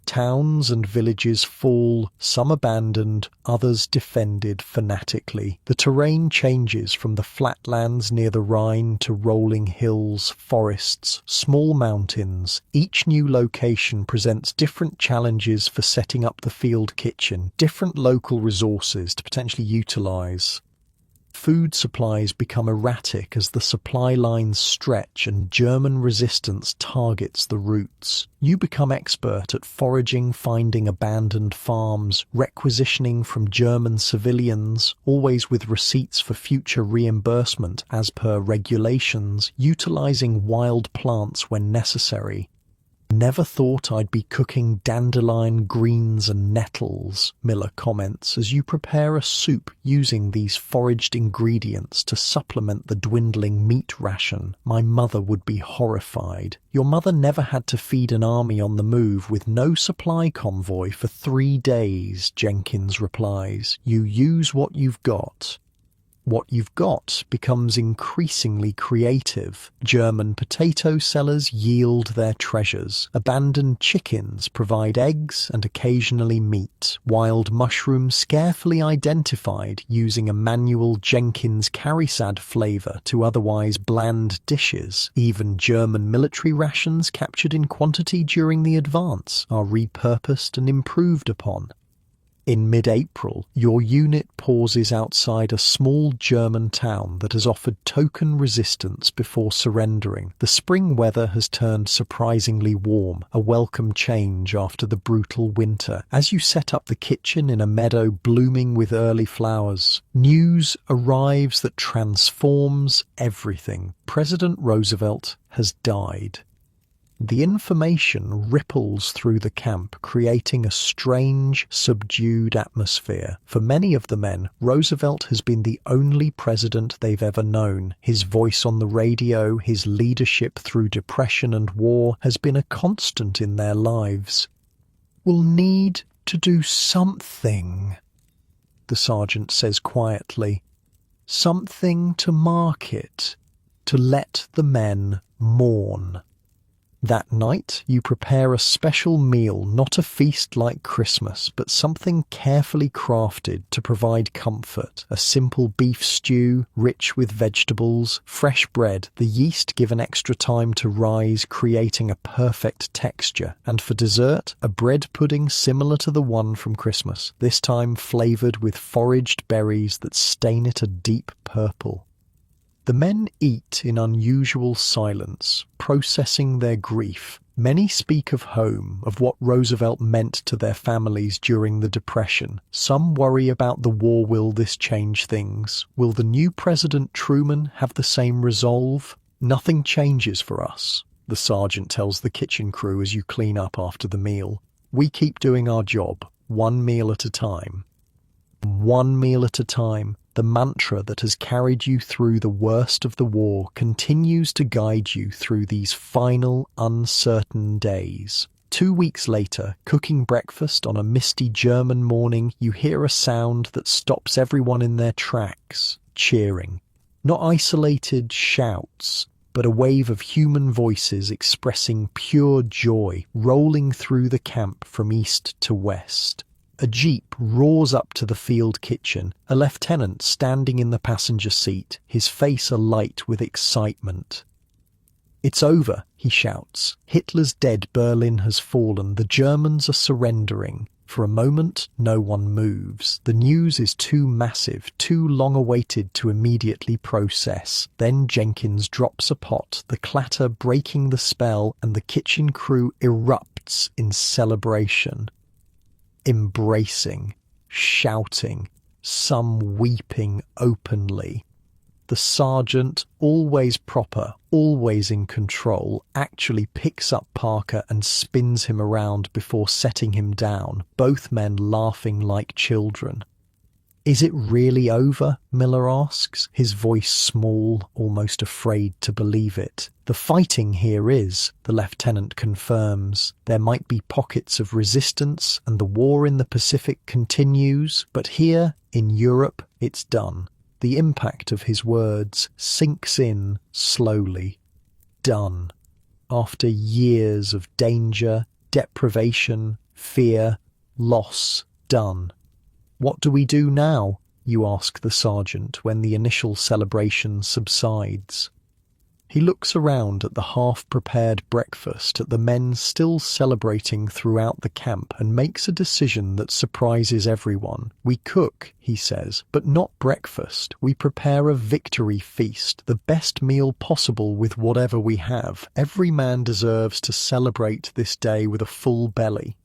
Towns and villages fall, some abandoned, others defended fanatically. The terrain changes from the flatlands near the Rhine to rolling hills, forests, small mountains. Each new location presents different challenges for setting up the field kitchen, different local resources to potentially utilize. Food supplies become erratic as the supply lines stretch and German resistance targets the routes. You become expert at foraging, finding abandoned farms, requisitioning from German civilians, always with receipts for future reimbursement as per regulations, utilizing wild plants when necessary. "Never thought I'd be cooking dandelion greens and nettles," Miller comments, as you prepare a soup using these foraged ingredients to supplement the dwindling meat ration. "My mother would be horrified." "Your mother never had to feed an army on the move with no supply convoy for 3 days, Jenkins replies. "You use what you've got." What you've got becomes increasingly creative. German potato sellers yield their treasures. Abandoned chickens provide eggs and occasionally meat. Wild mushrooms carefully identified using a manual Jenkins Carissad flavor to otherwise bland dishes. Even German military rations captured in quantity during the advance are repurposed and improved upon. In mid-April, your unit pauses outside a small German town that has offered token resistance before surrendering. The spring weather has turned surprisingly warm, a welcome change after the brutal winter. As you set up the kitchen in a meadow blooming with early flowers, news arrives that transforms everything. President Roosevelt has died. The information ripples through the camp, creating a strange, subdued atmosphere. For many of the men, Roosevelt has been the only president they've ever known. His voice on the radio, his leadership through depression and war has been a constant in their lives. "We'll need to do something," the sergeant says quietly. "Something to mark it, to let the men mourn." That night, you prepare a special meal, not a feast like Christmas, but something carefully crafted to provide comfort. A simple beef stew, rich with vegetables, fresh bread, the yeast given extra time to rise, creating a perfect texture. And for dessert, a bread pudding similar to the one from Christmas, this time flavored with foraged berries that stain it a deep purple. The men eat in unusual silence, processing their grief. Many speak of home, of what Roosevelt meant to their families during the Depression. Some worry about the war. Will this change things? Will the new President Truman have the same resolve? "Nothing changes for us," the sergeant tells the kitchen crew as you clean up after the meal. "We keep doing our job, one meal at a time." One meal at a time. The mantra that has carried you through the worst of the war continues to guide you through these final, uncertain days. 2 weeks later, cooking breakfast on a misty German morning, you hear a sound that stops everyone in their tracks, cheering. Not isolated shouts, but a wave of human voices expressing pure joy, rolling through the camp from east to west. A jeep roars up to the field kitchen, a lieutenant standing in the passenger seat, his face alight with excitement. "It's over," he shouts. "Hitler's dead, Berlin has fallen, the Germans are surrendering." For a moment, no one moves. The news is too massive, too long-awaited to immediately process. Then Jenkins drops a pot, the clatter breaking the spell, and the kitchen crew erupts in celebration. Embracing, shouting, some weeping openly. The sergeant, always proper, always in control, actually picks up Parker and spins him around before setting him down, both men laughing like children. "Is it really over?" Miller asks, his voice small, almost afraid to believe it. "The fighting here is," the lieutenant confirms. "There might be pockets of resistance, and the war in the Pacific continues, but here, in Europe, it's done." The impact of his words sinks in slowly. Done. After years of danger, deprivation, fear, loss, done. "What do we do now?" you ask the sergeant when the initial celebration subsides. He looks around at the half-prepared breakfast, at the men still celebrating throughout the camp, and makes a decision that surprises everyone. "We cook," he says, "but not breakfast. We prepare a victory feast, the best meal possible with whatever we have. Every man deserves to celebrate this day with a full belly."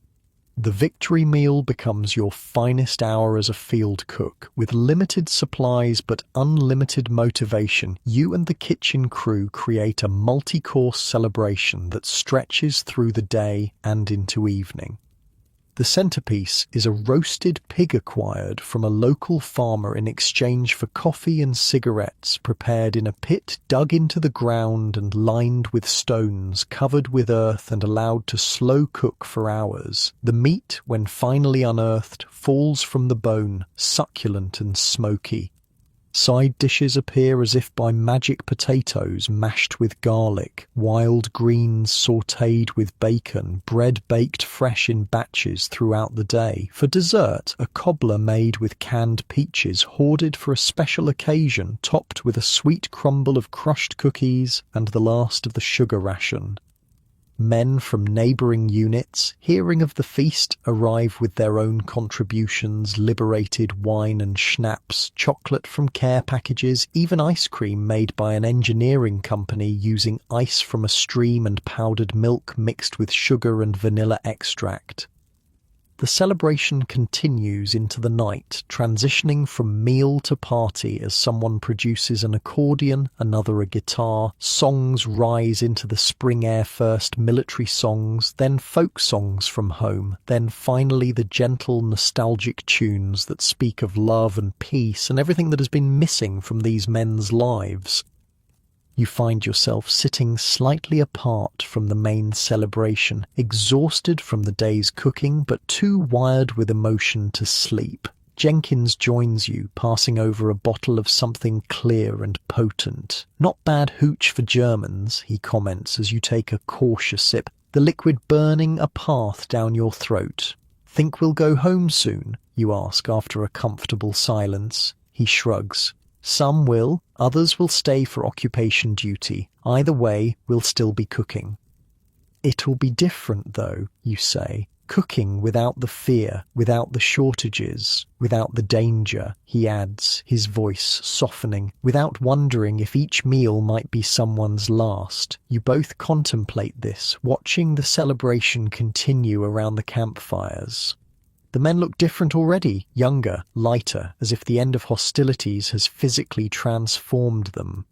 The victory meal becomes your finest hour as a field cook. With limited supplies but unlimited motivation, you and the kitchen crew create a multi-course celebration that stretches through the day and into evening. The centerpiece is a roasted pig acquired from a local farmer in exchange for coffee and cigarettes, prepared in a pit dug into the ground and lined with stones, covered with earth and allowed to slow cook for hours. The meat, when finally unearthed, falls from the bone, succulent and smoky. Side dishes appear as if by magic: potatoes mashed with garlic, wild greens sautéed with bacon, bread baked fresh in batches throughout the day. For dessert, a cobbler made with canned peaches, hoarded for a special occasion, topped with a sweet crumble of crushed cookies and the last of the sugar ration. Men from neighbouring units, hearing of the feast, arrive with their own contributions: liberated wine and schnapps, chocolate from care packages, even ice cream made by an engineering company using ice from a stream and powdered milk mixed with sugar and vanilla extract. The celebration continues into the night, transitioning from meal to party as someone produces an accordion, another a guitar. Songs rise into the spring air, first military songs, then folk songs from home, then finally the gentle, nostalgic tunes that speak of love and peace and everything that has been missing from these men's lives. You find yourself sitting slightly apart from the main celebration, exhausted from the day's cooking, but too wired with emotion to sleep. Jenkins joins you, passing over a bottle of something clear and potent. "Not bad hooch for Germans," he comments as you take a cautious sip, the liquid burning a path down your throat. "Think we'll go home soon?" you ask after a comfortable silence. He shrugs. "Some will, others will stay for occupation duty. Either way, we'll still be cooking." "It'll be different though," you say. "Cooking without the fear, without the shortages, without the danger," he adds, his voice softening, "without wondering if each meal might be someone's last." You both contemplate this, watching the celebration continue around the campfires. The men look different already, younger, lighter, as if the end of hostilities has physically transformed them.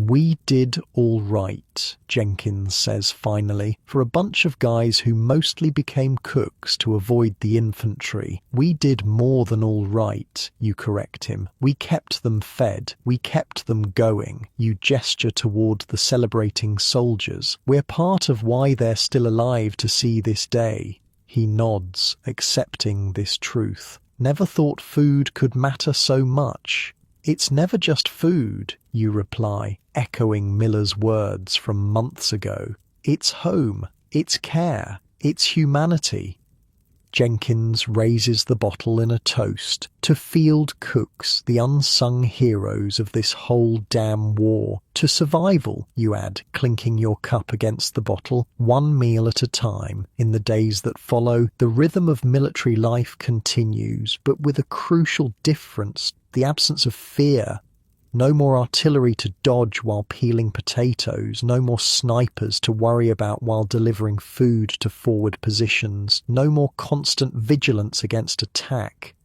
"We did all right," Jenkins says finally, "for a bunch of guys who mostly became cooks to avoid the infantry. We did more than all right," you correct him. "We kept them fed. We kept them going." You gesture toward the celebrating soldiers. "We're part of why they're still alive to see this day." He nods, accepting this truth. "Never thought food could matter so much." "It's never just food," you reply, echoing Miller's words from months ago. "It's home, it's care, it's humanity." Jenkins raises the bottle in a toast to field cooks, the unsung heroes of this whole damn war. "To survival," you add, clinking your cup against the bottle, "one meal at a time." In the days that follow, the rhythm of military life continues, but with a crucial difference: the absence of fear. No more artillery to dodge while peeling potatoes, no more snipers to worry about while delivering food to forward positions, no more constant vigilance against attack.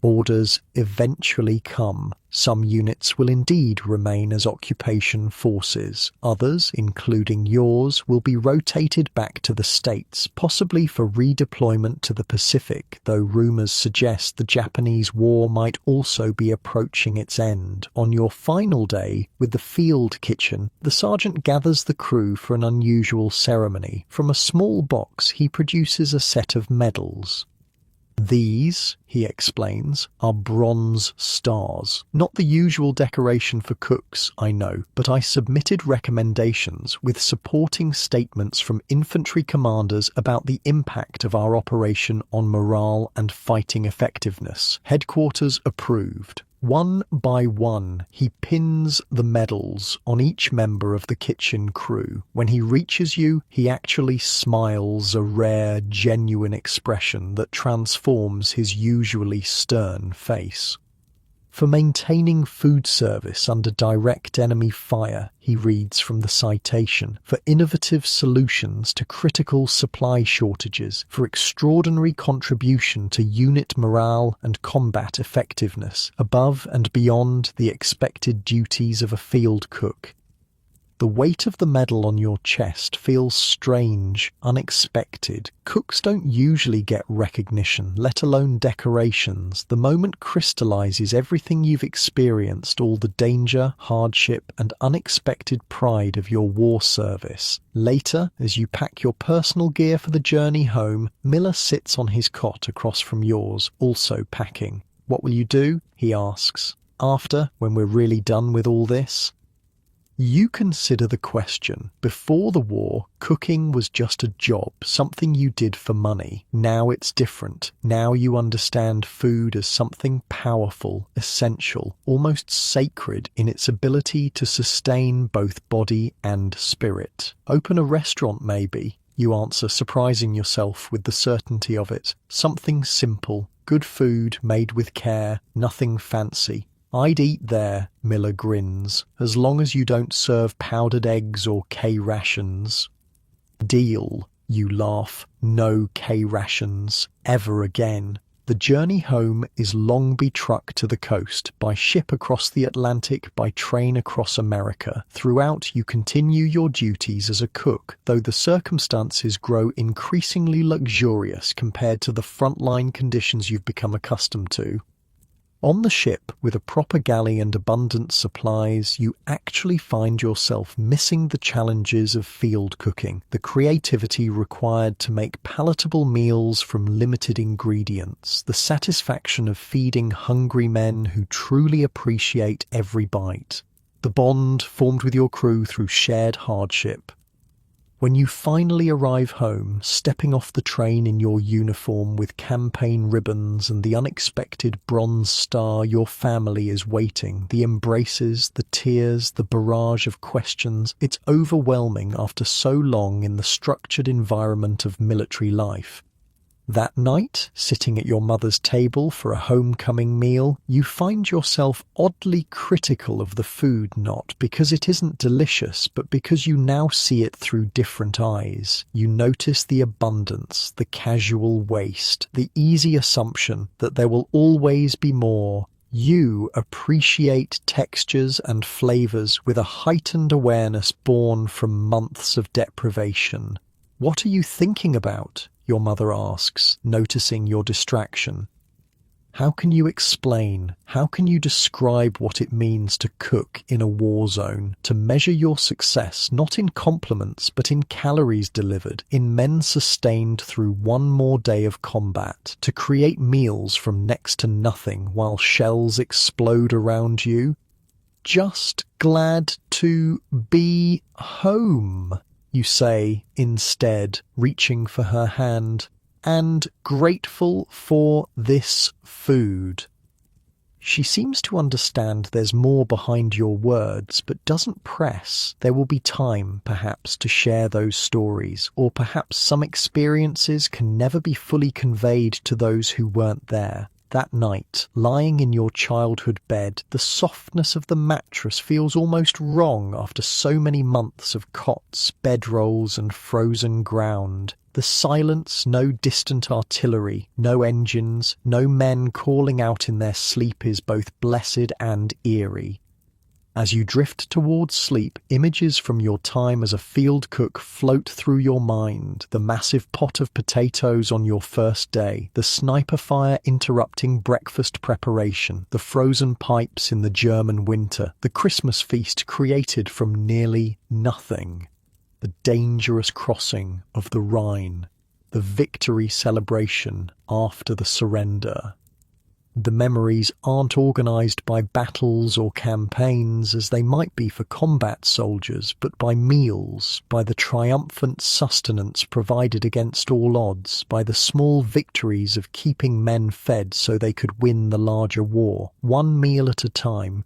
Orders eventually come. Some units will indeed remain as occupation forces. Others, including yours, will be rotated back to the States, possibly for redeployment to the Pacific, though rumors suggest the Japanese war might also be approaching its end. On your final day, with the field kitchen, the sergeant gathers the crew for an unusual ceremony. From a small box, he produces a set of medals. "These," he explains, "are bronze stars. Not the usual decoration for cooks, I know, but I submitted recommendations with supporting statements from infantry commanders about the impact of our operation on morale and fighting effectiveness. Headquarters approved." One by one, he pins the medals on each member of the kitchen crew. When he reaches you, he actually smiles, a rare, genuine expression that transforms his usually stern face. "For maintaining food service under direct enemy fire," he reads from the citation, "for innovative solutions to critical supply shortages, for extraordinary contribution to unit morale and combat effectiveness, above and beyond the expected duties of a field cook." The weight of the medal on your chest feels strange, unexpected. Cooks don't usually get recognition, let alone decorations. The moment crystallizes everything you've experienced, all the danger, hardship, and unexpected pride of your war service. Later, as you pack your personal gear for the journey home, Miller sits on his cot across from yours, also packing. "What will you do?" he asks. after, when we're really done with all this? You consider the question. Before the war, cooking was just a job, something you did for money. Now it's different. Now you understand food as something powerful, essential, almost sacred in its ability to sustain both body and spirit. Open a restaurant, maybe, you answer, surprising yourself with the certainty of it. Something simple, good food made with care, nothing fancy. I'd eat there, Miller grins, as long as you don't serve powdered eggs or K-rations. Deal, you laugh. No K-rations, ever again. The journey home is long by truck to the coast, by ship across the Atlantic, by train across America. Throughout, you continue your duties as a cook, though the circumstances grow increasingly luxurious compared to the frontline conditions you've become accustomed to. On the ship, with a proper galley and abundant supplies, you actually find yourself missing the challenges of field cooking, the creativity required to make palatable meals from limited ingredients, the satisfaction of feeding hungry men who truly appreciate every bite, the bond formed with your crew through shared hardship. When you finally arrive home, stepping off the train in your uniform with campaign ribbons and the unexpected bronze star, your family is waiting. The embraces, the tears, the barrage of questions. It's overwhelming after so long in the structured environment of military life. That night, sitting at your mother's table for a homecoming meal, you find yourself oddly critical of the food, not because it isn't delicious, but because you now see it through different eyes. You notice the abundance, the casual waste, the easy assumption that there will always be more. You appreciate textures and flavors with a heightened awareness born from months of deprivation. What are you thinking about? Your mother asks, noticing your distraction. How can you explain? How can you describe what it means to cook in a war zone? To measure your success not in compliments but in calories delivered, in men sustained through one more day of combat, to create meals from next to nothing while shells explode around you? Just glad to be home, you say instead, reaching for her hand, and grateful for this food. She seems to understand there's more behind your words, but doesn't press. There will be time, perhaps, to share those stories, or perhaps some experiences can never be fully conveyed to those who weren't there. That night, lying in your childhood bed, the softness of the mattress feels almost wrong after so many months of cots, bedrolls, and frozen ground. The silence, no distant artillery, no engines, no men calling out in their sleep is both blessed and eerie. As you drift towards sleep, images from your time as a field cook float through your mind. The massive pot of potatoes on your first day, the sniper fire interrupting breakfast preparation, the frozen pipes in the German winter, the Christmas feast created from nearly nothing, the dangerous crossing of the Rhine, the victory celebration after the surrender. The memories aren't organised by battles or campaigns as they might be for combat soldiers, but by meals, by the triumphant sustenance provided against all odds, by the small victories of keeping men fed so they could win the larger war, one meal at a time.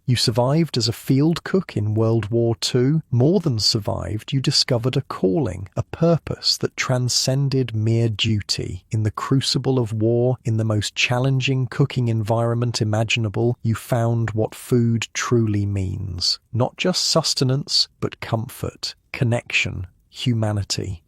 You survived as a field cook in World War II. More than survived, you discovered a calling, a purpose that transcended mere duty. In the crucible of war, in the most challenging cooking environment imaginable, you found what food truly means. Not just sustenance, but comfort, connection, humanity.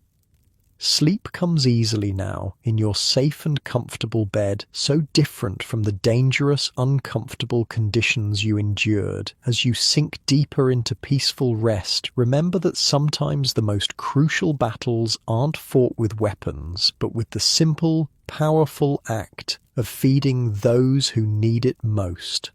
Sleep comes easily now, in your safe and comfortable bed, so different from the dangerous, uncomfortable conditions you endured. As you sink deeper into peaceful rest, remember that sometimes the most crucial battles aren't fought with weapons, but with the simple, powerful act of feeding those who need it most.